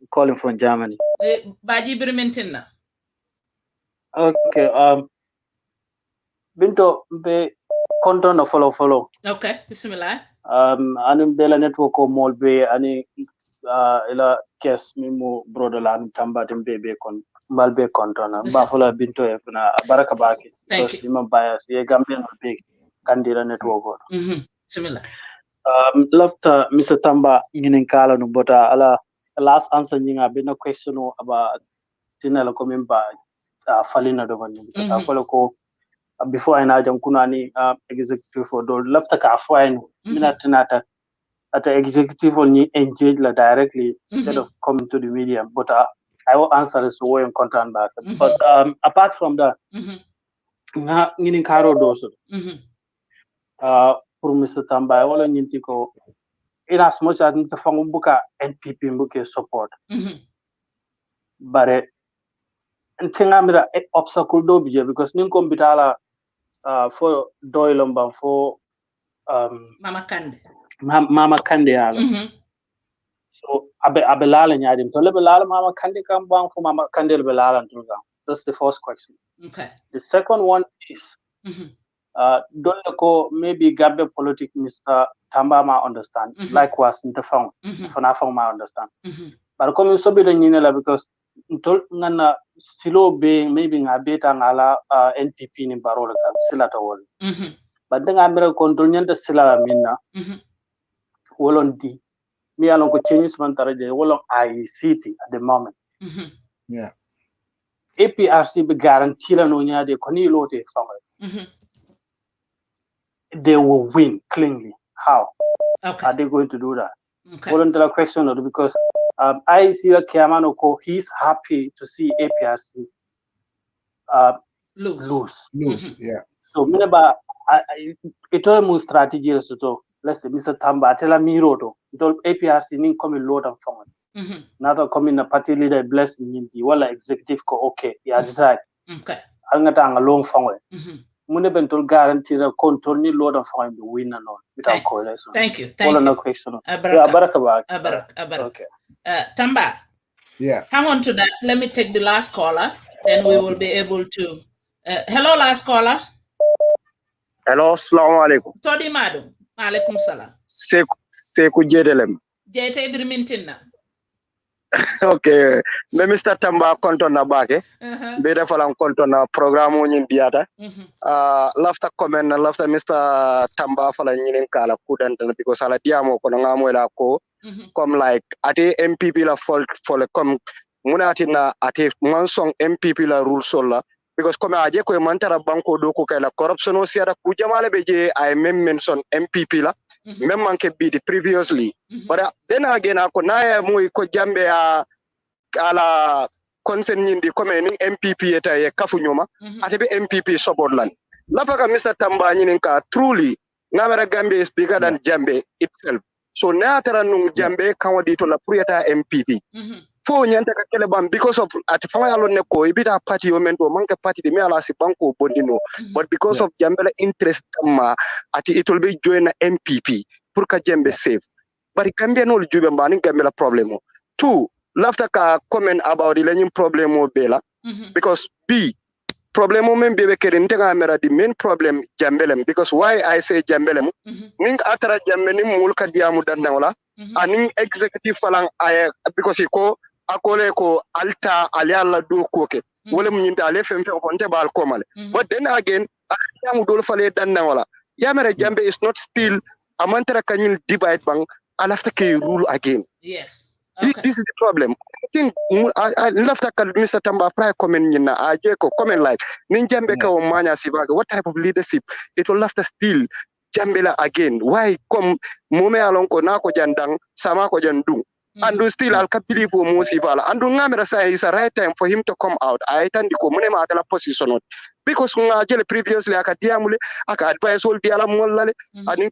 calling from Germany. Baji Birmintina. Okay, Binto be content of follow. Okay, bismillah. Anim bela network ko molbe ani ila kes mimu brother Lamin Tamba tembe kon malbe kontona ba follow Binto e na baraka baki. Thank you. Ima bias ye Gambian be kandira network ko. Bismillah. Left Mr. Tamba nginin kala no bota ala last answer nyinga be no question about tinala ko memba falina do bani because I follow ko before I know Kunani executive for do left ka fine minatinata at the executive only engage la directly instead of coming to the media. But I will answer this way in content back. But apart from that, ngini karo doso. For Mr. Tamba, I will nyintiko in as much as nita fangubuka NPP mbuke support. But ntingamira obstacle do bije because ninko bitala for Doylomba for Mama Kande. Mama Kande ala. So abelala nyadim. So lebelala Mama Kande kam bang for Mama Kande lebelala ntunga. That's the first question. Okay. The second one is don't ko maybe Gabbe politic Mr. Tamba ma understand. Likewise Ntafang. Fanafang ma understand. But come so be the nyinela because ngana silo being maybe ngabeta ngala NPP ni barola ka sila tawol. But then I'm going to continue to sila minna. Wolon di. Me along ko changes man taraje wolon ICT at the moment. Yeah. APRC be guarantee la no nya de koni lote family. They will win cleanly. How? Okay. Are they going to do that? Okay. Volunteer question because I see that Kiamanoko, he's happy to see APRC lose. Yeah. So minaba it almost strategy so let's say Mr. Tamba tell me roto it all APRC nin come load and phone. Not coming a party leader blessing ninti wala executive ko okay yeah decide. Okay. Angata ang long phone. Munebentol guarantee the control ni load and phone the win and all without coalition. Thank you. Thank you. No question. Okay. Tamba. Yeah. Hang on to that. Let me take the last caller. Then we will be able to. Hello, last caller. Hello, assalamu alaikum. Todi madam. Alaikum salam. Seku jedelem. Jete birmintina. Okay. Me Mr. Tamba konto na bake. Be defalam konto na programu nyin biata. Lafta comment na lafta Mr. Tamba fala nyin kala kudanta because ala diamo kono ngamo la ko comme like ate MPP la for comme munati na ate mansong MPP la rule sola because comme aje ko mantara banko do ko kala corruption o siada ku jamale beje I mention MPP la même manke be previously but then again ako na muy ko jambe ala concern nyindi comme ni MPP eta e kafu nyoma ate be MPP support lan la faka Mr. Tamba nyinin ka truly ngamara Gambia is bigger than Jambe itself. So na tara nung Jambe kawadi to la prieta MPP. fo nyanta ka kele bam because of at fa yalo ne ko ibita party yo mento manke party de me ala si banko bondino but because of jambele interest ma ati it will be join MPP pour ka jembe save but Gambia no jube mbani Gambia problem two lafta ka comment about the learning problem o bela because B problem o men bebe kere ntenga mera the main problem jambelem because why I say jambelem ning atara jambeni mul ka diamu dandangola aning executive falang ay because ko akole ko alta aliala do koke wala munyinta ale femfe ko nte bal komale but then again diamu dol fale dandangola yamere jambe is not still amantara kanyil divide bang alafta ke rule again. Yes. Okay. This is the problem. I think I love that Mr. Tamba prior comment in Ajeko comment like Ninjambeka or Manya Sivaga. What type of leadership? It will have to steal Jambela again. Why come Mome Alonko Nako Jandang, Samako Jandung? And do still I'll believe for Musivala. And do Namera say it's a right time for him to come out. I attend the Comunema Adela position because previously I could advise all the Alamolale and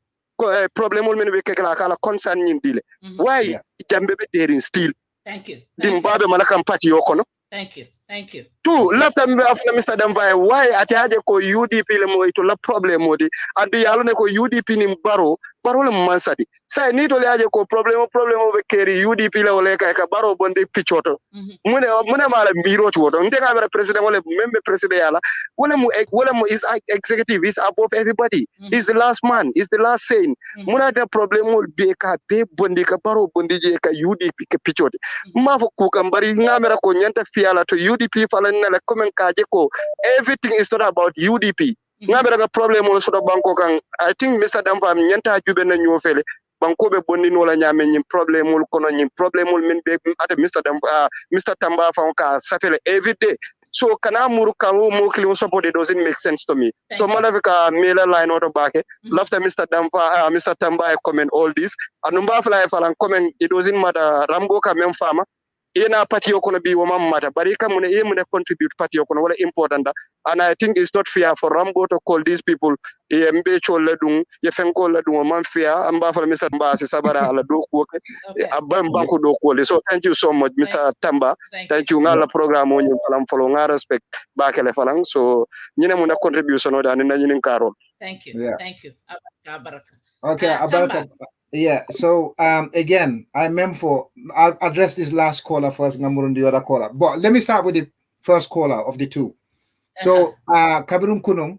problem will mean we kala concern in deal. Why jambe there in still? Thank you. Dimbabe malakam party yokono. Thank you. Thank you. Two left after Mr. Dambai, why ati ko UDP le mo ito la problem modi and yalo ko UDP ni baro le mansadi. Say ni to le ko problem over carry UDP le ole ka baro bonde pichoto. Mune mala miro to wodo. Ndenga vera president wala member president yala. Wala mu is executive is above everybody. He's the last man, is the last saying. Muna the problem will be ka be bonde ka baro bonde je ka UDP ka pichoto. Mafo ku kambari ngamera ko nyanta fiala to UDP falanna comment kaje ko everything is not about UDP. Ngabera ga problem wala soda banko kan I think Mr. Dampa nyanta jube na nyofele banko be bonni no la nyame nyim problem wol kono nyim problem wol min be ata Mr. Tamba fa ka safele every day. So kana muru kawo mo kili support it doesn't make sense to me. So malavika mela line auto back after Mr. Dampa Mr. Tamba I comment all this anumba fly falan comment it doesn't matter Rambo ka mem farmer ina party okono bi wama mata barika mune mune contribute party okono wala important and I think it's not fair for Rambo to call these people mbe cholle dung ye fenko la dung man fair amba fa Mr. Mbasi sabara ala do ko abam banko do ko so thank you so much Mr. Tamba thank you ngala program on falam follow nga respect bakele falang so nyine muna contribution o dan na nyinin karo thank you thank you abaraka okay abaraka. Yeah, so again, I'll address this last caller first, Ngamurundi the other caller. But let me start with the first caller of the two. So Kabirum Kunung,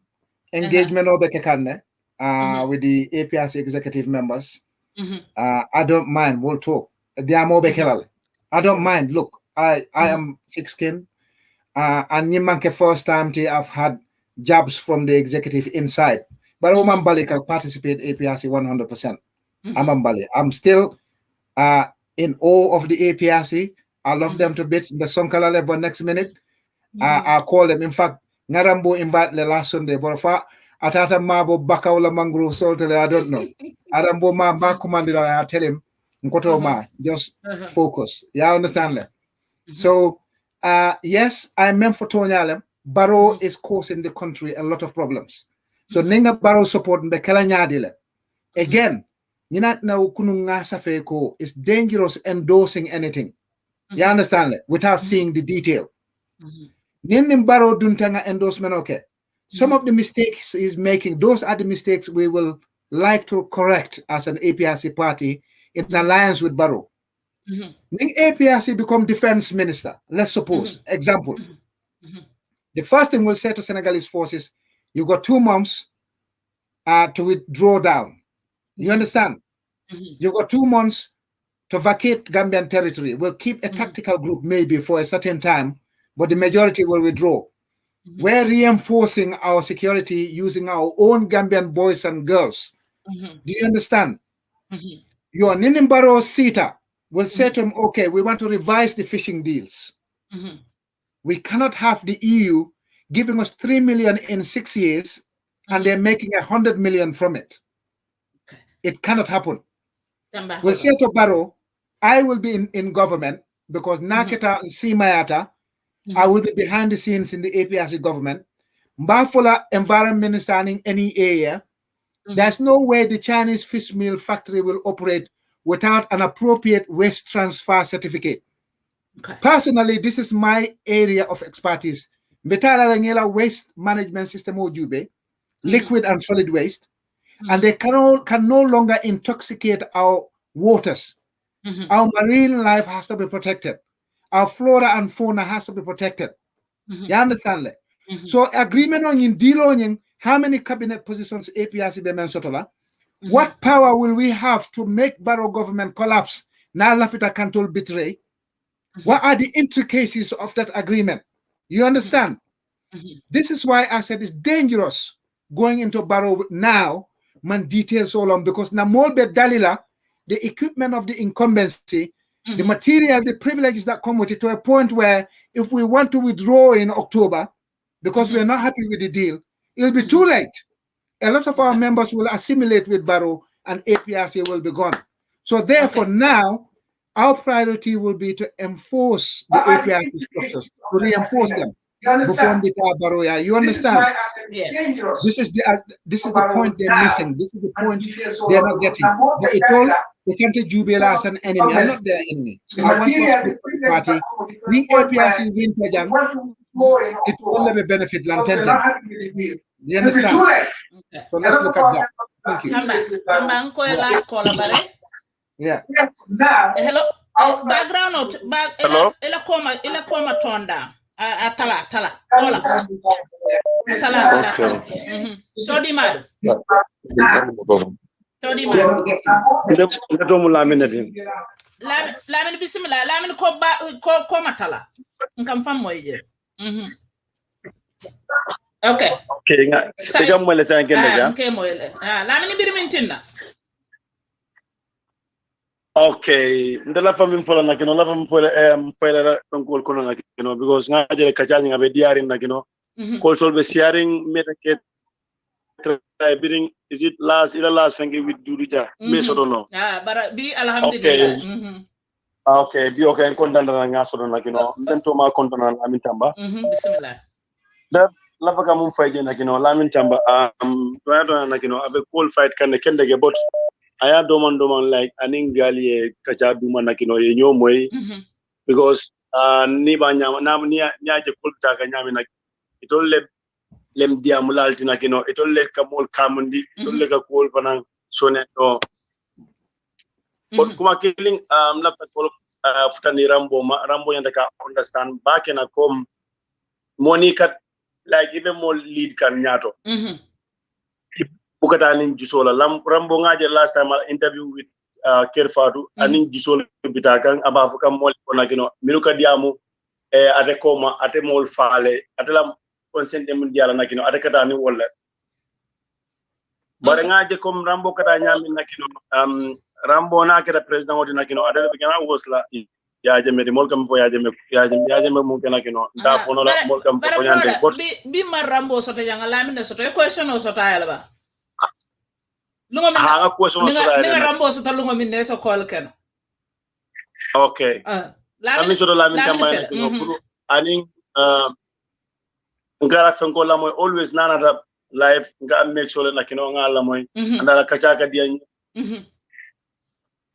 engagement with the APRC executive members. I don't mind, we'll talk. They are more I don't mind. Look, I am thick-skinned. And Nimanke first time I've had jabs from the executive inside. But Oman Balika participate APRC 100%. I'm still in awe of the APRC. I love them to bits. The Sonkala level next minute. I'll call them. In fact, Narambo invite the last Sunday, but if I Atata Mabo Bakaula Mangro Soltele, I don't know. Arambo Ma Bakumandi, I tell him, Nkotoma, just focus. Yeah, understand that. So yes, I meant for Tonyalem. Barrow is causing the country a lot of problems. So Ninga Barrow support the Kalanyadile. Again, Ninat na kununga safeko is dangerous endorsing anything. You understand that? Without seeing the detail. Nin Barrow duntanga endorsement, okay. Some of the mistakes he's making, those are the mistakes we will like to correct as an APRC party in alliance with Barrow. When APRC become defense minister, let's suppose, example, the first thing we'll say to Senegalese forces, you got 2 months to withdraw down. You understand? You got 2 months to vacate Gambian territory. We'll keep a tactical group maybe for a certain time, but the majority will withdraw. We're reinforcing our security using our own Gambian boys and girls. Do you understand? Your Ninimbaro Sita will say to him, okay, we want to revise the fishing deals. We cannot have the EU giving us 3 million in 6 years and they're making 100 million from it. It cannot happen. We'll say to Barrow, I will be in government because Naketa Simayata, I will be behind the scenes in the APRC government. Mbafula environment minister in any area. There's no way the Chinese fish meal factory will operate without an appropriate waste transfer certificate. Personally, this is my area of expertise. Betala waste management system ojube, liquid and solid waste, and they can no longer intoxicate our waters. Our marine life has to be protected. Our flora and fauna has to be protected. You understand that? So agreement on in deal on how many cabinet positions APRC be mensotola? What power will we have to make Barrow government collapse? Now Lafita Cantol betray. What are the intricacies of that agreement? You understand? This is why I said it's dangerous going into Barrow now, man, details all on, because Namolbe Dalila, the equipment of the incumbency, the material, the privileges that come with it, to a point where if we want to withdraw in October, because we're not happy with the deal, it'll be too late. A lot of our members will assimilate with Barrow and APRC will be gone. So therefore now, our priority will be to enforce the APRC structures, to reinforce them. Before the Barrow, you understand? Yes. This is the point they're missing. This is the point they're not getting. But it all they can't Jubela as an enemy. I'm not their enemy. I want us to the party. We APRC win Pajang. It will never benefit Lantenta. You understand? Okay. So let's look at that. Thank you. Last caller, yeah. Hello. Background of back. Hello. Ila koma tonda. Tala. Hola. Tala. Todi madu. Todi madu. Lamin bismillah. Lamin ko matala. Nkam fam moye. Okay. Okay, nga mo le sa ngene ja. Okay moyle. Lamin birmintinna. Okay, ndala fami mpola na kino, la fami mpola konkol kono na kino, because nga jere kachani nga be diaring na kino. Call sol be sharing medicate try bidding, is it last fangi with Duduja? Me so don't know. But be alhamdulillah. Okay. Okay, be okay and content na nga so na kino. Binto ma content na Lamin Tamba. Bismillah. La baka mum fayje na kino Lamin Tamba to na kino abe cool fight kan kende ge bot aya doman like aning gali kacha duma na kino ye nyomoy because ni ba nyama na nyaaje kulta ka nyami na itolle lem dia mulal tina kino itolle ka mol kamundi itolle ka kol panan sone to but kuma killing la kol futani rambo yanda ka understand back na kom monika like even more lead kan nyato bukata nin jusola rambo ngaje last time I interview with Kerfatu anin jusola bitakan aba fuka mol kona kino miruka diamu ate koma ate mol faale ate lam consente mun diala nakino ate kata ni wala bare ngaje kom rambo kata nyami nakino rambo na kata president wodi nakino ate be kana wosla ya jeme de mol kam fo ya jeme mu kana kino da fono la mol kam fo nyande bot bi mar rambo soto janga lamine soto e question o soto ayala ba lungo min ha question o soto ayala rambo soto lungo min ne so call ken okay lamin soto lamin tambay kino pour aning ngara fenko la moy always nanata life nga make sure na kino ngala moy andala kachaka dia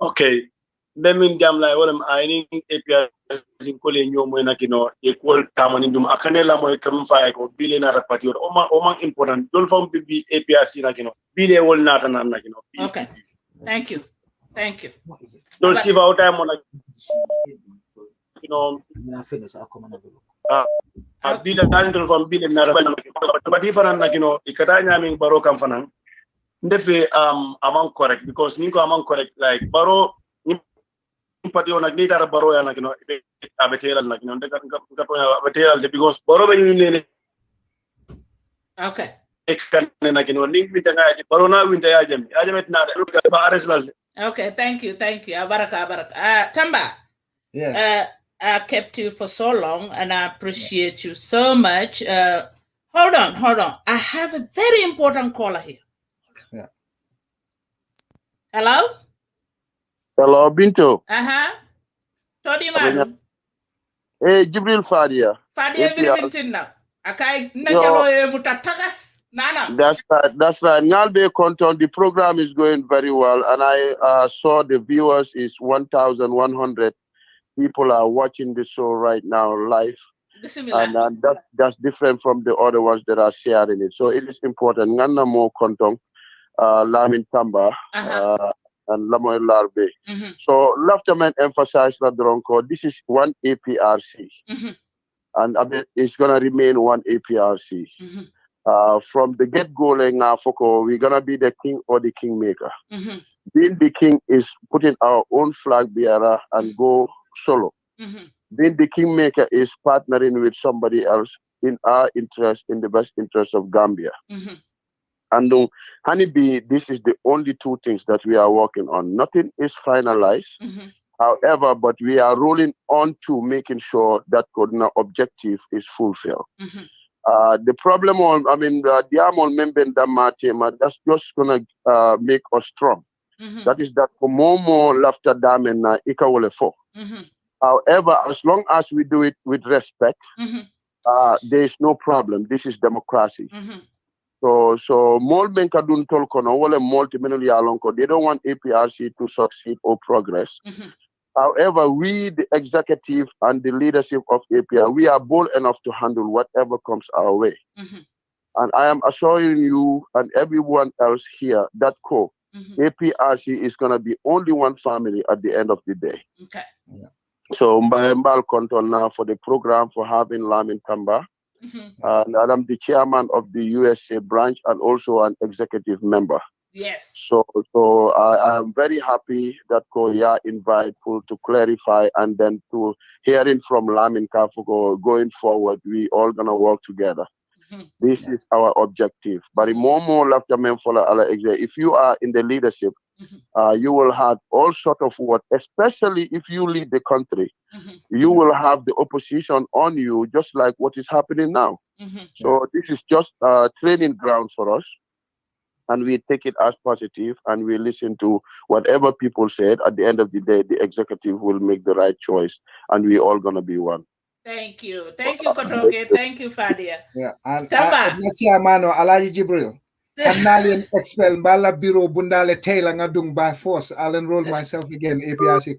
okay bemin jam la wala ay APRC ko le ñomo na kino e ko tamani dum akane la moy kam faay ko bile na rapati o ma important dol fam bi APRC na kino bile wol nata na kino okay thank you dol siva o time on kino na finish akoma na bile dal fam bile na rapati but different na kino ikata nyami baro kam fanan ndefe among correct because niko among correct like baro pati on agni tara baro ya nakino abetela nakino ndeka abetela because baro be nyune okay ekan nakino link bitanga baro na winta ya jami na ba arsenal okay thank you baraka Tamba I kept you for so long and I appreciate you so much. Hold on I have a very important caller here. Hello, Binto. Todi madu. Hey, Jibril Fadia. Fadia Birmintina. Akai najalo mutatagas. Nana. That's right. Nyalbe Konton, the program is going very well, and I saw the viewers is 1,100. people are watching the show right now live. And that's different from the other ones that are sharing it. So it is important. Ngana mo kontong Lamin Tamba and Lamoy Larbe. So Laftaman emphasized that this is one APRC. And it's gonna remain one APRC. From the get-go, we're gonna be the king or the kingmaker. Being the king is putting our own flag bearer and go solo. Being the kingmaker is partnering with somebody else in our interest, in the best interest of Gambia. And Honeybee, this is the only two things that we are working on. Nothing is finalized. However, but we are rolling on to making sure that Kodina objective is fulfilled. The problem the Diamond member that's just gonna make us strong. That is that for more laughter dam and ikawole for. However, as long as we do it with respect, there is no problem. This is democracy. So more Benkadun Tolkono, wole multi-million alonko, they don't want APRC to succeed or progress. However, we, the executive and the leadership of APR, we are bold enough to handle whatever comes our way. And I am assuring you and everyone else here that APRC is going to be only one family at the end of the day. So Mbal Konton now for the program for having Lamin Tamba. And I'm the chairman of the USA branch and also an executive member. Yes. So I am very happy that Koya invite to clarify and then to hearing from Lamin Kafuko going forward, we all gonna work together. This is our objective. But if you are in the leadership, you will have all sort of work, especially if you lead the country. You will have the opposition on you, just like what is happening now. So this is just a training ground for us. And we take it as positive and we listen to whatever people said. At the end of the day, the executive will make the right choice and we all gonna be one. Thank you. Thank you, Kotoge. Thank you, Fadia. Yeah, and Tamba. Chairman Alaji Jibril. I'm expel Bala Bureau Bundale Taylor Ngadung by force. I'll enroll myself again, APRC.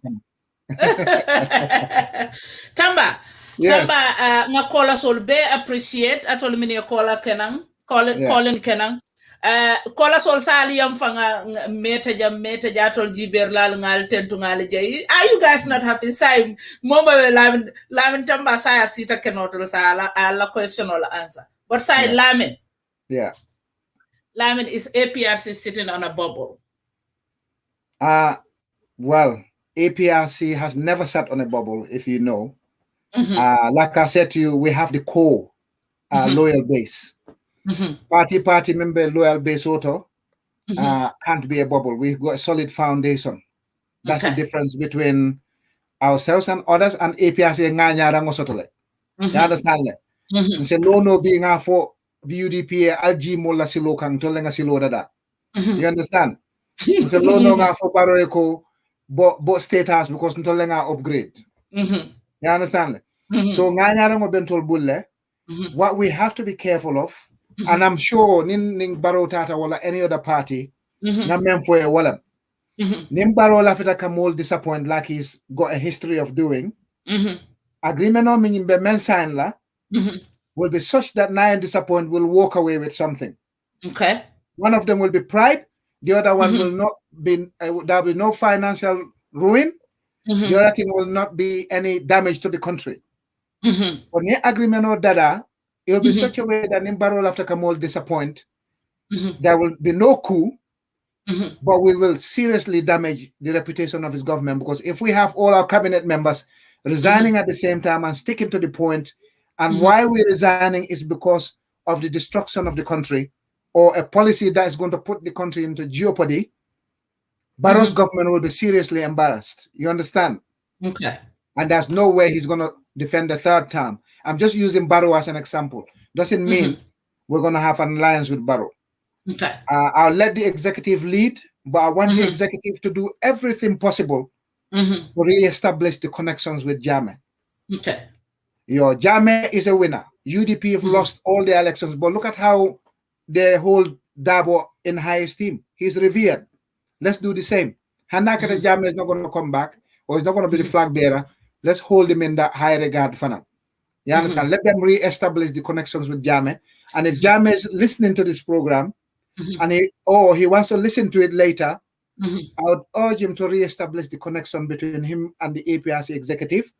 Tamba. Yes. Tamba ngakola solbe appreciate atol mini kola kenang calling kenang. Kola sol sali yam fanga meta jatol jiber lal ngal tentu ngal jay. Are you guys not happy? Say Moma Lamin Tamba saya sita kenotol sa la question or answer. But say Lamin. Yeah. Lamin, is APRC sitting on a bubble? Well, APRC has never sat on a bubble, if you know. Like I said to you, we have the core loyal base. Party member loyal base auto can't be a bubble. We've got a solid foundation. That's the difference between ourselves and others and APRC nganya rango sotole. You understand that? Say no being for UDP alji mola silo kang tolenga silo dada. You understand? Say no nga for baroeko bo state house because tolenga upgrade. You understand? So nganya rango bentol bulle. What we have to be careful of, and I'm sure ning Baro Tata wala any other party, na memfo e wala. Nim Baro Lafita Kamol disappoint like he's got a history of doing. Agreement on meaning be men sign la will be such that nine disappoint will walk away with something. Okay. One of them will be pride, the other one will not be there'll be no financial ruin, the other thing will not be any damage to the country. When the agreement or dada, it will be such a way that Nimbaro after Kamol disappoint. There will be no coup, but we will seriously damage the reputation of his government because if we have all our cabinet members resigning at the same time and sticking to the point, and why we're resigning is because of the destruction of the country or a policy that is going to put the country into jeopardy, Barrow's government will be seriously embarrassed. You understand? Okay. And there's no way he's going to defend the third term. I'm just using Barrow as an example. Doesn't mean we're going to have an alliance with Barrow. Okay. I'll let the executive lead, but I want the executive to do everything possible to re-establish the connections with Jammeh. Okay. Your Jammeh is a winner. UDP have lost all the elections, but look at how they hold Dabo in high esteem. He's revered. Let's do the same. Hanaka Jammeh is not going to come back, or he's not going to be the flag bearer. let's hold him in that high regard for now. You understand? Let them re-establish the connections with Jammeh. And if Jammeh is listening to this program, and he wants to listen to it later, I would urge him to re-establish the connection between him and the APRC executive.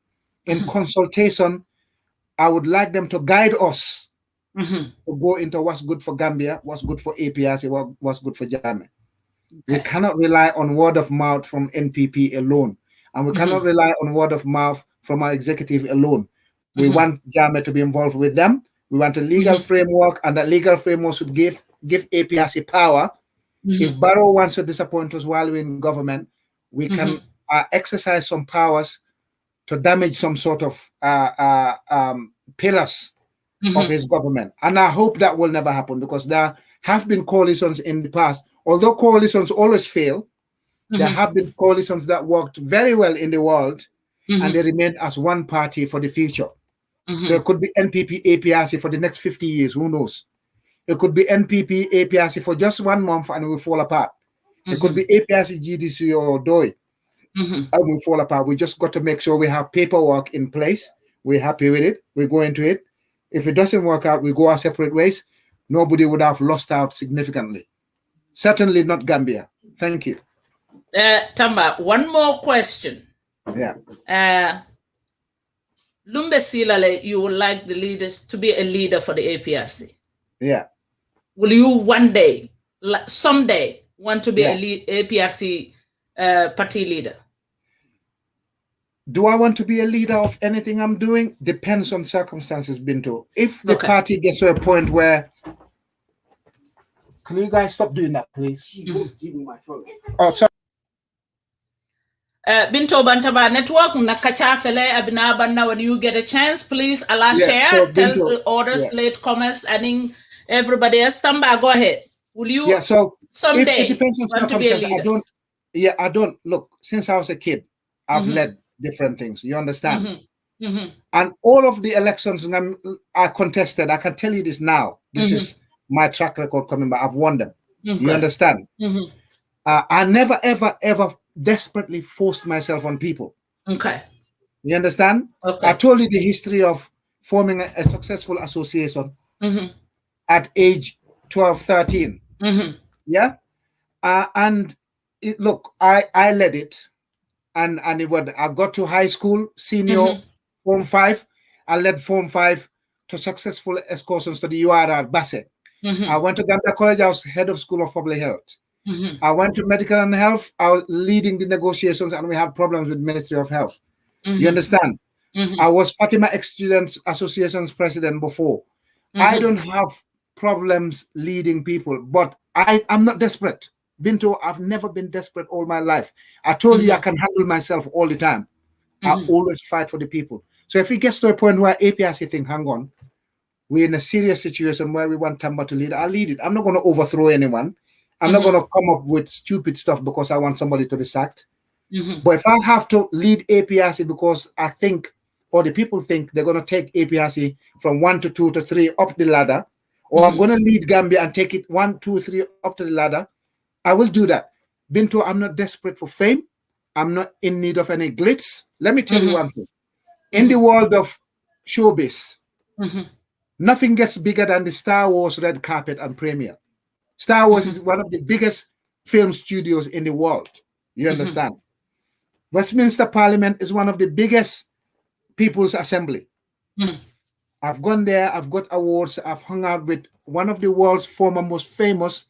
In consultation, I would like them to guide us to go into what's good for Gambia, what's good for APRC, what's good for Jammeh. We cannot rely on word of mouth from NPP alone, and we cannot rely on word of mouth from our executive alone. We want Jammeh to be involved with them. We want a legal framework, and that legal framework should give APRC power. If Barrow wants to disappoint us while we're in government, we can exercise some powers to damage some sort of pillars of his government. And I hope that will never happen, because there have been coalitions in the past. Although coalitions always fail, there have been coalitions that worked very well in the world, and they remained as one party for the future. So it could be NPP APRC for the next 50 years, who knows? It could be NPP APRC for just 1 month and it will fall apart. It could be APRC GDC or DOI and will fall apart. We just got to make sure we have paperwork in place. We're happy with it. We go into it. If it doesn't work out, we go our separate ways. Nobody would have lost out significantly. Certainly not Gambia. Thank you. Tamba, one more question. Yeah. Lumbe Silale, you would like the leaders to be a leader for the APRC. Yeah. Will you one day, someday, want to be a APRC party leader? Do I want to be a leader of anything I'm doing? Depends on circumstances, Binto. If the party gets to a point where... Can you guys stop doing that, please? Give me my phone. Oh, sorry. Binto Bantaba Network, Nakachafele Abinabanna, when you get a chance, please share, so tell Binto, the others, late comments, and everybody else. Tamba, go ahead. Will you someday it depends on want to be a circumstances. leader? I don't. Look, since I was a kid, I've led different things. You understand? And all of the elections are contested. I can tell you this now. This is my track record coming back. I've won them. You understand? I never, ever, ever desperately forced myself on people. Okay. You understand? Okay. I told you the history of forming a successful association at age 12, 13. Yeah? And look, I led it. And I got to high school, senior, Form 5. I led Form 5 to successful excursions to the URR, Basse. I went to Gambia College. I was head of School of Public Health. I went to Medical and Health. I was leading the negotiations, and we had problems with Ministry of Health. You understand? I was Fatima Ex-Student Association's president before. I don't have problems leading people, but I'm not desperate. Binto, I've never been desperate all my life. I told you I can handle myself all the time. I always fight for the people. So if it gets to a point where APRC think, hang on, we're in a serious situation where we want Tamba to lead, I'll lead it. I'm not going to overthrow anyone. I'm not going to come up with stupid stuff because I want somebody to be sacked. But if I have to lead APRC because I think, or the people think they're going to take APRC from 1 to 2 to 3 up the ladder, or I'm going to lead Gambia and take it 1, 2, 3 up to the ladder, I will do that. Binto, I'm not desperate for fame. I'm not in need of any glitz. Let me tell you one thing. In the world of showbiz, nothing gets bigger than the Star Wars red carpet and premiere. Star Wars is one of the biggest film studios in the world. You understand? Westminster Parliament is one of the biggest people's assembly. I've gone there. I've got awards. I've hung out with one of the world's former most famous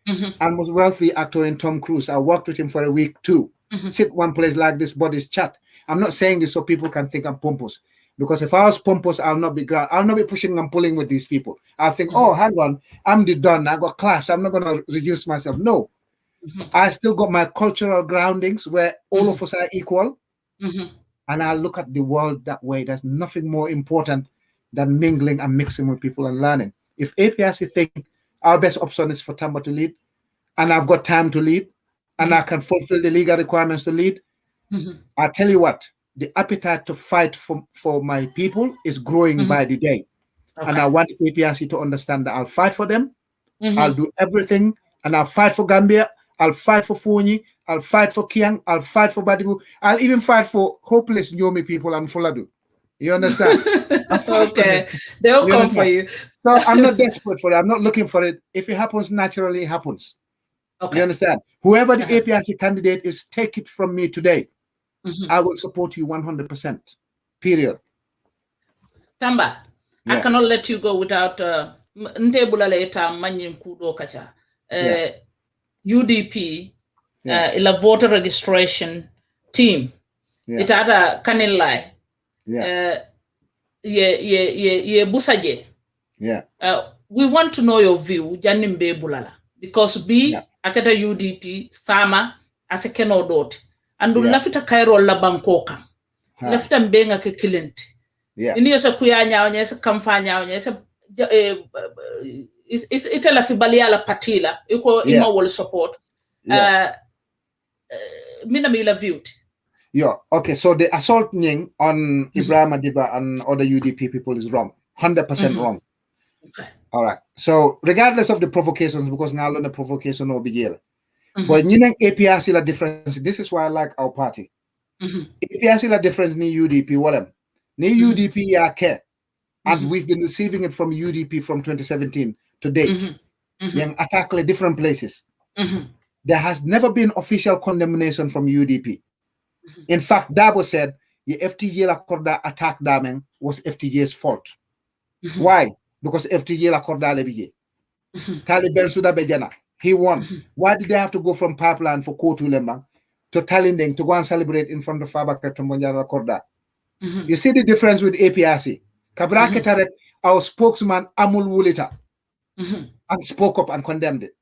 and most wealthy actor in Tom Cruise. I worked with him for a week too. Sit one place like this, buddies chat. I'm not saying this so people can think I'm pompous. Because if I was pompous, I'll not be pushing and pulling with these people. I'll think, oh, hang on, I'm the Don. I got class. I'm not going to reduce myself. No. I still got my cultural groundings where all of us are equal. And I look at the world that way. There's nothing more important than mingling and mixing with people and learning. If APRC think our best option is for Tamba to lead, and I've got time to lead, and I can fulfill the legal requirements to lead, I tell you what, the appetite to fight for my people is growing by the day. And I want APRC to understand that I'll fight for them. I'll do everything, and I'll fight for Gambia. I'll fight for Fonyi. I'll fight for Kiang. I'll fight for Badibu. I'll even fight for hopeless Nyomi people and Fuladu. You understand? Okay, they'll come for you. So I'm not desperate for it. I'm not looking for it. If it happens naturally, it happens. Okay. You understand? Whoever the APRC candidate is, take it from me today. I will support you 100%. Period. Tamba, I cannot let you go without UDP, ila voter registration team. It had a kanilai. Busaje. We want to know your view, Janimbe Bulala, because akata UDP sama as a keno dot and lafita Cairo la bankoka lafita mbenga ke kilent ini yosa kuyanya onyesa kamfanya onyesa itela fibalia la patila iko ima will support mina mila viewed. Okay, so the assault on Ibrahim Adiba and other UDP people is wrong, 100% wrong. Okay. All right. So regardless of the provocations, because now the provocation will be yellow. But you know APRC la difference. This is why I like our party. APRC la difference ni UDP whatever. Ni UDP ya care. And we've been receiving it from UDP from 2017 to date. Yang attack different places. There has never been official condemnation from UDP. In fact, Dabo said the FTJ la Korda attack daming was FTJ's fault. Why? Because FTJ la Korda lebiye. Taliban Suda Bejana. He won. Why did they have to go from pipeline for Kotu Lembang to Talinding to go and celebrate in front of Fabaka Tombonyana Korda? You see the difference with APRC. Kabra Ketaret, our spokesman Amul Wulita, and spoke up and condemned it.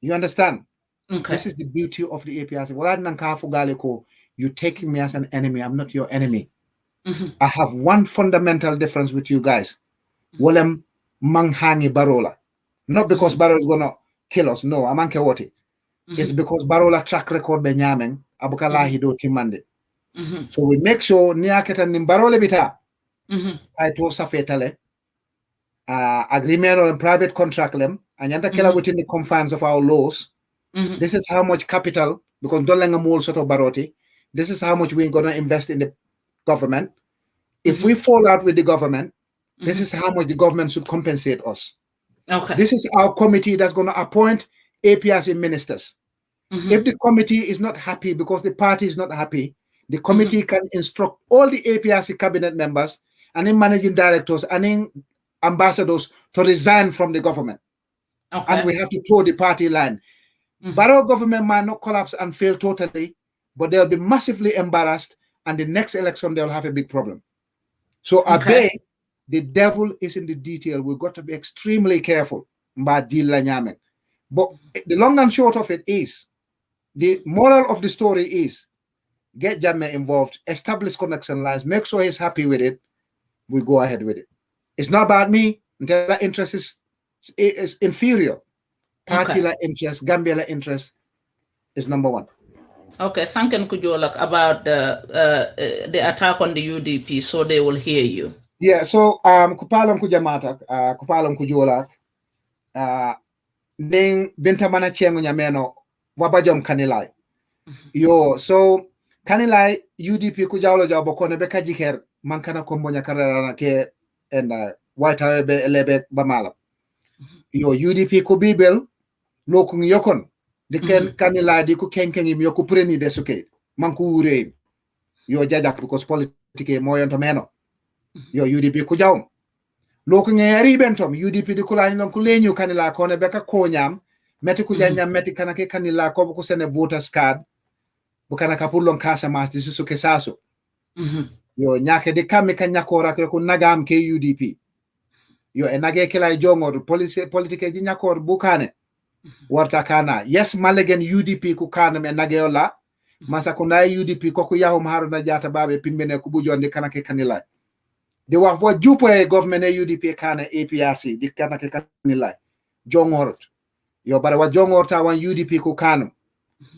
You understand? Okay. This is the beauty of the APRC. You taking me as an enemy. I'm not your enemy. I have one fundamental difference with you guys. Wolem manghangi barola. Not because Barrow is gonna kill us. No, I'm Ankewoti. It's because Barola track record be nyameng abukala hido timande. So we make sure niaketa nimbarole bita. I to safetale agreement on private contract lem and yanta kela within the confines of our laws. This is how much capital, because don't let them sort of baroti. This is how much we're gonna invest in the government. If we fall out with the government, this is how much the government should compensate us. Okay. This is our committee that's going to appoint APRC ministers. If the committee is not happy because the party is not happy, the committee can instruct all the APRC cabinet members and in managing directors and in ambassadors to resign from the government. Okay. And we have to throw the party line. Barrow government might not collapse and fail totally, but they'll be massively embarrassed, and the next election they'll have a big problem. So Abe, the devil is in the detail. We've got to be extremely careful. But the long and short of it is, the moral of the story is, get Jammeh involved, establish connection lines, make sure he's happy with it, we go ahead with it. It's not about me. That interest is inferior. Party interest, Gambia interest is number one. Okay, Sanken Kujolak about the attack on the UDP, so they will hear you. Yeah, so kupalong kujamata, kupalong kujolak, ding bintamana chengo nyameno wabajom kanilai. Yo, so kanilai UDP kujaulo jabo kone beka jiker mankana kombonya karana ke and White House be elebe bamala. Yo UDP kubibel lokung yokon de ken kanilai di ku kenkeng im yoku preni de suke manku ure yo jajak because politike moyonto meno. Yo UDP kujaum loko ngeri bentom UDP di kulani non kulenyu kanila kone beka konyam meti kujanyam meti kanake kanila ko ko sene voters card bukana kapulon kasa mas di suke saso yo nyake de kame kanyakora ko nagam ke UDP yo enage kila jongor politique di nyakor bukane warta kana yes malegen UDP ku kana me nageola masa kuna UDP ko ku yahum haruna jata babe pimbene ku bujonde kanake kanila de wax vo jupo e government UDP kana APRC di kana ke kanila jongorot yo bara wa jongorta wan UDP ku kanum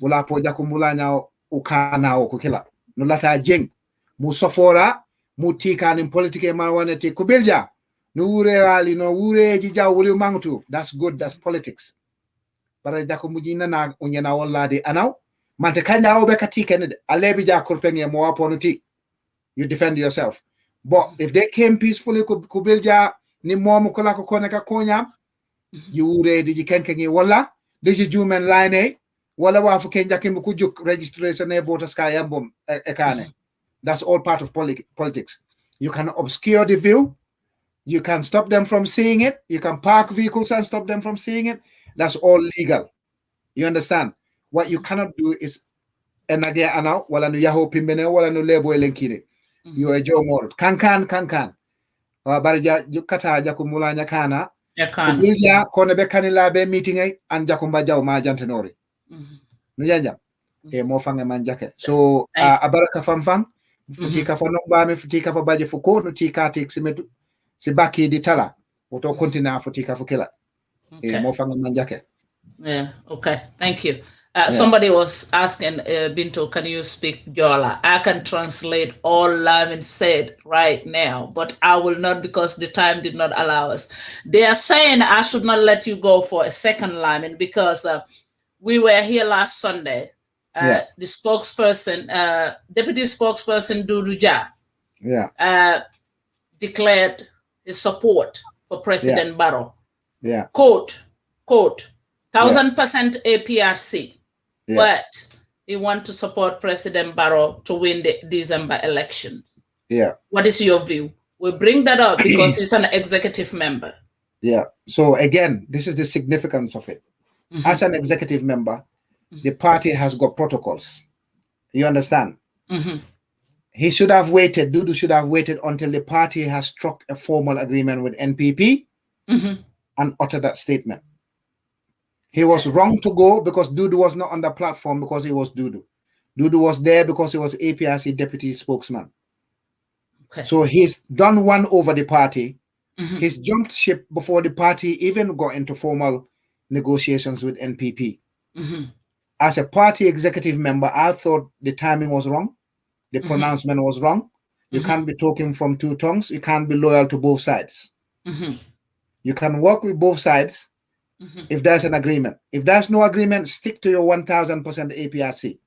wala po jakumbula nyaaw u kana o ko kila no lata jeng mu sofora mu tikani politique man wonete ko belja no wure ali no wure ji jaw wuli mangtu. That's good, that's politics. bara jako mujina na unyana wala di anaw mante kanya obe katike ne alebi ja kurpenge mo waponuti you defend yourself but if they came peacefully kubilja ni momu kola ko koneka konya you ready you kenkengi wala deji jumen line wala wa fu kenja kimbu kujuk registration e voters ka yambom ekane that's all part of politics. You can obscure the view. You can stop them from seeing it. You can park vehicles and stop them from seeing it. That's all legal. You understand? What you cannot do is enage ana wala no yaho pimbene wala no lebo elenkire. You are jomor. Kankan. Barja jukata jakumula nyakana. Kubilja kone be kanila be meeting ay and jakumba jaw ma jantenori. Nujanja. Mo fange manjake. So abaraka famfam. Futika fa nombame futika fa baje fuko no tika tik simetu si baki di tala oto kontina futika fukela mo fanga manjake. Yeah, okay, thank you. Somebody was asking Binto, can you speak Jola? I can translate all Lamin said right now, but I will not because the time did not allow us. They are saying I should not let you go for a second Lamin because we were here last Sunday. The spokesperson, deputy spokesperson Duduja, declared his support for President Barrow. Quote, 1000% APRC, but he wants to support President Barrow to win the December elections. What is your view? We bring that up because he's an executive member. So again, this is the significance of it. As an executive member, the party has got protocols. You understand? He should have waited, Dudu should have waited until the party has struck a formal agreement with NPP and uttered that statement. He was wrong to go because Dudu was not on the platform because he was Dudu. Dudu was there because he was APRC deputy spokesman. So he's done one over the party. He's jumped ship before the party even got into formal negotiations with NPP. As a party executive member, I thought the timing was wrong. The pronouncement was wrong. You can't be talking from two tongues. You can't be loyal to both sides. You can work with both sides if there's an agreement. If there's no agreement, stick to your 1000% APRC.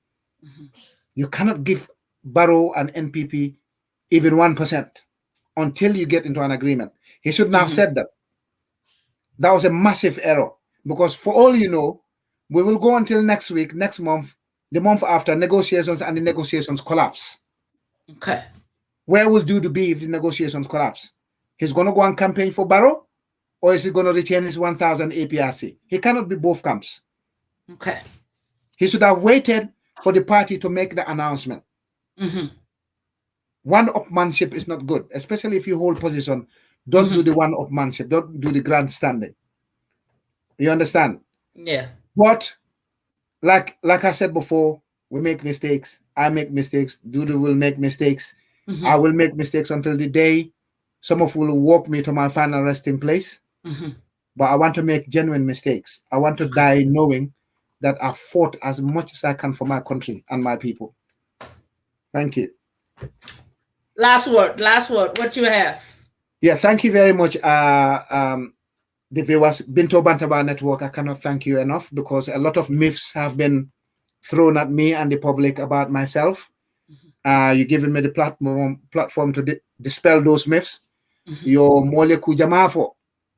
You cannot give Barrow and NPP even 1% until you get into an agreement. He shouldn't have said that. That was a massive error because for all you know, we will go until next week, next month, the month after negotiations and the negotiations collapse. Where will Dudu be if the negotiations collapse? He's going to go and campaign for Barrow or is he going to retain his 1000 APRC? He cannot be both camps. He should have waited for the party to make the announcement. One-upmanship is not good, especially if you hold position. Don't do the one-upmanship. Don't do the grandstanding. You understand? But like I said before, we make mistakes. I make mistakes. Dudu will make mistakes. I will make mistakes until the day some of will walk me to my final resting place. But I want to make genuine mistakes. I want to die knowing that I fought as much as I can for my country and my people. Thank you. Last word. What you have? Yeah, thank you very much. The viewers, Binto Bantaba Network, I cannot thank you enough because a lot of myths have been thrown at me and the public about myself. You're giving me the platform to dispel those myths. Yo mole ku jamafo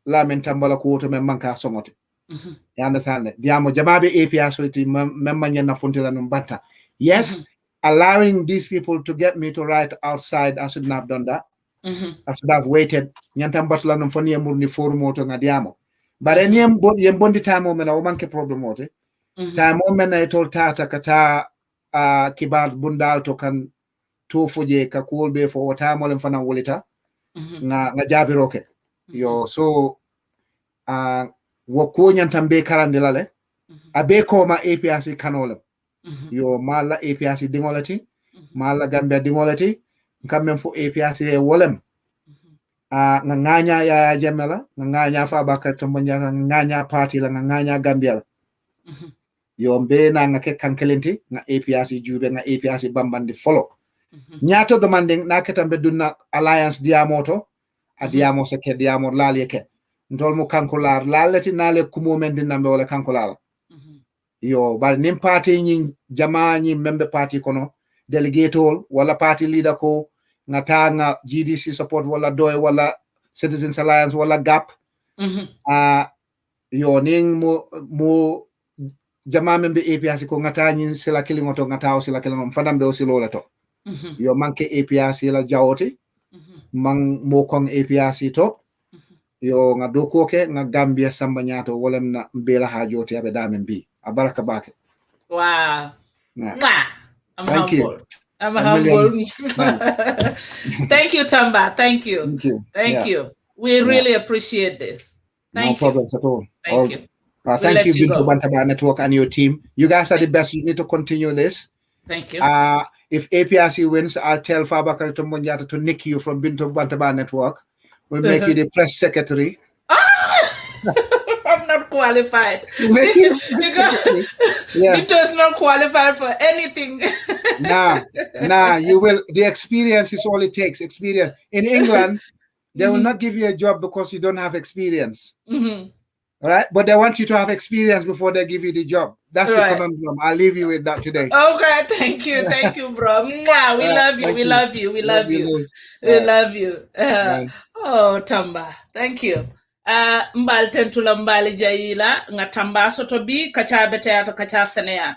Lamin Tamba la ku to manka somote. You understand that? Diamo jamabe APRC to memanya na funtila numbanta. Yes, allowing these people to get me to write outside, I shouldn't have done that. I should have waited. Nyantam batula no foni murni forum auto ngadiamo. But any yembondi time moment I manke problem ote. Time moment I told Tata kata kibar bundal to kan to fuje ka kulbe for time mo fana wolita nga jabi roke. Yo so wako nyantam be karandila le. Abe ko ma APRC kanolem. Yo mala APRC dingolati, mala Gambia dingolati. Come for APRC wolem nganya ya jamela nganya fa bakar tombanya nganya party la nganya Gambia yo mbe na ngake kankelenti nga APRC jube nga APRC bambandi follow nyato demanding na ketambe dunna alliance diamoto adiamo seke diamo lali ke ndol mo kankolar lalati nale kumo men dinambe wala kankolala yo bal nim party ñi jama ñi member party kono delegate wala party leader ko ngata nga GDC support wala doy wala Citizens Alliance wala GAP yo ning mo jama membe APRC ko ngata ñi sila kilingoto ngata o sila kilingom fadambe o silo la to yo manke APRC la jawoti mang mo kong APRC to yo nga doko ke nga Gambia samba nyato wolem na mbela ha joti abe damen bi abaraka bake. Wow. Yeah. I'm Thank humble. you. I'm humble. Thank you, Tamba. Thank you. Thank you. Thank you. We really appreciate this. No problems at all. Thank you. Thank you, Binto Bantaba Network and your team. You guys are the best. You need to continue this. Thank you. If APRC wins, I'll tell Fabakary Tombonjata to nick you from Binto Bantaba Network. We'll make you the press secretary. I'm not qualified. Binto is not qualified for anything. Nah, you will. The experience is all it takes. Experience. In England, they will not give you a job because you don't have experience. All right? But they want you to have experience before they give you the job. That's the conundrum. I'll leave you with that today. Okay, thank you. Thank you, bro. Mwah, we love you. We love you. We love you. We love you. Oh, Tamba. Thank you. Mbal tentula mbali jaila nga Tamba soto bi kacha beteato kacha seneyat.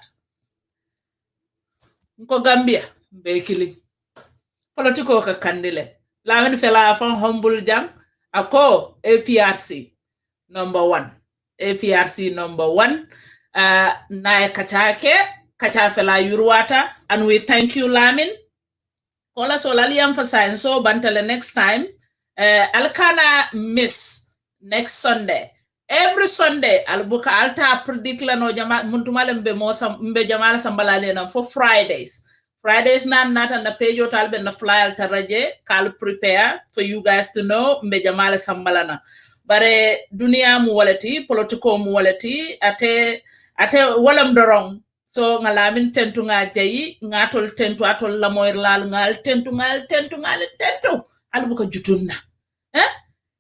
Nko Gambia bekili. Politiko ka kandile. Lamin fela fon humble jang ako APRC #1. APRC #1. Nae kacha fela yurwata, and we thank you, Lamin. Kola so lali emphasize so bantale next time. Alkana miss next Sunday. Every Sunday, albuka alta predict la no jama muntumale mbe jamala sambalale na for Fridays. Fridays nata na page talbe na fly alta raje kal prepare for you guys to know mbe jamala sambalana. Bare dunia mu walati, politiko mu walati, ate walam dorong. So ngalamin tentu nga jayi, ngatol tentu atol la moirlal ngal tentu. Albuka jutunna.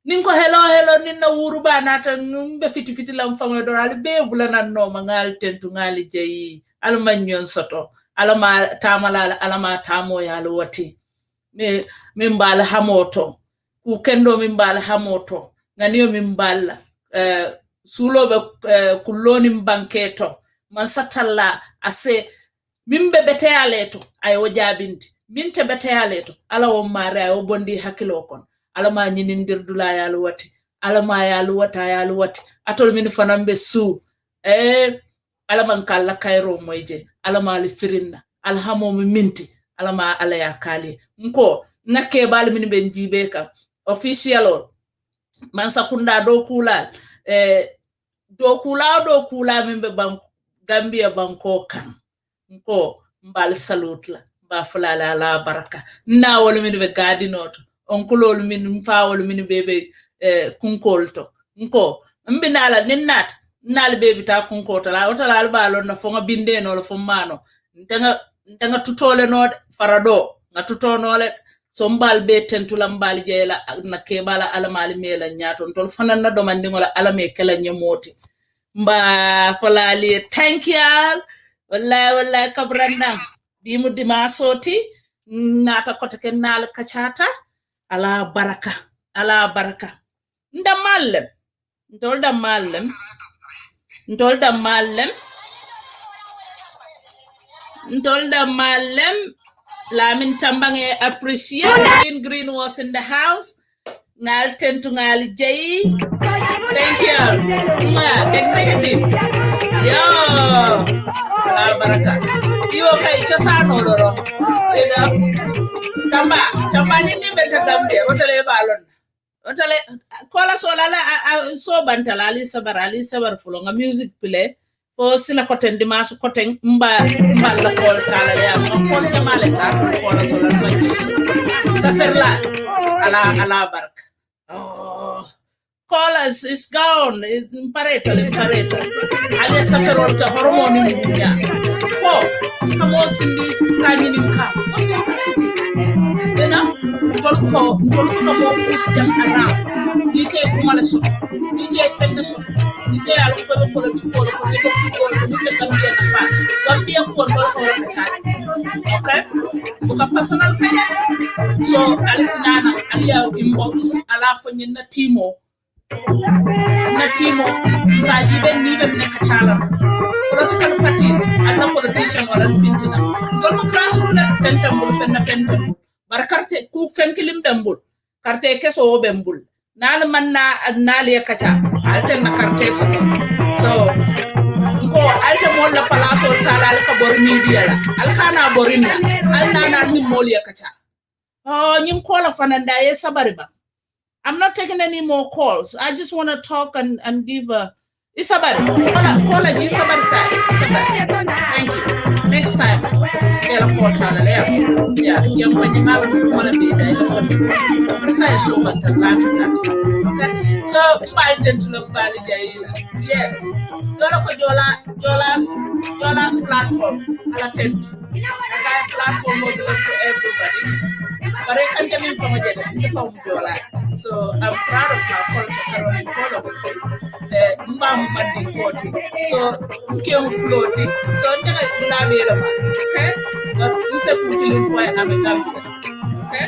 Ninko hello ninna wuruba nata mbe fiti la mfango dorali bebula na no mangal tentu ngali jayi. Alma nyon soto. Alama tamala alama tamo ya alwati. Mimbala hamoto. Ukendo mimbala hamoto. Nganiyo mimbala sulobe kuloni mbanketo mansatalla ase mimbe bete aleto ayo jabindi minte bete aleto ala wo mare ayo bondi hakilo kon ala ma nyinindir dula ya luwati ala ma ya luwati atol min fanambe su ala man kala kayro moyje ala ma li firinna alhamo mi minti ala ma ala ya kali nko nakke bal min ben jibe ka official man sakunda do kula membe bank Gambia banko kan nko mbal salute la ba fulala la baraka na wala min be gadi noto onkulol min fa wala min bebe kunkolto nko mbinala ninnat nal bebe ta kunkolto la otala ba lon na fonga binde no fo mano ndanga tutole no farado nga tutonole so mbal be tentula mbal jeela na kebala alamali mela nyato tol fanan na domandi ngola alame kala nyamoti mba falali thank you wallahi kabranda bimu dimasoti nata kote kenal kachata ala baraka ndamallem ndol damallem Lamin Tamba appreciate Green was in the house. Ngal tentu ngal jay. Thank you. Executive. Yo. La baraka. Yo kay chasano doro. Tamba nini beta Gambia. Otale balon. Otale kola solala so bantala ali sabar fulonga music play. O sila koten dimasu koten mba la kol kala ya kol jamale ta ko la sola bangi saferla ala bark oh kolas is gone is pareta ali saferol ka hormone munya ko kamo sindi kanyini ka onto kasiti dena tol ko mo pus jam around yike kuma la so yike fende so ite ala ko be political ko be ko be Gambia na fa Gambia ko ndol ko ka chaji okay buka personal kanya so alisinana aliya inbox ala fanyin na timo saji ben ni be nek chala political party alla politician wala fintina ndol mo classroom na fentambul fentambul bar carte ku fenkilim bembul carte keso bembul nal manna nali kacha alten na carte soto so ko alta mo la palaso tala al ka bor media la al kana borinna al nana ni moli kacha oh nyim ko la fananda ye sabariba I'm not taking any more calls. I just want to talk and give a Isabari. Call a Isabari side. Thank you. Next time. Yeah, young Fanyamala want to be there. Precise show but the Lamin Tamba. Okay. So I tend to look valid. Yes. Jola's platform. I'll attend. That platform will go to everybody. But I can't get in from a so I'm proud of my culture. The mom manding party. So we came floating. So I'm gonna do that later, okay? But we said we killing for I'm a Gambia. Okay?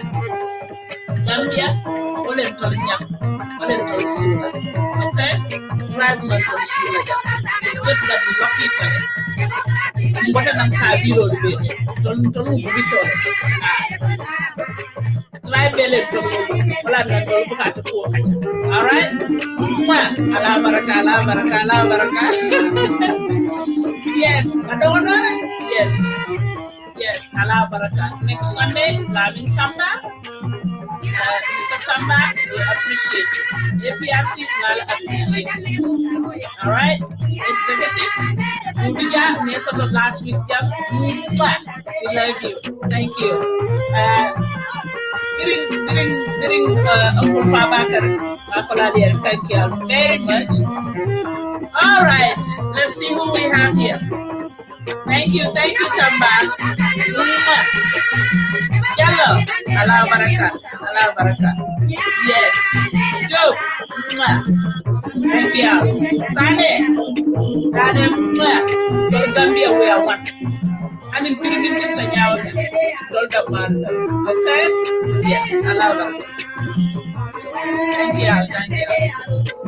Gambia, all in Tolinyam, all in Tolisula. Okay? Drive on Tolisula. It's just that we lucky each other. What an uncabilo bit. Don't reach on it. Try belly to all right? Allah baraka. Yes, I don't want it. Yes, Allah baraka. Next Sunday, Lamin Tamba. Mr. Tamba, we appreciate you. APRC, we appreciate you. All right? Executive, Rubija, sort of last week, we love you. Thank you. During Uncle Fabakar, thank you very much. All right, let's see who we have here. Thank you, Tamba. Yellow, Allah baraka. Yes, Joe. Thank you. Sane, go to Gambia, we are one. And in Piringin Tanyawa, okay? Yes, Allah baraka. Thank you.